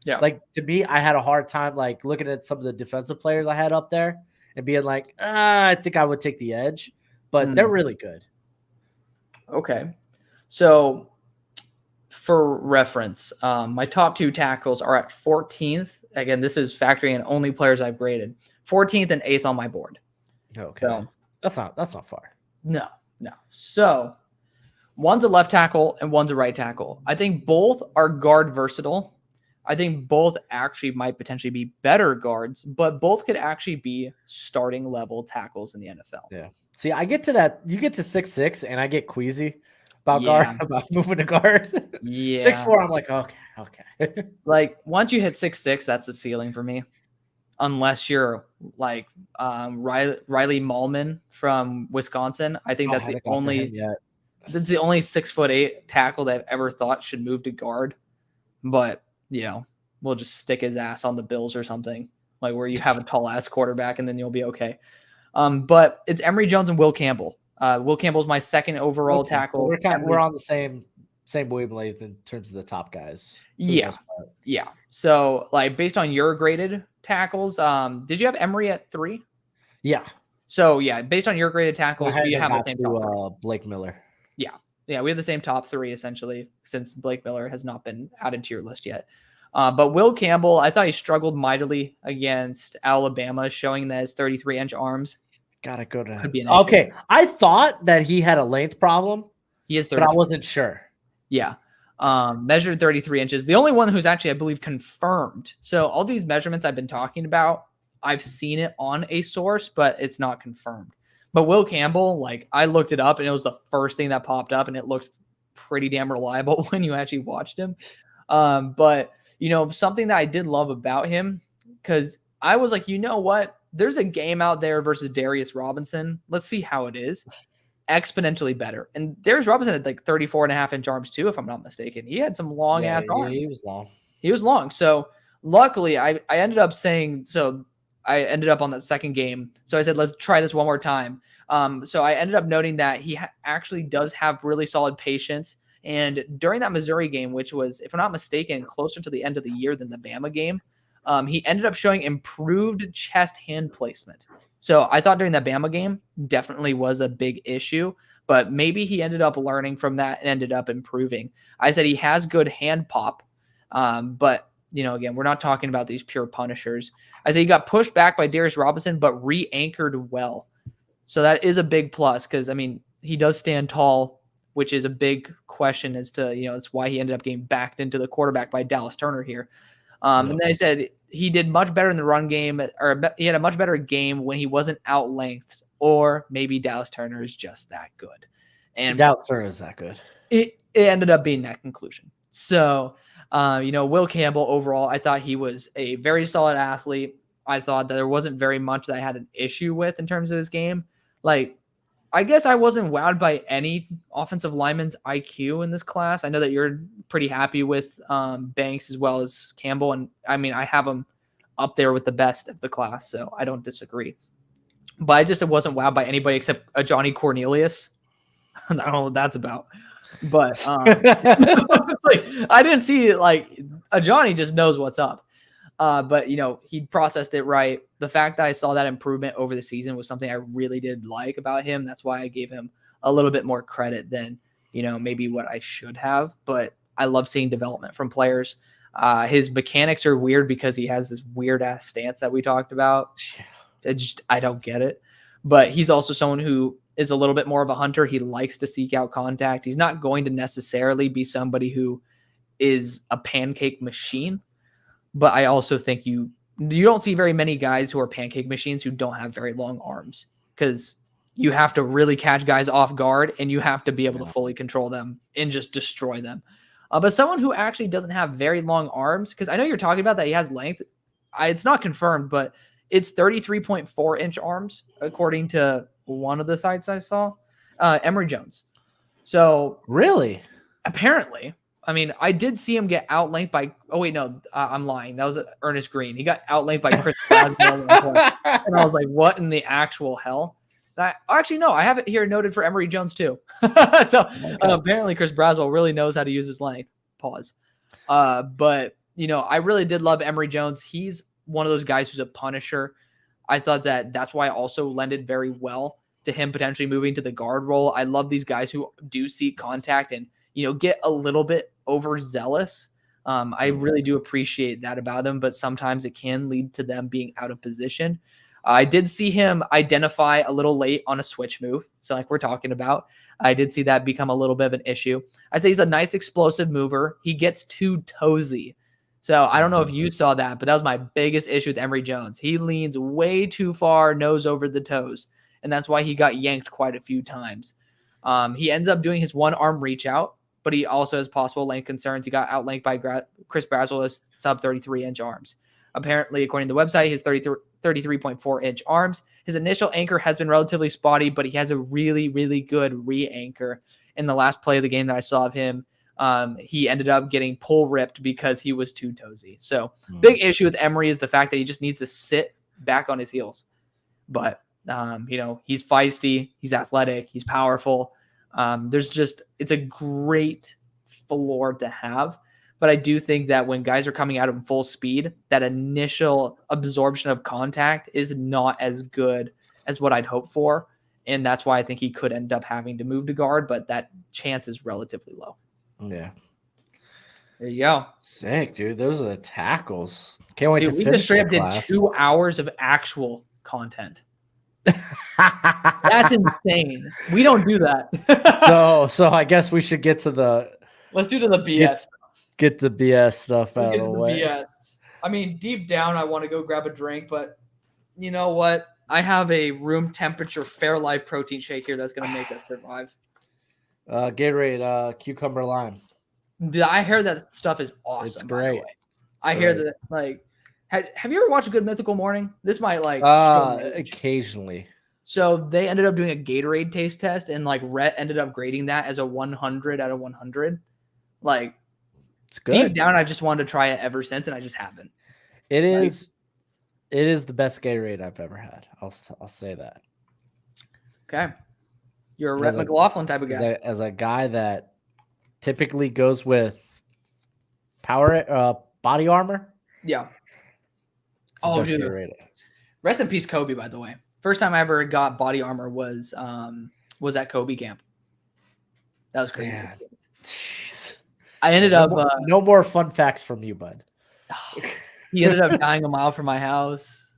Yeah. Like, to me, I had a hard time like looking at some of the defensive players I had up there and being like, I think I would take the edge, but they're really good. Okay. So for reference, my top 2 tackles are at 14th. Again, this is factoring in only players I've graded. 14th and 8th on my board. Okay. So, that's not far. No. So one's a left tackle and one's a right tackle. I think both are guard versatile. I think both actually might potentially be better guards, but both could actually be starting level tackles in the NFL. Yeah. See, I get to that. You get to 6'6", and I get queasy about moving to guard. Yeah. 6'4", I'm like, okay. Like once you hit 6'6", that's the ceiling for me. Unless you're like Riley Mahlman from Wisconsin. I think that's the only 6'8" tackle that I've ever thought should move to guard. But we'll just stick his ass on the Bills or something, like where you have a tall ass quarterback and then you'll be okay. But it's Emory Jones and Will Campbell. Will Campbell's my second overall tackle. We're on the same wavelength in terms of the top guys. Yeah. So like based on your graded tackles, did you have Emory at 3? Yeah. So yeah, based on your graded tackles, we have the same top 3. Blake Miller. Yeah, we have the same top 3 essentially, since Blake Miller has not been added to your list yet. But Will Campbell, I thought he struggled mightily against Alabama, showing that his 33-inch arms. Gotta go to. Could be an issue. Okay, I thought that he had a length problem. He is 33. But I wasn't sure. Yeah. Measured 33 inches. The only one who's actually, I believe, confirmed. So all these measurements I've been talking about, I've seen it on a source, but it's not confirmed. But Will Campbell, like I looked it up and it was the first thing that popped up, and it looked pretty damn reliable when you actually watched him. But something that I did love about him, because I was like, you know what? There's a game out there versus Darius Robinson. Let's see how it is. Exponentially better. And Darius Robinson had like 34.5-inch arms too, if I'm not mistaken. He had some long ass arms. He was long. He was long. So luckily I ended up saying, so I ended up on that second game. So I said, let's try this one more time. So I ended up noting that he actually does have really solid patience. And during that Missouri game, which was, if I'm not mistaken, closer to the end of the year than the Bama game, he ended up showing improved chest hand placement. So I thought during that Bama game definitely was a big issue, but maybe he ended up learning from that and ended up improving. I said he has good hand pop. But again, we're not talking about these pure punishers. I say he got pushed back by Darius Robinson, but re-anchored well. So that is a big plus because, he does stand tall, which is a big question as to, that's why he ended up getting backed into the quarterback by Dallas Turner here. And then I said he did much better in the run game, or he had a much better game when he wasn't out-lengthed, or maybe Dallas Turner is just that good. And Dallas Turner is that good. It ended up being that conclusion. So, Will Campbell overall, I thought he was a very solid athlete. I thought that there wasn't very much that I had an issue with in terms of his game. Like, I guess I wasn't wowed by any offensive lineman's IQ in this class. I know that you're pretty happy with Banks as well as Campbell. And I have him up there with the best of the class, so I don't disagree. But I just wasn't wowed by anybody except a Johnny Cornelius. I don't know what that's about. But it's like I didn't see a Johnny just knows what's up. But he processed it right. The fact that I saw that improvement over the season was something I really did like about him. That's why I gave him a little bit more credit than maybe what I should have. But I love seeing development from players. His mechanics are weird because he has this weird ass stance that we talked about. I don't get it. But he's also someone who is a little bit more of a hunter. He likes to seek out contact. He's not going to necessarily be somebody who is a pancake machine. But I also think you don't see very many guys who are pancake machines who don't have very long arms, because you have to really catch guys off guard and you have to be able to fully control them and just destroy them. But someone who actually doesn't have very long arms, because I know you're talking about that he has length. It's not confirmed, but it's 33.4 inch arms, according to one of the sites I saw. Emory Jones. So really, apparently, I did see him get outlengthed by. Oh wait, no, I'm lying. That was Ernest Green. He got outlengthed by Chris Braswell, and I was like, "What in the actual hell?" And I have it here noted for Emory Jones too. So apparently, Chris Braswell really knows how to use his length. Pause. But I really did love Emory Jones. He's one of those guys who's a punisher. I thought that's why I also lended very well to him potentially moving to the guard role. I love these guys who do seek contact and get a little bit overzealous. I really do appreciate that about them, but sometimes it can lead to them being out of position. I did see him identify a little late on a switch move. So like we're talking about, I did see that become a little bit of an issue. I'd say he's a nice explosive mover. He gets too toesy. So I don't know if you saw that, but that was my biggest issue with Emory Jones. He leans way too far, nose over the toes. And that's why he got yanked quite a few times. He ends up doing his one arm reach out, but he also has possible length concerns. He got outlengthed by Chris Braswell with sub 33 inch arms. Apparently, according to the website, his 33.4 inch arms. His initial anchor has been relatively spotty, but he has a really, really good re-anchor. In the last play of the game that I saw of him, he ended up getting pull ripped because he was too toesy. So big issue with Emory is the fact that he just needs to sit back on his heels. But, he's feisty, he's athletic, he's powerful. It's a great floor to have. But I do think that when guys are coming out at full speed, that initial absorption of contact is not as good as what I'd hope for. And that's why I think he could end up having to move to guard, but that chance is relatively low. Yeah. There you go. Sick, dude. Those are the tackles. Can't wait to finish. We just straight up did 2 hours of actual content. That's insane. We don't do that. So I guess we should get to the. Let's do to the BS. Get the BS stuff out of the way. BS. Deep down, I want to go grab a drink, but you know what? I have a room temperature Fairlife protein shake here that's going to make us survive. Gatorade, cucumber lime. I hear that stuff is awesome. It's great. Hear that have you ever watched A Good Mythical Morning? This might occasionally. So they ended up doing a Gatorade taste test, and Rhett ended up grading that as a 100 out of 100. It's good. Deep down, I've just wanted to try it ever since, and I just haven't. It is the best Gatorade I've ever had. I'll say that. Okay. You're a Rhett McLaughlin type of guy. As a guy that typically goes with body armor. Yeah. Oh, dude. Gatorade. Rest in peace, Kobe, by the way. First time I ever got body armor was at Kobe camp. That was crazy. Jeez. I ended up. No more fun facts from you, bud. He ended up dying a mile from my house.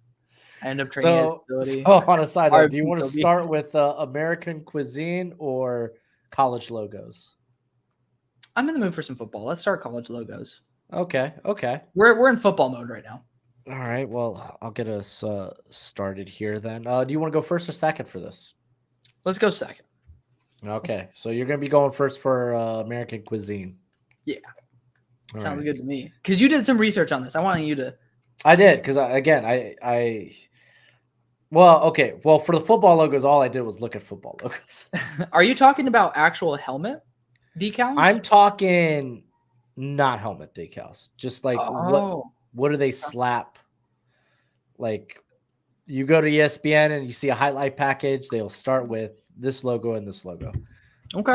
I ended up training at a facility. So on a side note, do you RIP want to Kobe. start with American cuisine or college logos? I'm in the mood for some football. Let's start college logos. Okay. We're in football mode right now. All right. Well, I'll get us started here then. Do you want to go first or second for this? Let's go second. Okay. So you're going to be going first for American cuisine. Yeah. All Sounds right. good to me. Because you did some research on this. I wanted you to. I did because well, okay. Well, for the football logos, all I did was look at football logos. Are you talking about actual helmet decals? I'm talking not helmet decals. Just like what do they slap? Like you go to ESPN and you see a highlight package, they'll start with this logo and this logo. Okay.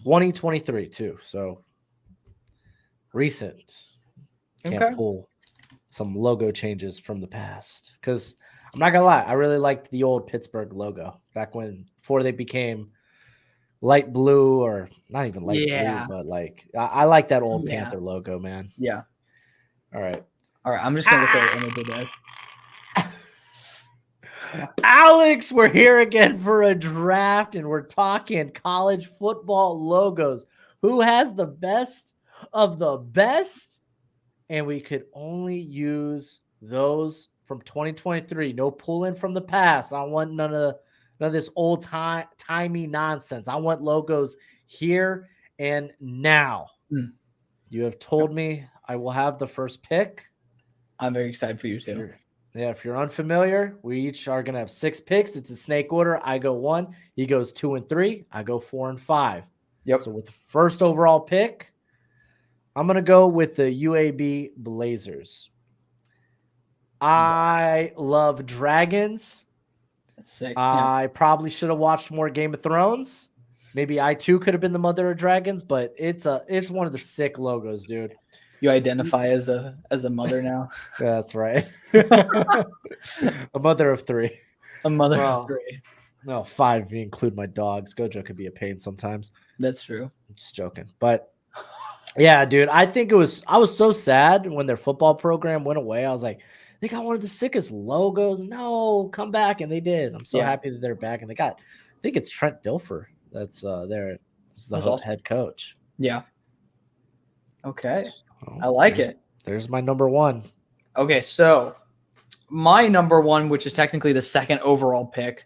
2023 too. So recent. Can't pull some logo changes from the past because I'm not gonna lie, I really liked the old Pittsburgh logo back before they became light blue or not even light blue, but like I like that old Panther logo, man. Yeah. All right. I'm just gonna look at image of this. Alex, we're here again for a draft, and we're talking college football logos. Who has the best of the best? And we could only use those from 2023. No pulling from the past. I want none of this old timey nonsense. I want logos here and now. You have told me I will have the first pick. I'm very excited for you too. If you're unfamiliar, we each are going to have 6 picks. It's a snake order. I go 1. He goes 2 and 3. I go 4 and 5. Yep. So with the first overall pick, I'm going to go with the UAB Blazers. I love dragons. That's sick. I probably should have watched more Game of Thrones. Maybe I too could have been the mother of dragons, but it's one of the sick logos, dude. You identify as a mother now. That's right. A mother of 3. A mother of 3. No, 5 if you include my dogs. Gojo could be a pain sometimes. That's true. I'm just joking. But yeah, dude, I was so sad when their football program went away. I was like, they got one of the sickest logos. No, come back. And they did. I'm so happy that they're back. And I think it's Trent Dilfer that's there. Is the head coach. Yeah. Okay. I like it. There's my number 1. Okay, so my number 1, which is technically the second overall pick.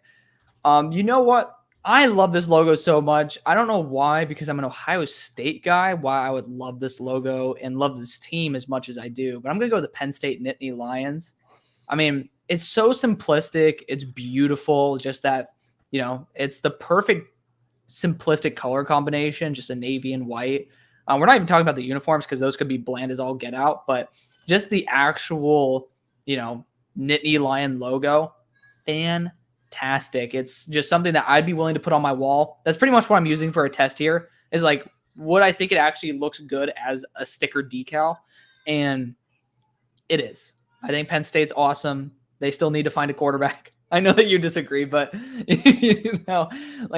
You know what? I love this logo so much. I don't know why, because I'm an Ohio State guy, why I would love this logo and love this team as much as I do. But I'm going to go with the Penn State Nittany Lions. I mean, it's so simplistic. It's beautiful. Just that, it's the perfect simplistic color combination, just a navy and white. We're not even talking about the uniforms because those could be bland as all get out, but just the actual, Nittany Lion logo, fantastic. It's just something that I'd be willing to put on my wall. That's pretty much what I'm using for a test here is like, would I think it actually looks good as a sticker decal? And it is. I think Penn State's awesome. They still need to find a quarterback. I know that you disagree, but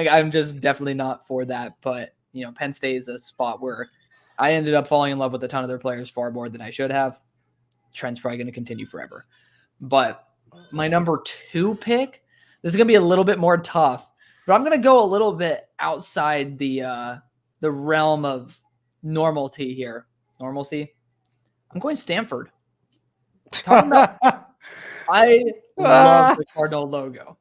I'm just definitely not for that. But, Penn State is a spot where I ended up falling in love with a ton of their players far more than I should have. Trend's probably going to continue forever. But my number 2 pick, this is going to be a little bit more tough, but I'm going to go a little bit outside the realm of normalcy here. Normalcy? I'm going Stanford. I love the Cardinal logo.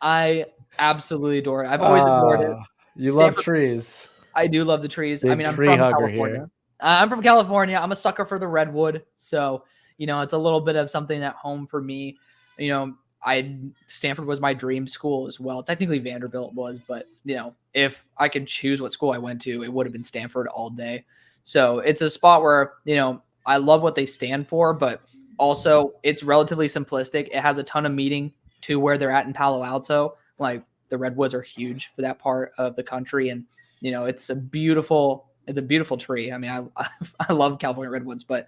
I absolutely adore it. I've always adored it. You love trees. I do love the trees. Big I mean, I'm tree from hugger California. here. I'm from California. I'm a sucker for the redwood. So, it's a little bit of something at home for me. Stanford was my dream school as well. Technically Vanderbilt was, but if I could choose what school I went to, it would have been Stanford all day. So it's a spot where, I love what they stand for, but also it's relatively simplistic. It has a ton of meaning to where they're at in Palo Alto. Like the redwoods are huge for that part of the country. And, it's a beautiful tree. I mean, I love California redwoods, but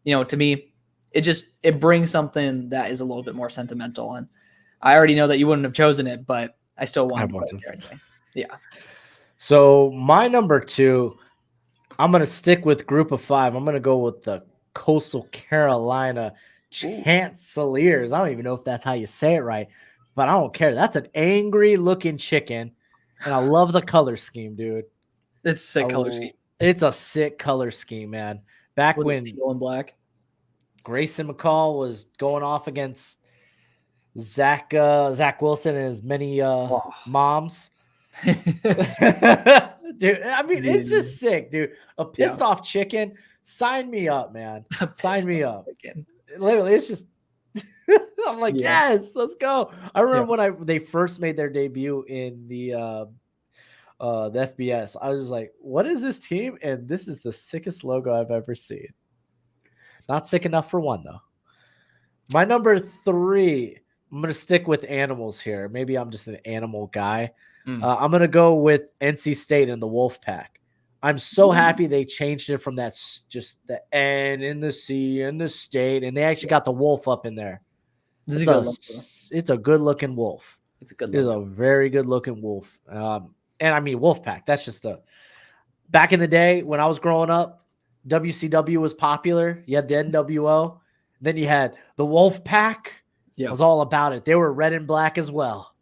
to me, it brings something that is a little bit more sentimental. And I already know that you wouldn't have chosen it, but I still want to put it there anyway. Yeah. So my number 2, I'm gonna stick with group of 5. I'm gonna go with the Coastal Carolina Chancellors. I don't even know if that's how you say it right, but I don't care. That's an angry looking chicken, and I love the color scheme, dude. It's a sick color scheme. It's a sick color scheme, man. Back With when teal and black. Grayson McCall was going off against Zach Wilson and his many moms. Dude, I mean, it's just sick, dude. A pissed off chicken. Sign me up, man. Sign me up. Chicken. Literally, it's just I'm like, yes, let's go. I remember when they first made their debut in the FBS. I was like, what is this team? And this is the sickest logo I've ever seen. Not sick enough for one, though. My number 3, I'm going to stick with animals here. Maybe I'm just an animal guy. I'm going to go with NC State and the Wolf Pack. I'm so happy they changed it from that just the N in the C in the state, and they actually got the wolf up in there. It's a good-looking wolf. It's a good logo. It's a very good-looking wolf. And I mean, Wolf Pack, that's just back in the day when I was growing up, WCW was popular. You had the NWO. Then you had the Wolf Pack. Yeah. It was all about it. They were red and black as well.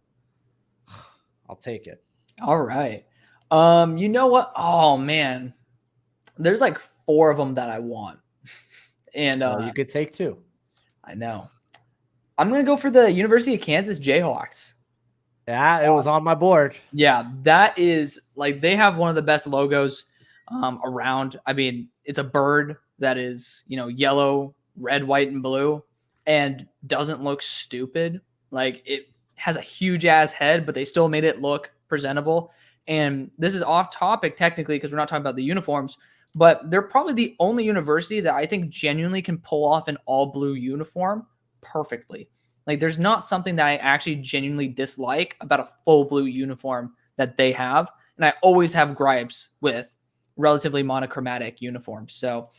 I'll take it. All right. You know what? Oh, man. There's like 4 of them that I want. And you could take 2. I know. I'm going to go for the University of Kansas Jayhawks. Yeah, it was on my board. Yeah, that is like they have one of the best logos around. I mean, it's a bird that is, yellow, red, white, and blue, and doesn't look stupid. Like it has a huge ass head, but they still made it look presentable. And this is off topic technically because we're not talking about the uniforms, but they're probably the only university that I think genuinely can pull off an all blue uniform perfectly. Like there's not something that I actually genuinely dislike about a full blue uniform that they have. And I always have gripes with relatively monochromatic uniforms. So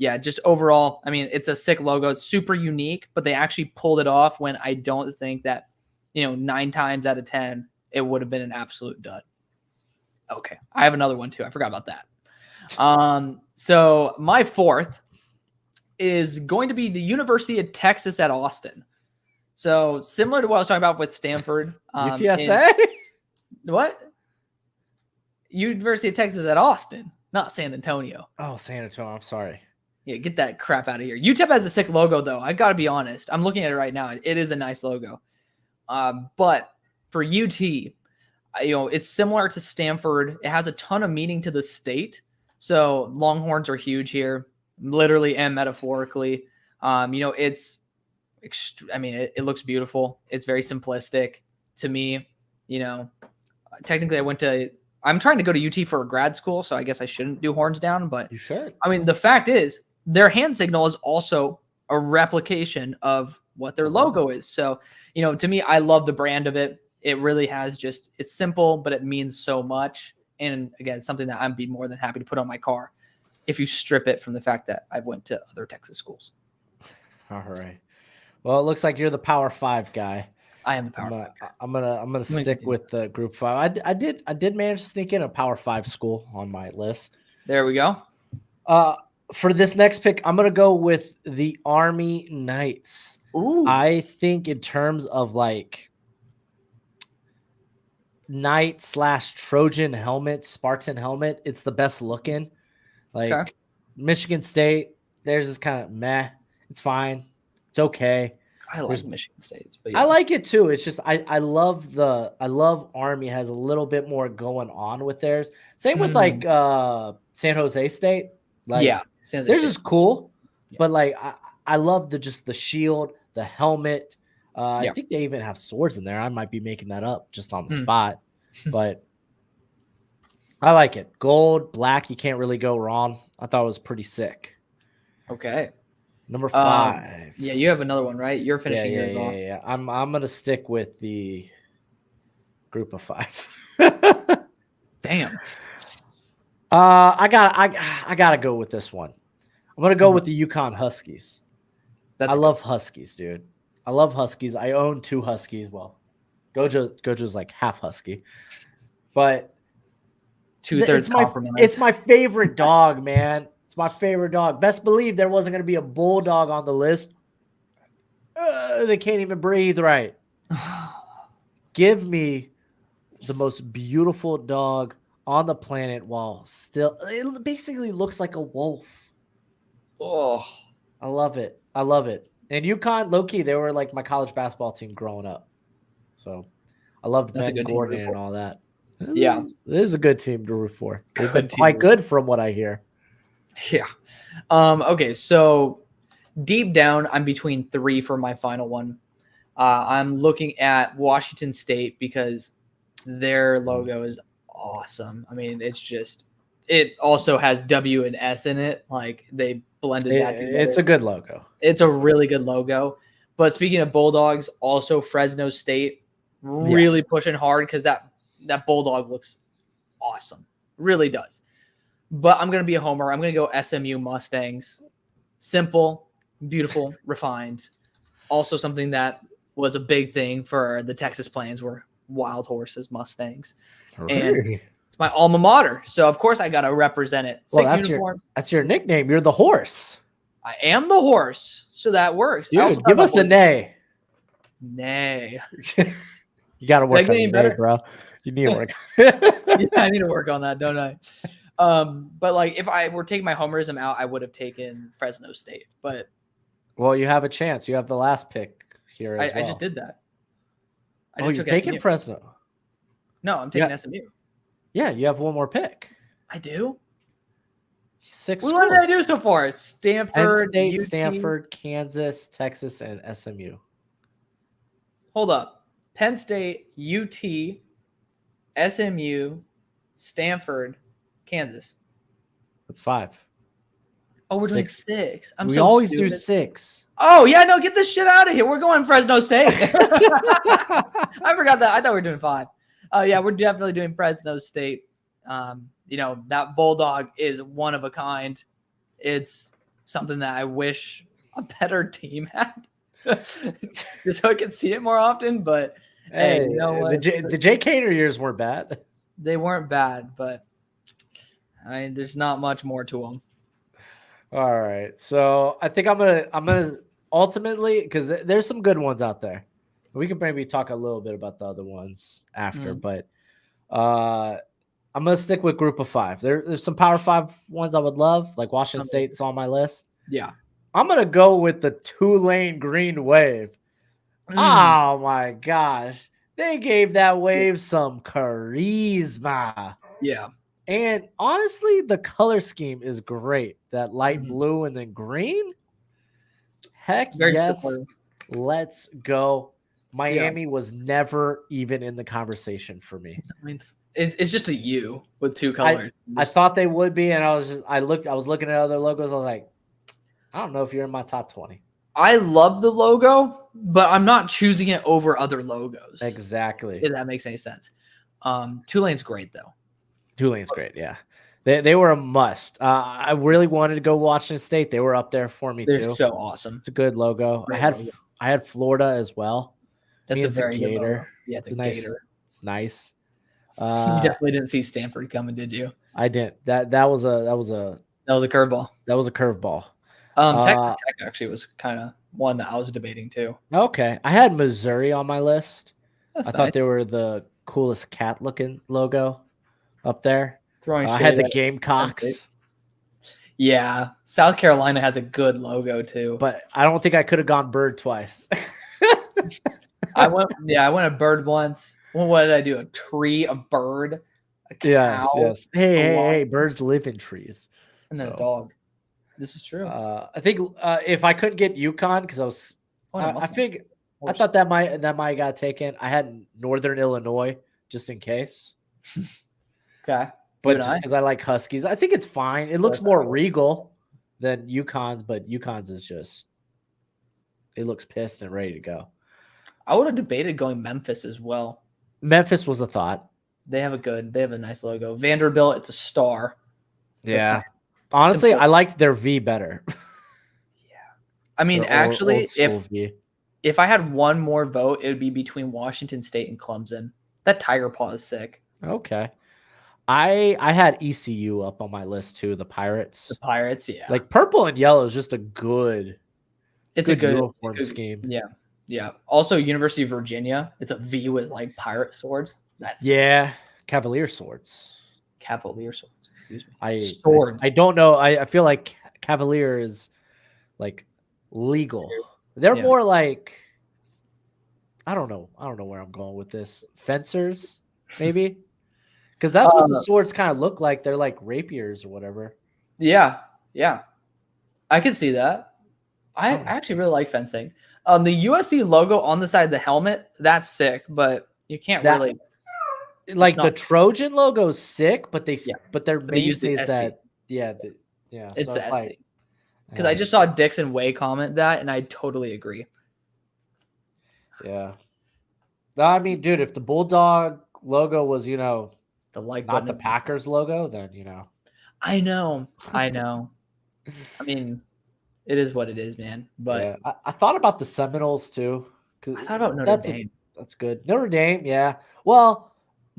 just overall, I mean, it's a sick logo. It's super unique, but they actually pulled it off when I don't think that, 9 times out of 10, it would have been an absolute dud. Okay. I have another one too. I forgot about that. So my 4th is going to be the University of Texas at Austin. So similar to what I was talking about with Stanford. UTSA? What? University of Texas at Austin, not San Antonio. Oh, San Antonio. I'm sorry. Yeah, get that crap out of here. UTEP has a sick logo, though. I got to be honest. I'm looking at it right now. It is a nice logo. But for UT, it's similar to Stanford. It has a ton of meaning to the state. So Longhorns are huge here, literally and metaphorically. It looks beautiful. It's very simplistic to me. Technically I'm trying to go to UT for a grad school, so I guess I shouldn't do horns down, but you should. I mean, the fact is their hand signal is also a replication of what their logo is. So, to me, I love the brand of it. It really has it's simple, but it means so much. And again, something that I'd be more than happy to put on my car if you strip it from the fact that I've went to other Texas schools. All right. Well, it looks like you're the Power 5 guy. I am the Power 5. I'm gonna stick with the Group 5. I did manage to sneak in a Power 5 school on my list. There we go. For this next pick, I'm gonna go with the Army Knights. Ooh. I think in terms of like Knight/Trojan helmet, Spartan helmet, it's the best looking. Like Michigan State, theirs is kind of meh. It's fine. It's okay. I like Michigan State's, but I like it too. It's just I love Army has a little bit more going on with theirs. Same with like San Jose State. Like theirs is cool, but like I love the shield, the helmet. I think they even have swords in there. I might be making that up just on the spot, but I like it. Gold, black, you can't really go wrong. I thought it was pretty sick. Okay. Number 5. Yeah, you have another one, right? You're finishing yours off. Yeah. I'm gonna stick with the Group of 5. Damn. I gotta go with this one. I'm gonna go with the UConn Huskies. I love Huskies, dude. I love Huskies. I own 2 Huskies. Well, Gojo's like half Husky, but 2/3 compromise. It's my favorite dog, man. It's my favorite dog. Best believe there wasn't going to be a bulldog on the list. They can't even breathe right. Give me the most beautiful dog on the planet while still it basically looks like a wolf. Oh, I love it. I love it. And UConn, low-key, they were like my college basketball team growing up. So I loved That's a Ben good team to root Gordon and for. all that. Yeah. It is a good team to root for. They've been Good team. quite good from what I hear. Yeah. Okay, so deep down, I'm between 3 for my final one. I'm looking at Washington State because their logo is awesome. I mean, it also has W and S in it. Like they blended that together. It's a good logo. It's a really good logo. But speaking of Bulldogs, also Fresno State really pushing hard because that Bulldog looks awesome. Really does. But I'm going to be a homer. I'm going to go SMU Mustangs. Simple, beautiful, refined. Also something that was a big thing for the Texas Plains were wild horses, Mustangs. And it's my alma mater. So, of course, I got to represent it. Well, that's your nickname. You're the horse. I am the horse. So that works. Dude, give us a neigh. Nay. You got to work on your neigh, bro. You need to work. Yeah, I need to work on that, don't I? But like if I were taking my homerism out, I would have taken Fresno State. But well, you have a chance. You have the last pick here as well. I just did that. You're taking SMU. Fresno. No, I'm taking SMU. Yeah, you have one more pick. I do. 6. What did I do so far? Stanford, Penn State, UT. Stanford, Kansas, Texas, and SMU. Hold up. Penn State, UT, SMU, Stanford, Kansas. That's 5. Oh, we're doing 6. We always do 6. Oh, yeah, no, get this shit out of here. We're going Fresno State. I forgot that. I thought we were doing 5. Yeah, we're definitely doing Fresno State. That Bulldog is one of a kind. It's something that I wish a better team had. Just so I can see it more often. But hey, you know what? The Jay Cater years weren't bad. They weren't bad, but I mean, there's not much more to them. All right, so I think I'm gonna ultimately, because there's some good ones out there. We can maybe talk a little bit about the other ones after, but I'm gonna stick with Group of 5. There's some Power 5 ones I would love, like Washington State's on my list. Yeah, I'm gonna go with the Tulane Green Wave. Oh my gosh, they gave that wave some charisma. Yeah. And honestly, the color scheme is great. That light blue and then green. Heck yes. Similar. Let's go. Miami was never even in the conversation for me. I mean, it's just a U with 2 colors. I thought they would be, and I was looking at other logos. I was like, I don't know if you're in my top 20. I love the logo, but I'm not choosing it over other logos. Exactly. If that makes any sense. Tulane's great though. Tulane's great, yeah. They were a must. I really wanted to go Washington State. They were up there for me too. They're so awesome. It's a good logo. Great I had Florida as well. That's a very good logo. Yeah, it's a nice gator. It's nice. You definitely didn't see Stanford coming, did you? I didn't. That was a curveball. That was a curveball. Tech actually was kind of one that I was debating too. Okay, I had Missouri on my list. I thought they were the coolest cat looking logo up there. I had the Gamecocks. Yeah, South Carolina has a good logo too. But I don't think I could have gone bird twice. I went a bird once. Well, what did I do? A tree, a bird, a cow. Yes. Hey, birds live in trees. And then a dog. This is true. I think if I couldn't get UConn, because I thought that might got taken. I had Northern Illinois just in case. Okay. But just because I like Huskies, I think it's fine. It looks more regal than UConn's, but UConn's is just, it looks pissed and ready to go. I would have debated going Memphis as well. Memphis was a thought. They have a nice logo. Vanderbilt, it's a star. Yeah. Honestly, simple. I liked their V better. Yeah. I mean, actually, if I had one more vote, it would be between Washington State and Clemson. That tiger paw is sick. Okay. I had ECU up on my list too. The Pirates, The Pirates, yeah. like purple and yellow, is just a good. It's a good uniform scheme. Yeah. Yeah. Also, University of Virginia. It's a V with like pirate swords. That's Cavalier swords. Cavalier swords. Excuse me. I don't know. I feel like Cavalier is like legal. They're more like I don't know where I'm going with this. Fencers, maybe, because that's what the swords kind of look like. They're like rapiers or whatever. Yeah. Yeah. I can see that. I actually really like fencing. The USC logo on the side of the helmet, that's sick, but you can't really like the Trojan logo is sick, but their mainstay is that it's the SC. Because I just saw Dixon Way comment that, and I totally agree. Yeah. I mean, dude, if the Bulldog logo was, not the Packers logo, then I know. I mean, it is what it is, man. But I thought about the Seminoles too. I thought about Notre Dame. That's good. Notre Dame, yeah. Well,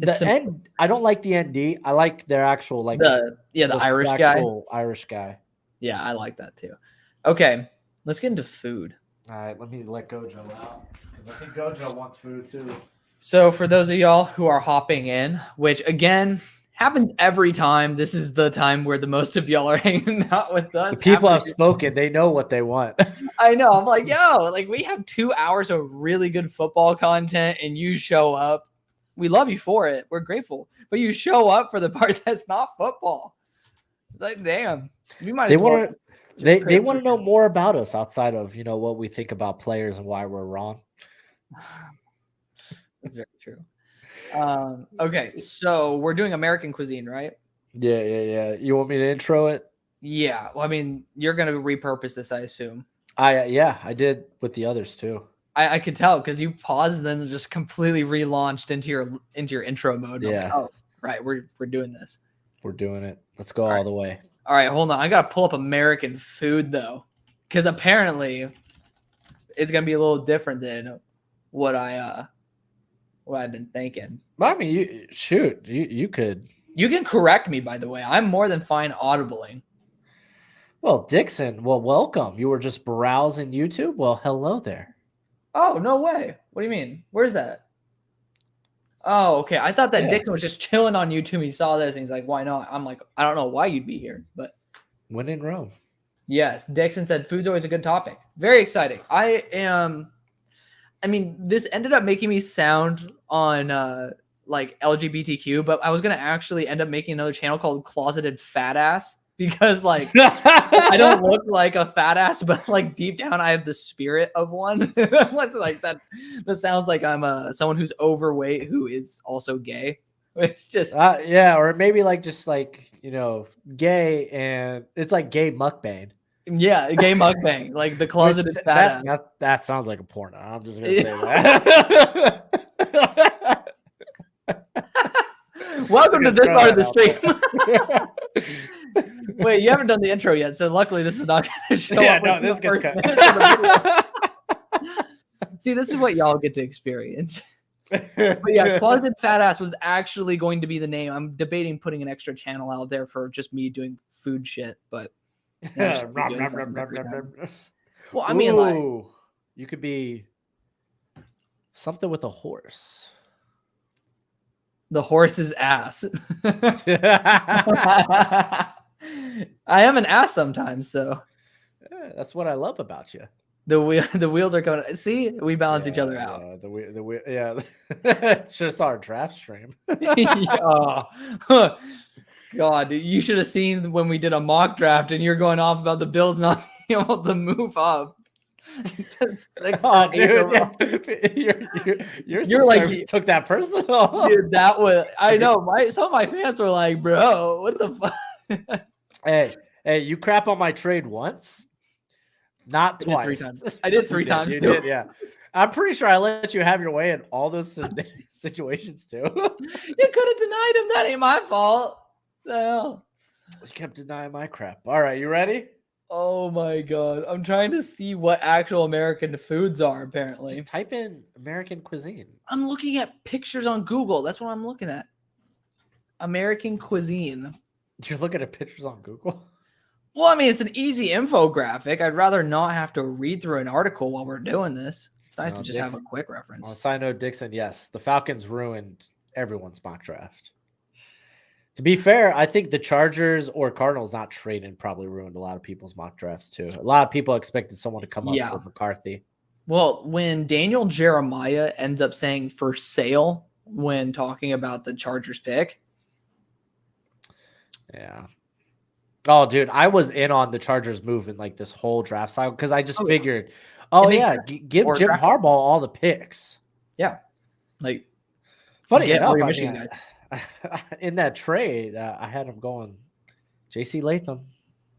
I don't like the ND. I like their actual the Irish guy. Irish guy. Yeah, I like that too. Okay, let's get into food. All right, let me let Gojo out because I think Gojo wants food too. So for those of y'all who are hopping in, which again happens every time, this is the time where the most of y'all are hanging out with us. The people have spoken. They know what they want. I know. I'm like, we have 2 hours of really good football content and you show up. We love you for it. We're grateful. But you show up for the part that's not football. It's like, damn. We might as well. They want to know more about us outside of, what we think about players and why we're wrong. That's very true. Okay, so we're doing American cuisine, right? Yeah. You want me to intro it? Yeah. Well, I mean, you're going to repurpose this, I assume. I did with the others too. I could tell because you paused and then just completely relaunched into your intro mode. And I was like, oh, right, we're doing this. We're doing it. Let's go all the way. All right, hold on. I got to pull up American food though, because apparently it's going to be a little different than what I've been thinking. I mean, you could. You can correct me, by the way. I'm more than fine audibling. Well, Dixon, welcome. You were just browsing YouTube? Well, hello there. Oh, no way. What do you mean? Where's that? Oh, okay. I thought that Dixon was just chilling on YouTube. He saw this and he's like, why not? I'm like, I don't know why you'd be here, but. When in Rome. Yes. Dixon said food's always a good topic. Very exciting. I mean, this ended up making me sound on like LGBTQ, but I was going to actually end up making another channel called Closeted Fat Ass because like I don't look like a fat ass, but like deep down I have the spirit of one. Like that sounds like I'm someone who's overweight who is also gay. Which just or maybe like just like, gay and it's like gay mukbang. Yeah, gay mukbang, like the closeted fat ass. That sounds like a porno. I'm just gonna say that. Welcome to this part of the stream. Wait, you haven't done the intro yet, so luckily this is not going to show up. No, this gets cut. See, this is what y'all get to experience. But yeah, Closeted Fat Ass was actually going to be the name. I'm debating putting an extra channel out there for just me doing food shit, but. Well, I mean, like you could be something with a horse. The horse's ass. I am an ass sometimes, so that's what I love about you. The wheels are coming. See, we balance each other out. The wheel. Should have saw our draft stream. God, you should have seen when we did a mock draft and you're going off about the Bills not being able to move up. You're like you took that personal. Dude, that was I know. Some of my fans were like, "Bro, what the fuck?" Hey, you crap on my trade once, not twice. 3 times. I did 3 times. You did, yeah. I'm pretty sure I let you have your way in all those situations too. You could have denied him. That ain't my fault. The hell? You kept denying my crap. All right, you ready? Oh my god. I'm trying to see what actual American foods are, apparently. Just type in American cuisine. I'm looking at pictures on Google. That's what I'm looking at. American cuisine. You're looking at pictures on Google? Well, I mean, it's an easy infographic. I'd rather not have to read through an article while we're doing this. It's nice to just have a quick reference. On side note, Dixon, yes, the Falcons ruined everyone's mock draft. To be fair, I think the Chargers or Cardinals not trading probably ruined a lot of people's mock drafts too. A lot of people expected someone to come up for McCarthy. Well, when Daniel Jeremiah ends up saying for sale when talking about the Chargers pick. Yeah. Oh, dude, I was in on the Chargers move in like this whole draft cycle because I just figured, give Jim Harbaugh all the picks. Yeah. Like, funny enough, in that trade, I had him going J.C. Latham.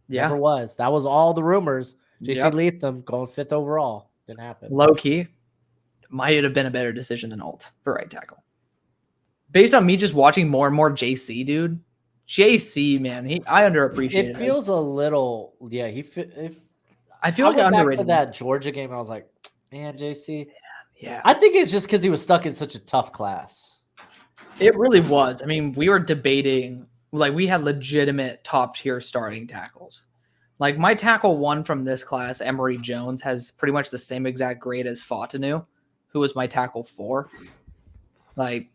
Yeah. Never was. That was all the rumors. J.C. Latham going 5th overall. Didn't happen. Low key, might have been a better decision than Alt for right tackle. Based on me just watching more and more JC, dude. JC, man, I underappreciate it. It feels a little, I feel like back to that Georgia game, I was like, man, JC. Yeah. I think it's just because he was stuck in such a tough class. It really was. I mean, we were debating, like, we had legitimate top tier starting tackles. Like, my tackle 1 from this class, Emory Jones, has pretty much the same exact grade as Fatanu, who was my tackle 4. Like,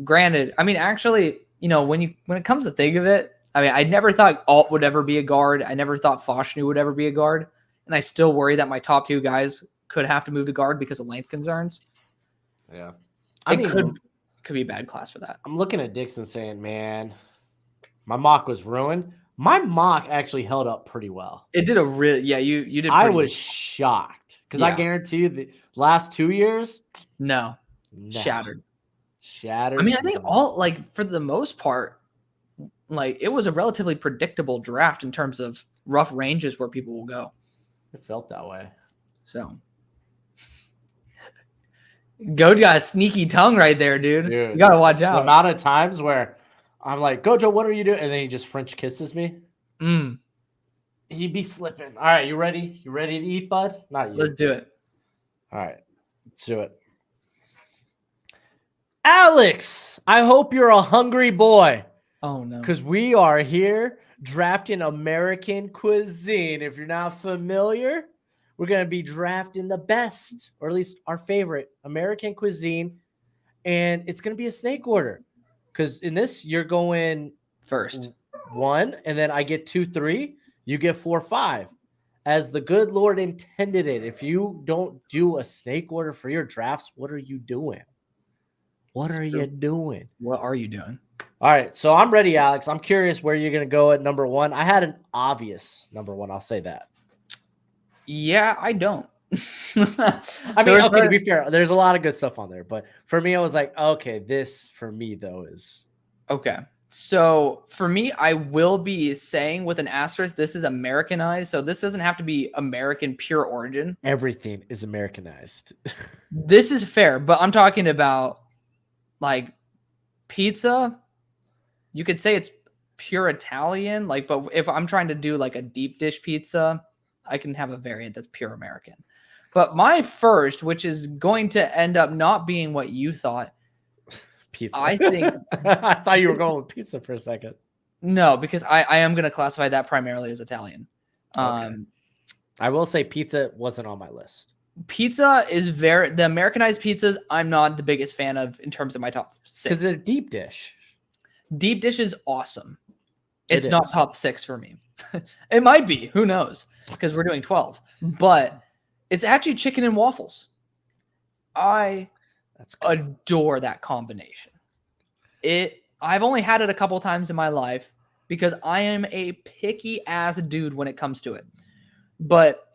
granted, I mean, actually, you know, when it comes to think of it, I mean, I never thought Alt would ever be a guard. I never thought Foshnu would ever be a guard. And I still worry that my top 2 guys could have to move to guard because of length concerns. Yeah. It could be a bad class for that. I'm looking at Dixon saying, man, my mock was ruined. My mock actually held up pretty well. It did you did. I was shocked because I guarantee you the last 2 years, no. Shattered. I mean, I think for the most part, like, it was a relatively predictable draft in terms of rough ranges where people will go. It felt that way. So, Gojo got a sneaky tongue right there, dude. You gotta watch out. The amount of times where I'm like, Gojo, what are you doing? And then he just French kisses me. He'd be slipping. All right, you ready? You ready to eat, bud? Not you. Let's do it. All right, let's do it. Alex, I hope you're a hungry boy. Oh, no. Because we are here drafting American cuisine. If you're not familiar, we're going to be drafting the best, or at least our favorite, American cuisine. And it's going to be a snake order. Because in this, you're going first 1, and then I get 2, 3. You get 4, 5. As the good Lord intended it. If you don't do a snake order for your drafts, what are you doing? What are you doing? What are you doing? All right, so I'm ready, Alex. I'm curious where you're going to go at number 1. I had an obvious number 1. I'll say that. Yeah, I don't. I mean, okay, to be fair, there's a lot of good stuff on there. But for me, I was like, okay, this for me, though, is... Okay. So for me, I will be saying with an asterisk, this is Americanized. So this doesn't have to be American pure origin. Everything is Americanized. This is fair, but I'm talking about, like, pizza. You could say it's pure Italian. Like, but if I'm trying to do, like, a deep dish pizza, I can have a variant that's pure American. But my first, which is going to end up not being what you thought, pizza. I think I thought you were going with pizza for a second. No, because I am going to classify that primarily as Italian. Okay. I will say pizza wasn't on my list. Pizza is the Americanized pizzas I'm not the biggest fan of in terms of my top 6. Because it's a deep dish. Deep dish is awesome. It's not top 6 for me. It might be. Who knows? Because we're doing 12. But it's actually chicken and waffles. I adore that combination. I've only had it a couple times in my life because I am a picky ass dude when it comes to it. But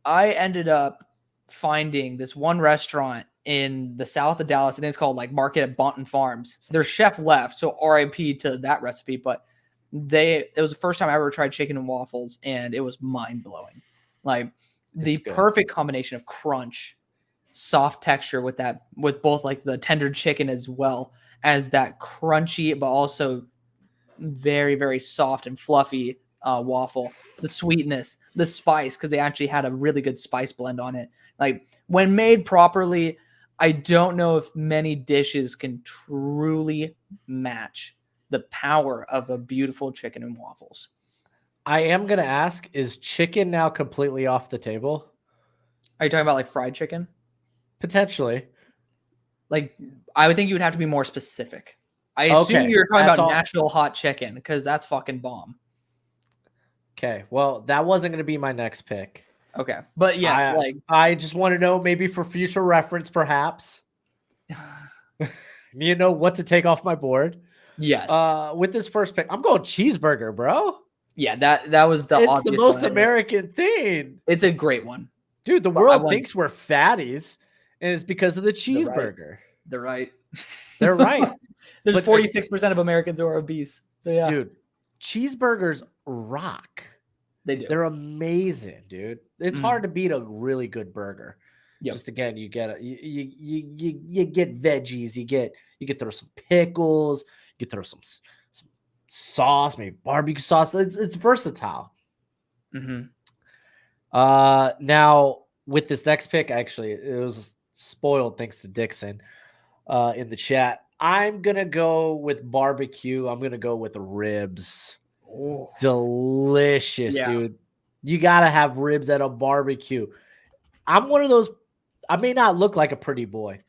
I ended up finding this one restaurant in the south of Dallas. I think it's called like Market at Bonton Farms. Their chef left, so RIP to that recipe. But it was the first time I ever tried chicken and waffles, and it was mind blowing. Like the perfect combination of crunch, soft texture with both like the tender chicken as well as that crunchy but also very, very soft and fluffy waffle. The sweetness, the spice, because they actually had a really good spice blend on it. Like when made properly, I don't know if many dishes can truly match the power of a beautiful chicken and waffles. I am going to ask, is chicken now completely off the table? Are you talking about like fried chicken? Potentially. Like, I would think you would have to be more specific. I assume Okay, you're talking that's about all- Nashville hot chicken because that's fucking bomb. Okay, well, that wasn't going to be my next pick. Okay, but yes, I just want to know, maybe for future reference, perhaps, you know what to take off my board. yes, With this first pick, I'm going cheeseburger, bro. yeah, that was the It's obvious the most one. American thing. It's a great one, dude. The world thinks we're fatties, and it's because of the cheeseburger. They're right. They're right. There's 46% of Americans who are obese. So yeah, dude, cheeseburgers rock. They do. They're amazing, dude. It's hard to beat a really good burger. Yep. Just again, you get you get veggies, you get throw some pickles, you throw some sauce, maybe barbecue sauce. It's versatile. Mm-hmm. Now with this next pick, actually, it was spoiled thanks to Dixon in the chat. I'm gonna go with barbecue. I'm gonna go with ribs. Oh. Delicious, dude. You gotta have ribs at a barbecue. I'm one of those. I may not look like a pretty boy,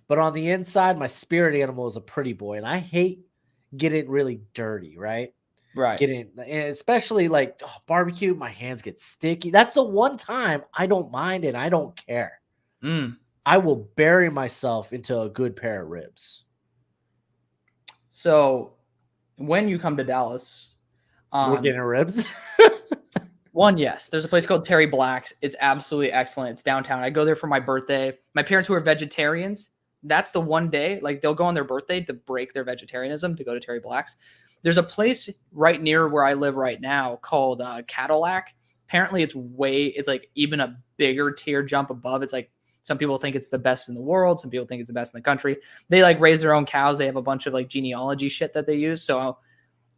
but on the inside, my spirit animal is a pretty boy, and I hate getting really dirty, right? Right. Especially like barbecue, my hands get sticky. That's the one time I don't mind and I don't care. I will bury myself into a good pair of ribs. So when you come to Dallas, we're getting ribs. Yes. There's a place called Terry Black's. It's absolutely excellent. It's downtown. I go there for my birthday. My parents who are vegetarians, that's the one day, like they'll go on their birthday to break their vegetarianism to go to Terry Black's. There's a place right near where I live right now called Cadillac. Apparently it's like even a bigger tier jump above. It's like some people think it's the best in the world. Some people think it's the best in the country. They like raise their own cows. They have a bunch of like genealogy shit that they use. So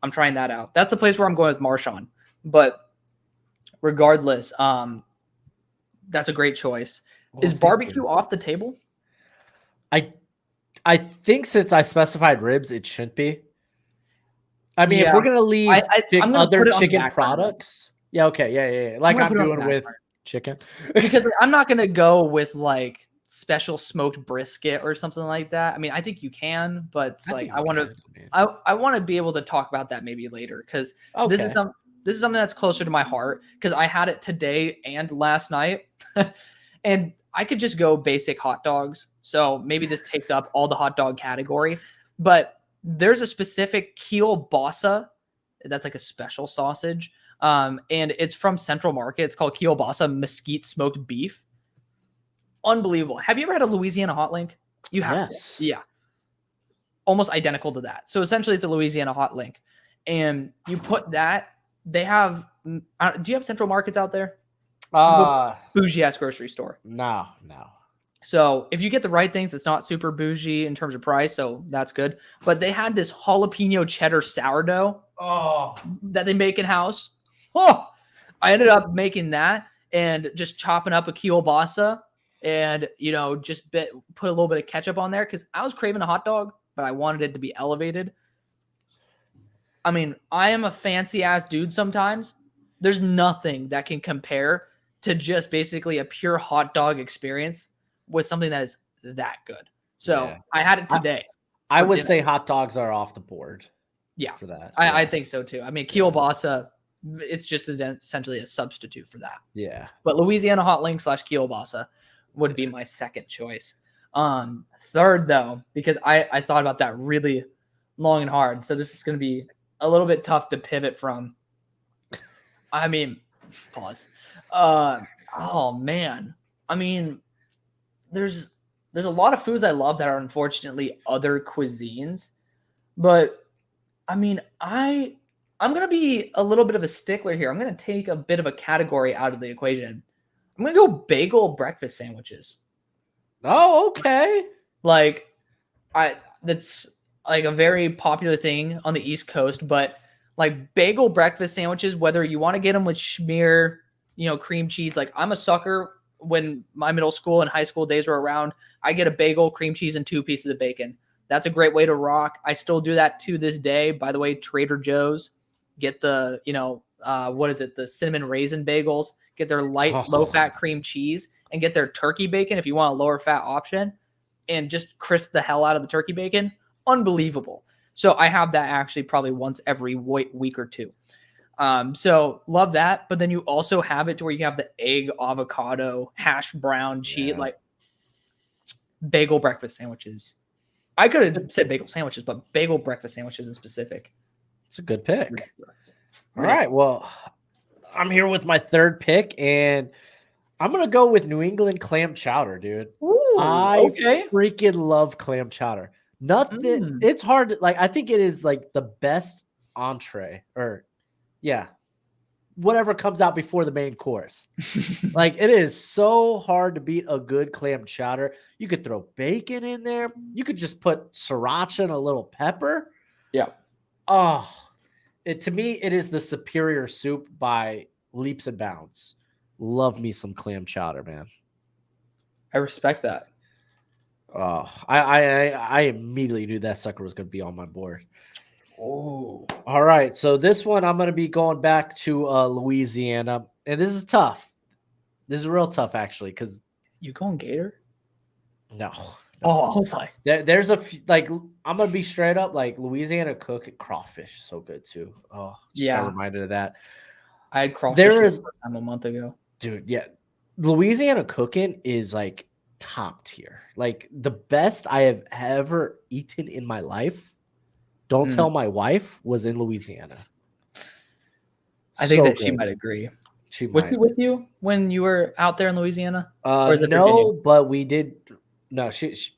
I'm trying that out. That's the place where I'm going with Marshawn. But regardless, that's a great choice. Is barbecue off the table? I think since I specified ribs, it shouldn't be. I mean, if we're gonna leave other chicken products, okay. Like I'm doing with chicken, because I'm not gonna go with like special smoked brisket or something like that. I mean, I think you can, but it's like I want to be able to talk about that maybe later because this is something that's closer to my heart because I had it today and last night, and I could just go basic hot dogs. So maybe this takes up all the hot dog category, but there's a specific kielbasa that's like a special sausage, and it's from Central Market. It's called kielbasa mesquite smoked beef. Unbelievable. Have you ever had a Louisiana hot link? You have. Yes. Yeah. Almost identical to that. So essentially it's a Louisiana hot link. And you put that, they have, do you have Central Markets out there? Bougie ass grocery store. No. So if you get the right things, it's not super bougie in terms of price. So that's good. But they had this jalapeno cheddar sourdough that they make in house. I ended up making that and just chopping up a kielbasa and, just put a little bit of ketchup on there because I was craving a hot dog, but I wanted it to be elevated. I mean, I am a fancy ass dude sometimes. There's nothing that can compare to just basically a pure hot dog experience with something that is that good. So I had it today. I would say hot dogs are off the board. Yeah. For that. I think so too. I mean, kielbasa, it's just essentially a substitute for that. Yeah. But Louisiana hot link / kielbasa would be my second choice. Third though, because I thought about that really long and hard. So this is going to be a little bit tough to pivot from. I mean, pause. Oh man. I mean, there's a lot of foods I love that are unfortunately other cuisines, but I mean, I'm going to be a little bit of a stickler here. I'm going to take a bit of a category out of the equation. I'm going to go bagel breakfast sandwiches. Oh, okay. That's like a very popular thing on the East Coast, but like bagel breakfast sandwiches, whether you want to get them with schmear, cream cheese, like I'm a sucker. When my middle school and high school days were around, I get a bagel, cream cheese, and 2 pieces of bacon. That's a great way to rock. I still do that to this day. By the way, Trader Joe's, get the, what is it? The cinnamon raisin bagels, get their light, low fat cream cheese, and get their turkey bacon if you want a lower fat option, and just crisp the hell out of the turkey bacon. Unbelievable. So I have that actually probably once every week or two. So love that. But then you also have it to where you have the egg, avocado, hash brown cheese, like bagel breakfast sandwiches. I could have said bagel sandwiches, but bagel breakfast sandwiches in specific. It's a good pick. Ridiculous. All right. Well, I'm here with my third pick, and I'm going to go with New England clam chowder, dude. Ooh, I freaking love clam chowder. Nothing. It's hard. I think it is like the best entree, or whatever comes out before the main course. It is so hard to beat a good clam chowder. You could throw bacon in there. You could just put sriracha and a little pepper. Yeah. Oh, to me, it is the superior soup by leaps and bounds. Love me some clam chowder, man. I respect that. Oh, I immediately knew that sucker was going to be on my board. Oh, all right. So this one, I'm going to be going back to Louisiana, and this is tough. This is real tough, actually, because you going Gator? No. Oh, I was like, there's I'm going to be straight up. Louisiana crawfish, so good too. Oh, got reminded of that. I had crawfish a month ago, dude. Yeah, Louisiana cooking is top tier, the best I have ever eaten in my life. Don't tell my wife was in Louisiana. I think that she might agree. Was she with you when you were out there in Louisiana? Or is it Virginia? But we did. No, she's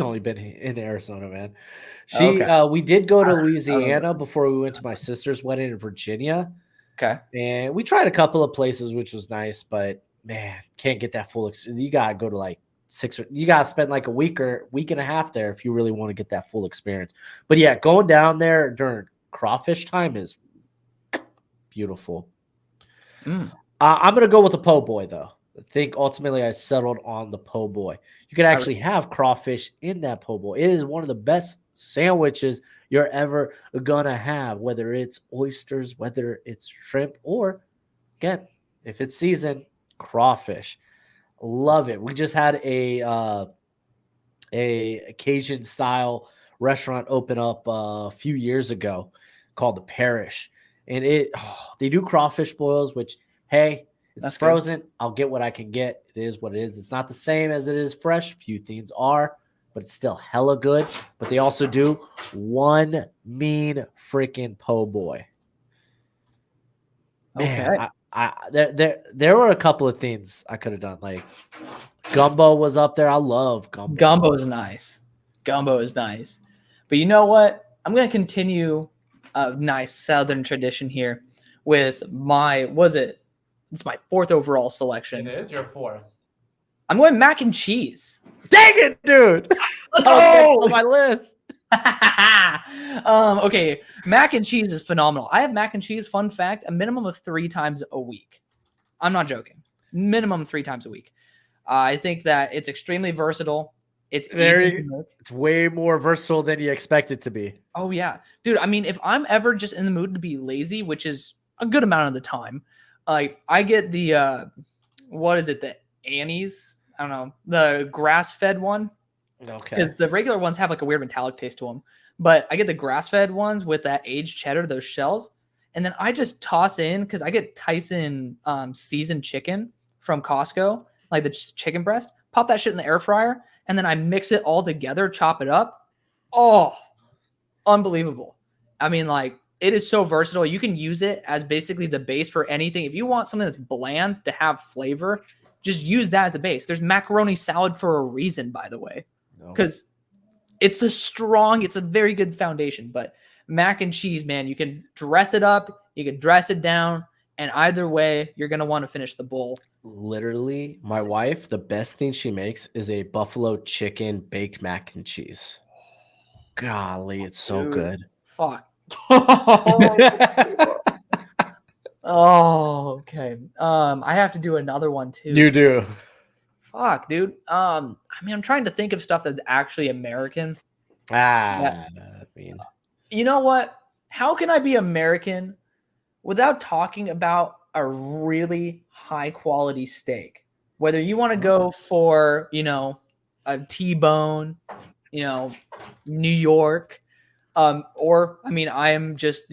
only been in Arizona, man. We did go to Louisiana before we went to my sister's wedding in Virginia. Okay. And we tried a couple of places, which was nice, but man, can't get that full experience. You gotta go to you gotta spend a week or week and a half there if you really want to get that full experience. But yeah, going down there during crawfish time is beautiful. I'm gonna go with a po' boy though. I think ultimately I settled on the po' boy. You can actually have crawfish in that po' boy. It is one of the best sandwiches you're ever gonna have, whether it's oysters, whether it's shrimp, or again, if it's seasoned, crawfish. Love it. We just had a Cajun style restaurant open up a few years ago called the Parish, and they do crawfish boils, which it's frozen. Good. I'll get what I can get. It is what it is. It's not the same as it is fresh. Few things are, but it's still hella good. But they also do one mean freaking po' boy. Man, there were a couple of things I could have done. Gumbo was up there. I love gumbo. Gumbo is nice. But you know what? I'm going to continue a nice Southern tradition here with it's my fourth overall selection. It is your fourth. I'm going mac and cheese. Dang it, dude. Let's go. On my list. Okay, mac and cheese is phenomenal. I have mac and cheese, fun fact, a minimum of 3 times a week. I'm not joking. Minimum 3 times a week. I think that it's extremely versatile. It's way more versatile than you expect it to be. Oh yeah, dude. I mean, if I'm ever just in the mood to be lazy, which is a good amount of the time, I get the what is it? The Annie's? I don't know, the grass-fed one. Okay. The regular ones have a weird metallic taste to them, but I get the grass-fed ones with that aged cheddar, those shells, and then I just toss in because I get Tyson seasoned chicken from Costco, like the chicken breast. Pop that shit in the air fryer, and then I mix it all together, chop it up. Oh, unbelievable! I mean, it is so versatile. You can use it as basically the base for anything. If you want something that's bland to have flavor, just use that as a base. There's macaroni salad for a reason, by the way, because it's a very good foundation. But mac and cheese, man, you can dress it up, you can dress it down, and either way, you're going to want to finish the bowl. Literally, my wife, the best thing she makes is a buffalo chicken baked mac and cheese. Golly, it's so good. Fuck. Oh, okay. I have to do another one too. You do. Fuck, dude. I mean, I'm trying to think of stuff that's actually American. I mean, You know what? How can I be American without talking about a really high quality steak? Whether you want to go for, a T-bone, New York, or I mean, I am just,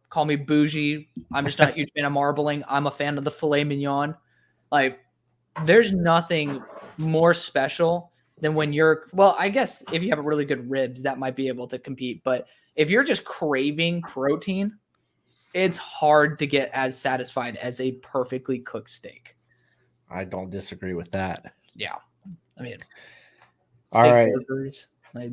call me bougie. I'm just not a huge fan of marbling. I'm a fan of the filet mignon. Like, there's nothing more special than when well, I guess if you have a really good ribs, that might be able to compete. But if you're just craving protein, it's hard to get as satisfied as a perfectly cooked steak. I don't disagree with that. Yeah. I mean, All steak right. burgers, like,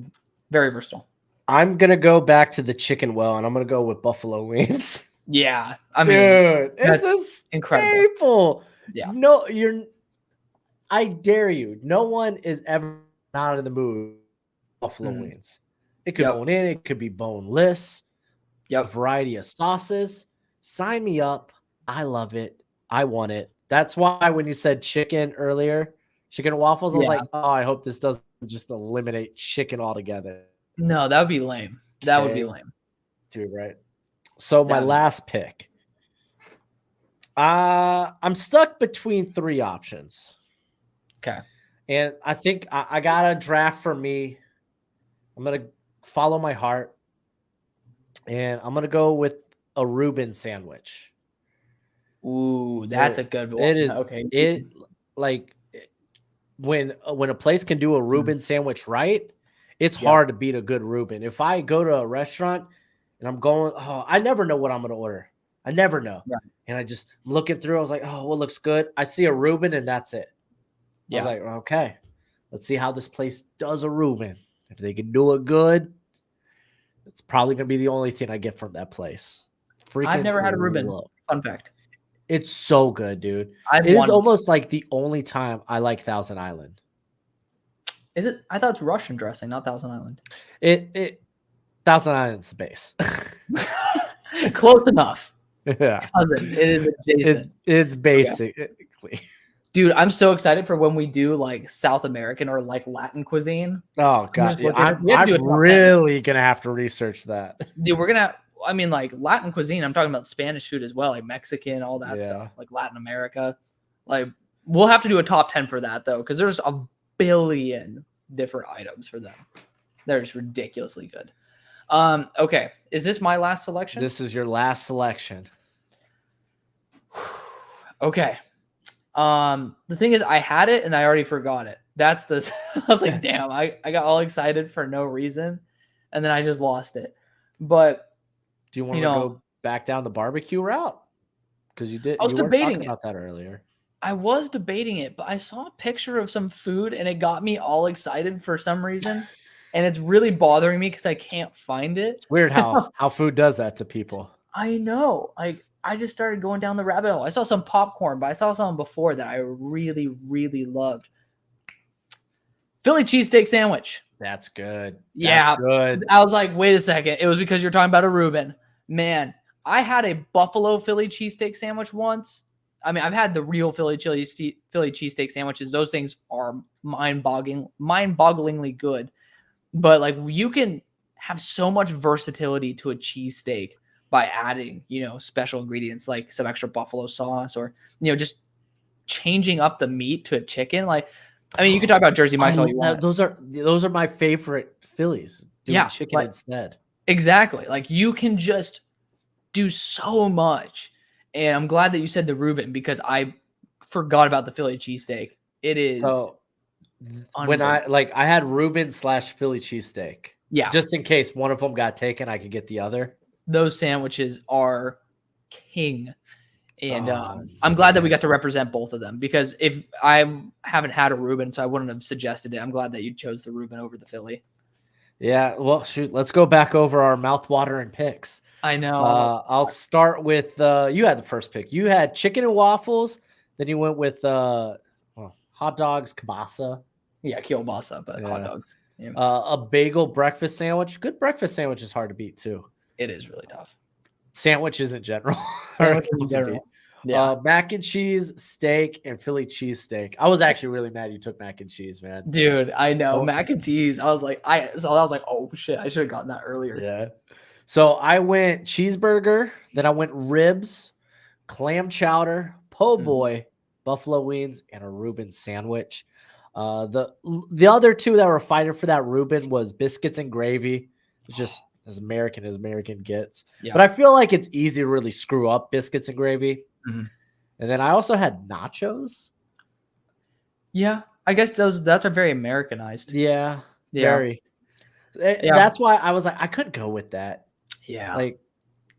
very versatile. I'm going to go back to the chicken well, and I'm going to go with buffalo wings. Yeah. I Dude, mean, it's a incredible. staple. Yeah. No, I dare you. No one is ever not in the mood for buffalo wings. It could bone in, it could be boneless. A variety of sauces. Sign me up. I love it. I want it. That's why when you said chicken earlier, chicken and waffles, I was like, oh, I hope this doesn't just eliminate chicken altogether. No, that would be lame. That would be lame. Dude, right? So my last pick. I'm stuck between 3 options. Okay. And I think I got a draft for me. I'm going to follow my heart. And I'm going to go with a Reuben sandwich. Ooh, that's a good one. It is. Okay. It like when a place can do a Reuben sandwich right, it's hard to beat a good Reuben. If I go to a restaurant and I'm going, I never know what I'm going to order. I never know. Right. And I just looking through, I was like, what looks good? I see a Reuben and that's it. I was like, okay, let's see how this place does a Reuben. If they can do it good, it's probably going to be the only thing I get from that place. I've never had a Reuben. Fun fact. It's so good, dude. It is almost like the only time I like Thousand Island. Is it? I thought it's Russian dressing, not Thousand Island. Thousand Island's the base. Close enough. Yeah. Cousin. It is adjacent. It's basically. Dude, I'm so excited for when we do like South American or like Latin cuisine. Oh god, I'm really gonna have to research that. Dude, like Latin cuisine. I'm talking about Spanish food as well, like Mexican, all that stuff, like Latin America. Like, we'll have to do a top 10 for that though, because there's a billion different items for them. They're just ridiculously good. Okay, is this my last selection? This is your last selection. Okay. The thing is, I had it and I already forgot it. That's the. I was like, damn, I got all excited for no reason, and then I just lost it. But do you want to go back down the barbecue route? Because you did. I was debating about that earlier. I was debating it, but I saw a picture of some food and it got me all excited for some reason, and it's really bothering me because I can't find it. It's weird how food does that to people. I know, like. I just started going down the rabbit hole. I saw some popcorn, but I saw something before that I really, really loved. Philly cheesesteak sandwich. That's good. That's good. I was like, wait a second. It was because you're talking about a Reuben. Man, I had a buffalo Philly cheesesteak sandwich once. I mean, I've had the real Philly cheesesteak sandwiches. Those things are mind-bogglingly good. But like, you can have so much versatility to a cheesesteak by adding, special ingredients like some extra buffalo sauce or, just changing up the meat to a chicken. Like, I mean, you can talk about Jersey Mike's all you want. Those are my favorite Phillies. Doing chicken instead. Exactly. Like, you can just do so much. And I'm glad that you said the Reuben because I forgot about the Philly cheesesteak. It is. So when I had Reuben / Philly cheesesteak. Yeah. Just in case one of them got taken, I could get the other. Those sandwiches are king. And I'm glad that we got to represent both of them because if I haven't had a Reuben, so I wouldn't have suggested it. I'm glad that you chose the Reuben over the Philly. Yeah. Well, shoot, let's go back over our mouth-watering picks. I know. I'll start with, you had the first pick. You had chicken and waffles. Then you went with hot dogs, kielbasa. Yeah, kielbasa, but hot dogs. Yeah. A bagel breakfast sandwich. Good breakfast sandwich is hard to beat too. It is really tough. Sandwiches in general. Yeah. Mac and cheese, steak, and Philly cheesesteak. I was actually really mad you took mac and cheese, man. Dude, I know. Oh. Mac and cheese. I was like, oh shit, I should have gotten that earlier. Yeah. So I went cheeseburger, then I went ribs, clam chowder, po' boy, buffalo wings, and a Reuben sandwich. The other two that were fighting for that Reuben was biscuits and gravy. It's just as American gets. Yeah. But I feel like it's easy to really screw up biscuits and gravy. Mhm. And then I also had nachos. Yeah. I guess that's very Americanized. Yeah. Yeah. Very. Yeah. That's why I was like, I could go with that. Yeah. Like,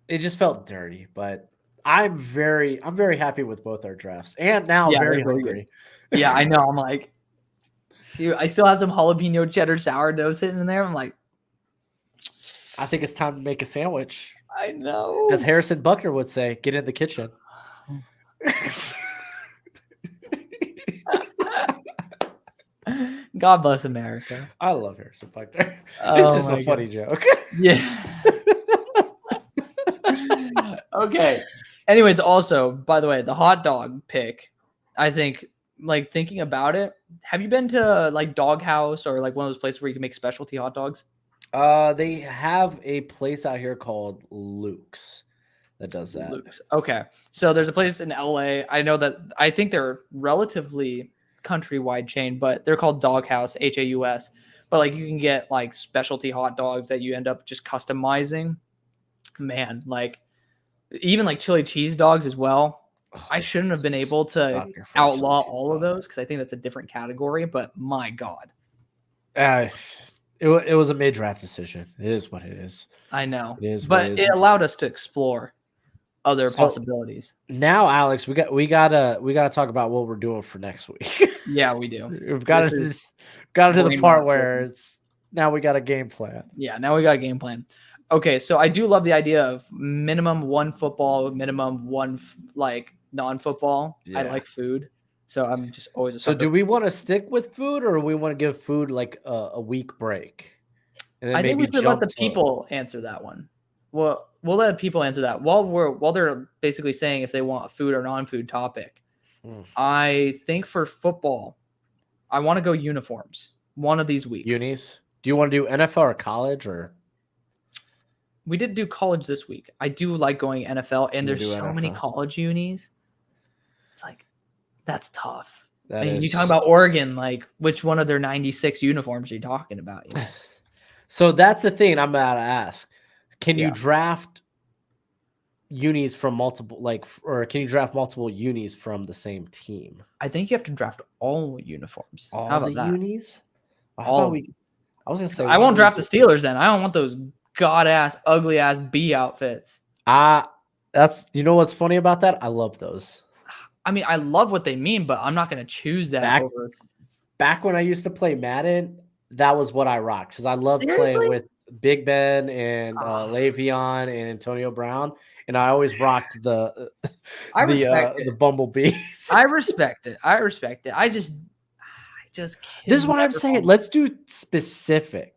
it just felt dirty, but I'm very happy with both our drafts, and now very they're really hungry. Yeah, I know. I'm like, shoot, I still have some jalapeno cheddar sourdough sitting in there. I'm like, I think it's time to make a sandwich. I know. As Harrison Buckner would say, get in the kitchen. God bless America. I love Harrison Buckner. Oh It's just my a funny joke. Yeah. Okay. Anyways, also, by the way, the hot dog pick, I think, like, thinking about it, have you been to like Doghouse or like one of those places where you can make specialty hot dogs? They have a place out here called Luke's that does that. Luke's. Okay. So there's a place in LA. I think they're relatively countrywide chain, but they're called Doghouse, Haus. But like you can get like specialty hot dogs that you end up just customizing. Man, like even like chili cheese dogs as well. I shouldn't have been able to outlaw all of those because I think that's a different category, but my God. It was a mid-draft decision. It is what it is. I know. It is, but it allowed us to explore other possibilities. Now, Alex, we gotta talk about what we're doing for next week. Yeah, we do. We've got to the part where it's now we got a game plan. Yeah, now we got a game plan. Okay, so I do love the idea of minimum one football, minimum one like non-football. Yeah. I like food, so I'm just always. So do we want to stick with food, or we want to give food like a week break? And then I think we should let the people answer that one. Well, we'll let people answer that while they're basically saying if they want a food or non-food topic. I think for football, I want to go uniforms one of these weeks. Unis. Do you want to do NFL or college or? We did do college this week. I do like going NFL, and there's so many college unis. It's like, that's tough. You talk about Oregon, like which one of their 96 uniforms are you talking about? You know? So that's the thing I'm about to ask. Can you draft unis from multiple, or can you draft multiple unis from the same team? I think you have to draft all uniforms. All How about the that? Unis? I was gonna say I won't draft the Steelers then. I don't want those god-ass, ugly-ass B outfits. That's what's funny about that? I love those. I mean, I love what they mean, but I'm not going to choose that over. Back when I used to play Madden, that was what I rocked because I loved playing with Big Ben and Le'Veon and Antonio Brown, and I always rocked the Bumblebees. I respect it. I just this is what I'm saying. Let's do specific.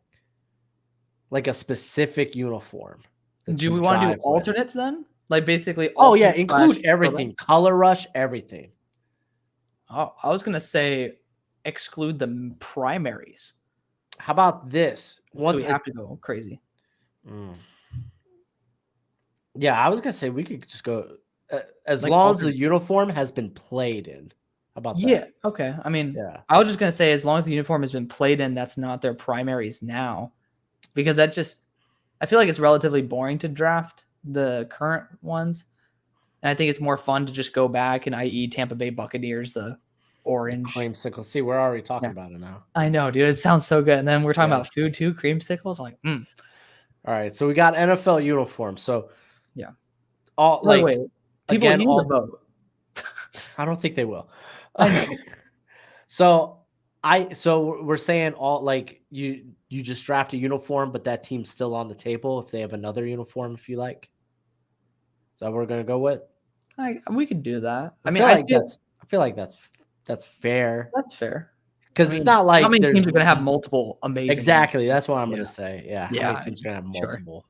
Like a specific uniform. Do we want to do alternates then? Like basically. Include everything. Color rush, everything. Oh, I was gonna say exclude the primaries. How about this? Once we have to go crazy. Yeah, I was gonna say we could just go as long as the uniform has been played in. How about that? Yeah. Okay. I mean, I was just gonna say as long as the uniform has been played in, that's not their primaries now. Because I feel like it's relatively boring to draft the current ones. And I think it's more fun to just go back and i.e. Tampa Bay Buccaneers, the orange. Creamsicle. See, we're already talking about it now. I know, dude. It sounds so good. And then we're talking about food too, creamsicles. I'm like, All right. So we got NFL uniforms. So wait. People need to vote. I don't think they will. I know. So we're saying you just draft a uniform, but that team's still on the table if they have another uniform, if you like. Is that what we're gonna go with? We could do that. I feel like that's fair. That's fair. Because it's not like how many teams are gonna have multiple amazing. Exactly. Ones? That's what I'm gonna say. Yeah. Yeah. How many teams are gonna have multiple?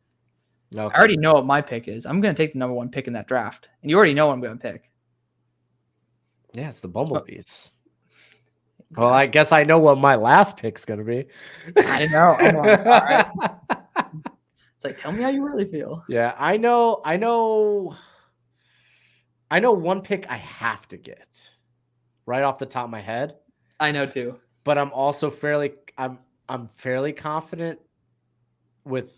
Sure. Okay. I already know what my pick is. I'm gonna take the number one pick in that draft, and you already know what I'm gonna pick. Yeah, it's the Bumblebees. Well, I guess I know what my last pick's gonna be. I know. I'm like, all right. It's like, tell me how you really feel. Yeah, I know one pick I have to get right off the top of my head. I know too. But I'm also fairly confident with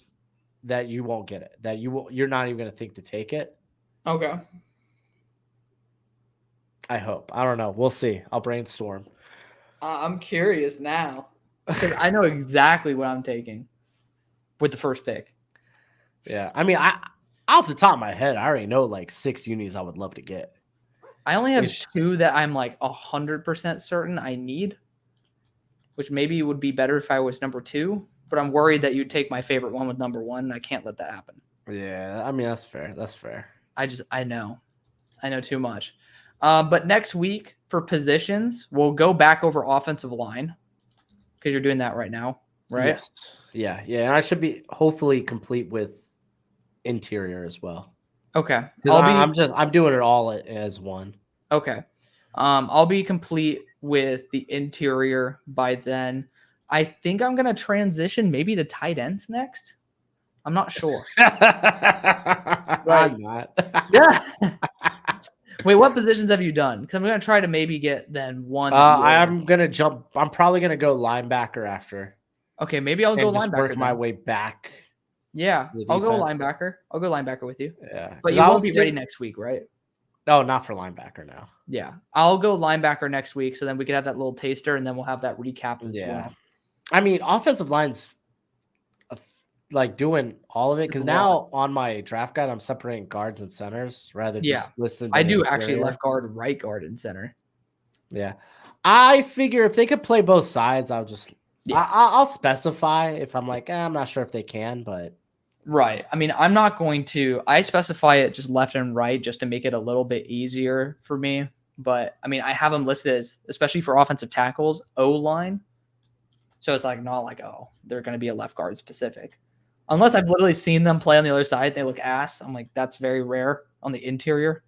that you won't get it. That you're not even gonna think to take it. Okay. I hope. I don't know. We'll see. I'll brainstorm. I'm curious now because I know exactly what I'm taking with the first pick. Yeah, I mean, off the top of my head, I already know like 6 unis I would love to get. I only have 2 that I'm like 100% certain I need, which maybe would be better if I was number 2. But I'm worried that you'd take my favorite one with number 1, and I can't let that happen. Yeah, I mean that's fair. I know too much. But next week for positions, we'll go back over offensive line because you're doing that right now, right? Yes. Yeah. And I should be hopefully complete with interior as well. Okay. I'm doing it all as one. Okay. I'll be complete with the interior by then. I think I'm gonna transition maybe to tight ends next. I'm not sure. I'm not. Yeah. Wait, what positions have you done? Because I'm gonna try to maybe get then one. I'm gonna jump. I'm probably gonna go linebacker after. Okay, maybe I'll go just linebacker. Work my way back. Yeah, I'll go linebacker. I'll go linebacker with you. Yeah, but you won't be ready next week, right? No, not for linebacker now. Yeah, I'll go linebacker next week, so then we can have that little taster, and then we'll have that recap as well. I mean, offensive line's like doing all of it because now on my draft guide, I'm separating guards and centers rather just listen. I do actually left guard, right guard, and center. Yeah, I figure if they could play both sides, I'll specify if I'm like I'm not sure if they can, but right. I mean, I'm not going to. I specify it just left and right just to make it a little bit easier for me. But I mean, I have them listed as, especially for offensive tackles, O line. So it's like not like, oh, they're going to be a left guard specific. Unless I've literally seen them play on the other side, they look ass. I'm like, that's very rare on the interior.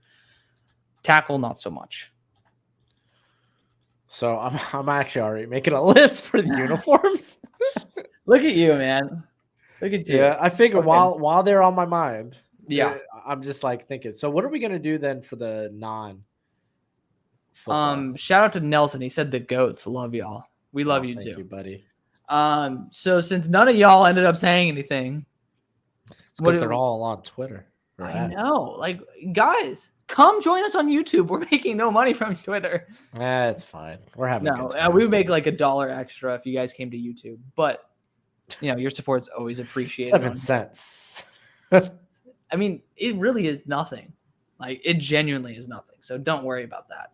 Tackle, not so much. So I'm actually already making a list for the uniforms. Look at you, man. Look at you. Yeah, I figure while they're on my mind, yeah, I'm just like thinking. So what are we gonna do then for the non? Shout out to Nelson. He said the goats love y'all. We love you too, thank you, buddy. So since none of y'all ended up saying anything, because they're all on Twitter. I know, like guys, come join us on YouTube. We're making no money from Twitter. It's fine. We're having a good time. We would make like $1 extra if you guys came to YouTube, but you know your support is always appreciated. 7 cents. I mean, it really is nothing. Like it genuinely is nothing. So don't worry about that.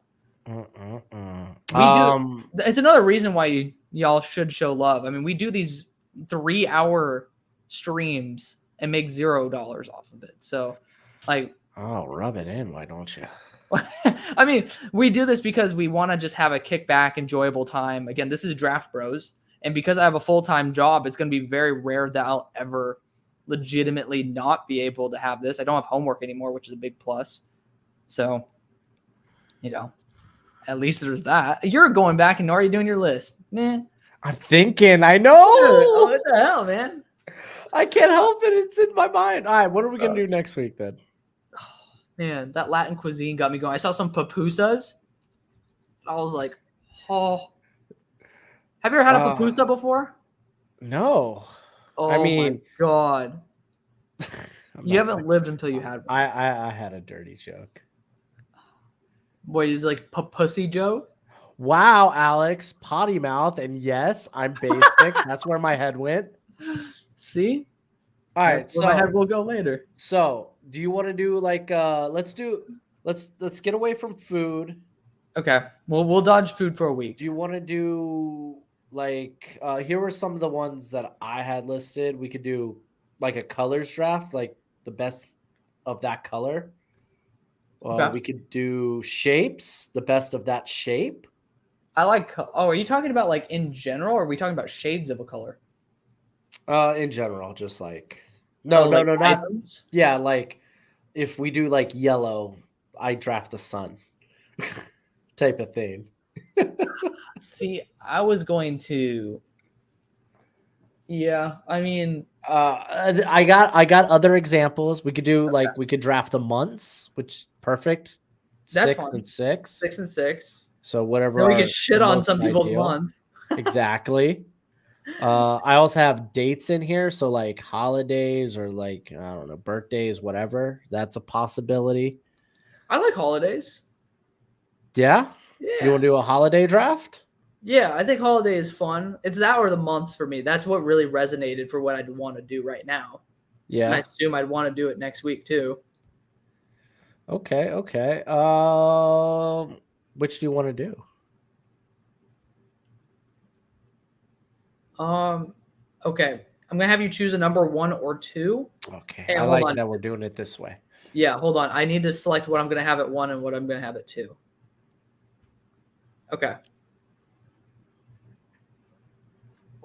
It's another reason why y'all should show love. I mean, we do these 3-hour streams and make $0 off of it. So, like, rub it in, why don't you? I mean, we do this because we want to just have a kickback, enjoyable time. Again, this is DraftBros, and because I have a full-time job, it's going to be very rare that I'll ever legitimately not be able to have this. I don't have homework anymore, which is a big plus. So, you know. At least there's that. You're going back and already doing your list. Man. I'm thinking. I know. Oh, what the hell, man? I can't help it. It's in my mind. All right, what are we going to do next week then? Oh, man, that Latin cuisine got me going. I saw some pupusas. I was like, oh. Have you ever had a pupusa before? No. Oh, I mean, my God. You haven't lived until you had one. I had a dirty joke. Boy, is like pussy joke. Wow, Alex, potty mouth, and yes, I'm basic. That's where my head went. See, all right. So my head will go later. So, do you want to do like let's get away from food. Okay, we'll dodge food for a week. Do you want to do like here were some of the ones that I had listed. We could do like a colors draft, like the best of that color. Okay. We could do shapes, the best of that shape. I like. Oh, are you talking about like in general, or are we talking about shades of a color? In general, just like no, not like if we do like yellow, I draft the sun. type of thing. See, I was going to. Yeah, I mean, I got other examples. We could do we could draft the months, which perfect. That's 6 fun. and 6. 6 and 6. So whatever. Then we are could shit the on most some people's ideal. months. Exactly. I also have dates in here, so like holidays or like I don't know, birthdays, whatever. That's a possibility. I like holidays. Yeah. Yeah. You want to do a holiday draft? Yeah, I think holiday is fun. It's that or the months for me. That's what really resonated for what I'd want to do right now. Yeah. And I assume I'd want to do it next week too. Okay. Which do you want to do? Okay. I'm gonna have you choose a number 1 or 2. Okay. Hey, I hold like on. that we're doing it this way. Yeah, hold on. I need to select what I'm gonna have at 1 and what I'm gonna have at 2. Okay.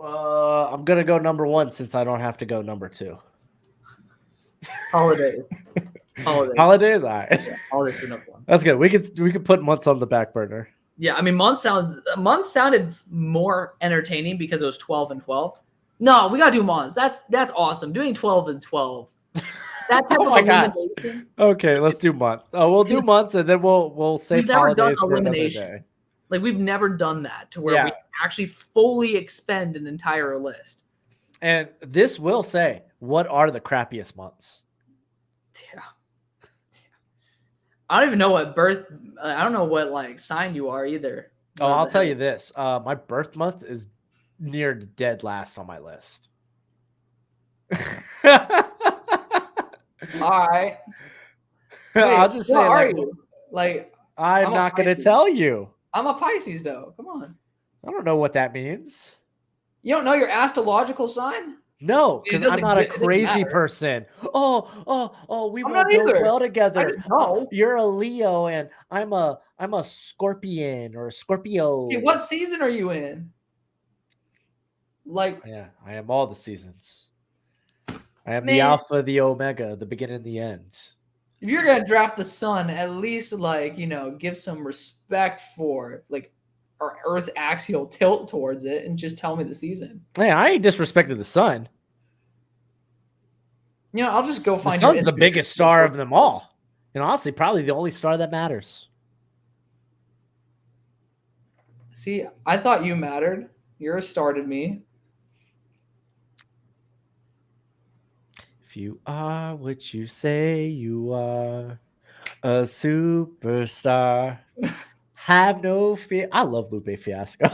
I'm gonna go number 1 since I don't have to go number 2. Holidays. Holidays, all right. Yeah, holidays for number 1. That's good. We could put months on the back burner. Yeah, I mean, months sounded more entertaining because it was 12 and 12. No, we gotta do months. That's awesome. Doing 12 and 12. That type Oh of my gosh. elimination. Okay, let's do month. We'll do months and then we'll save We've never done holidays for another elimination. day. Like we've never done that to where we actually fully expend an entire list. And this will say, what are the crappiest months? Yeah. I don't even know what I don't know what like sign you are either. Oh, I'll tell you this. My birth month is near dead last on my list. All right. Wait, I'll just say, what are you? Like, I'm not going to tell you. I'm a Pisces, though. Come on. I don't know what that means. You don't know your astrological sign? No, because I'm not a crazy person. We will go well together. I just know. You're a Leo, and I'm a Scorpion or a Scorpio. Hey, what season are you in? Like, yeah, I am all the seasons. I am the Alpha, the Omega, the beginning and the end. If you're gonna draft the sun, at least give some respect for our Earth's axial tilt towards it, and just tell me the season. Yeah, I ain't disrespected the sun. I'll just go find. The sun's the biggest star of them all. Honestly, probably the only star that matters. See, I thought you mattered. You're a star to me. If you are what you say you are, a superstar. Have no fear. I love Lupe Fiasco.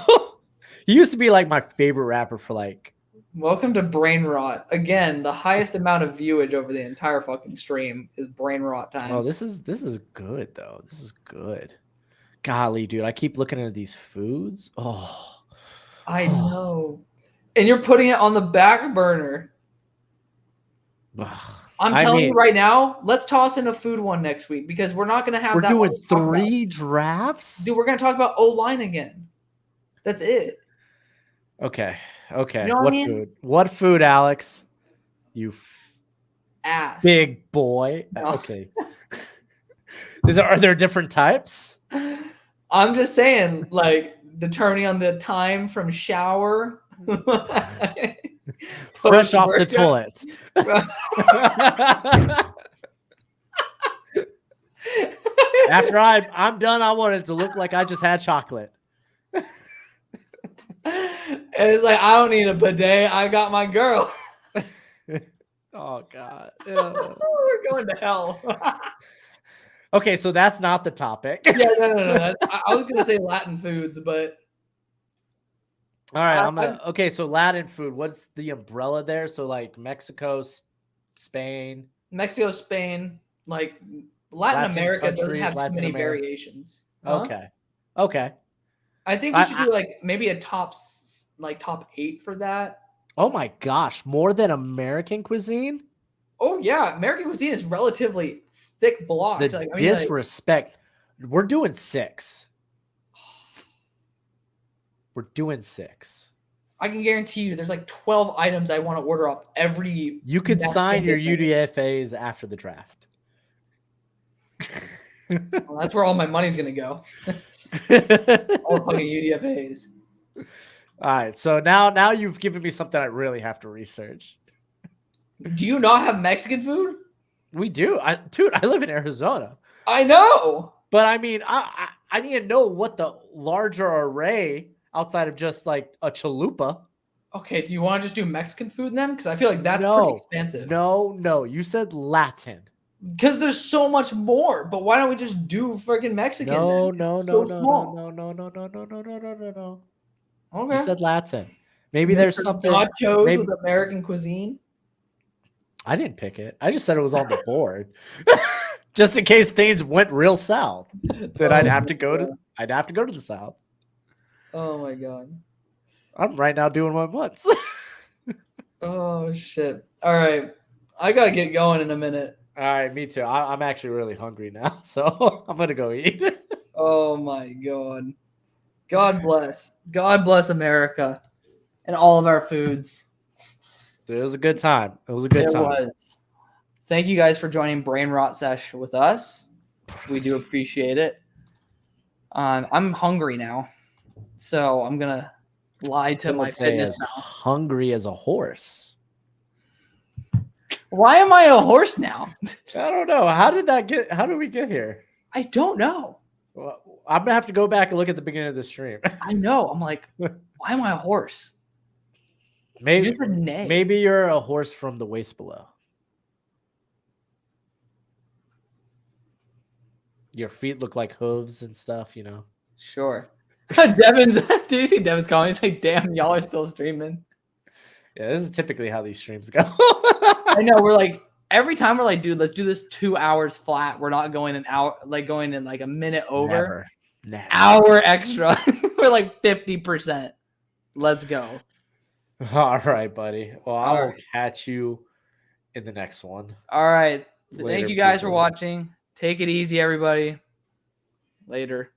He used to be like my favorite rapper for like. Welcome to Brain Rot. Again, the highest amount of viewage over the entire fucking stream is Brain Rot time. Oh, this is good though. This is good. Golly, dude, I keep looking at these foods. Oh, I know. And you're putting it on the back burner. I'm telling you right now, let's toss in a food one next week because we're not going to have we're that. We're doing 3 drafts? Dude, we're going to talk about O-line again. That's it. Okay. You know what food? What food, Alex? You ass. Big boy. No. Okay. Are there different types? I'm just saying, determining on the time from shower. Fresh off the toilet. After I'm done, I want it to look like I just had chocolate. It's like, I don't need a bidet. I got my girl. Oh, God. We're going to hell. Okay, so that's not the topic. Yeah, no. I was going to say Latin foods, but. All right, okay, so Latin food. What's the umbrella there? So Mexico, Spain. Mexico, Spain, Latin America doesn't have too many variations. Huh? Okay. I think we should do maybe a top 8 for that. Oh my gosh, more than American cuisine? Oh yeah, American cuisine is relatively thick block. The disrespect. We're doing 6. We're doing 6. I can guarantee you there's 12 items I want to order off every. You could sign your UDFAs after the draft. Well, that's where all my money's going to go. All fucking UDFAs. All right, so now you've given me something I really have to research. Do you not have Mexican food? We do, dude. I live in Arizona, I know. but I mean, I need to know what the larger array outside of just like a chalupa. Okay, do you want to just do Mexican food then? Because I feel like that's pretty No, expensive. no. You said Latin. Because there's so much more. But why don't we just do freaking Mexican? No, then? no, It's no, so no, no, small. no, no, no, no, no, no, no, no, no, no. Okay. You said Latin. Maybe Mix there's something. nachos Maybe with American cuisine. I didn't pick it. I just said it was on the board, just in case things went real south. Then I'd have to go to. I'd have to go to the south. Oh my god. I'm right now doing one once. Oh shit. All right. I gotta get going in a minute. All right, me too. I'm actually really hungry now, so I'm gonna go eat. Oh my god. God bless. God bless America and all of our foods. Dude, it was a good time. It was a good It time. was. Thank you guys for joining Brain Rot Sesh with us. We do appreciate it. I'm hungry now, so I'm gonna lie to Some my would say fitness as now. hungry as a horse. Why am I a horse now? I don't know. How did we get here? I don't know. Well, I'm gonna have to go back and look at the beginning of the stream. I know. I'm like, why am I a horse? Maybe Just a name. maybe you're a horse from the waist below. Your feet look like hooves and stuff, you know. Sure. Devin's. Did you see Devin's comment? He's like, "Damn, y'all are still streaming." Yeah, this is typically how these streams go. I know. We're like every time we're like, dude, let's do this 2 hours flat. We're not going an hour, like going in like a minute over. Never. Hour extra. We're like 50%. Let's go. All right, buddy. Well, I will right. catch you in the next one. All right. Later, Thank you guys for people. watching. Take it easy, everybody. Later.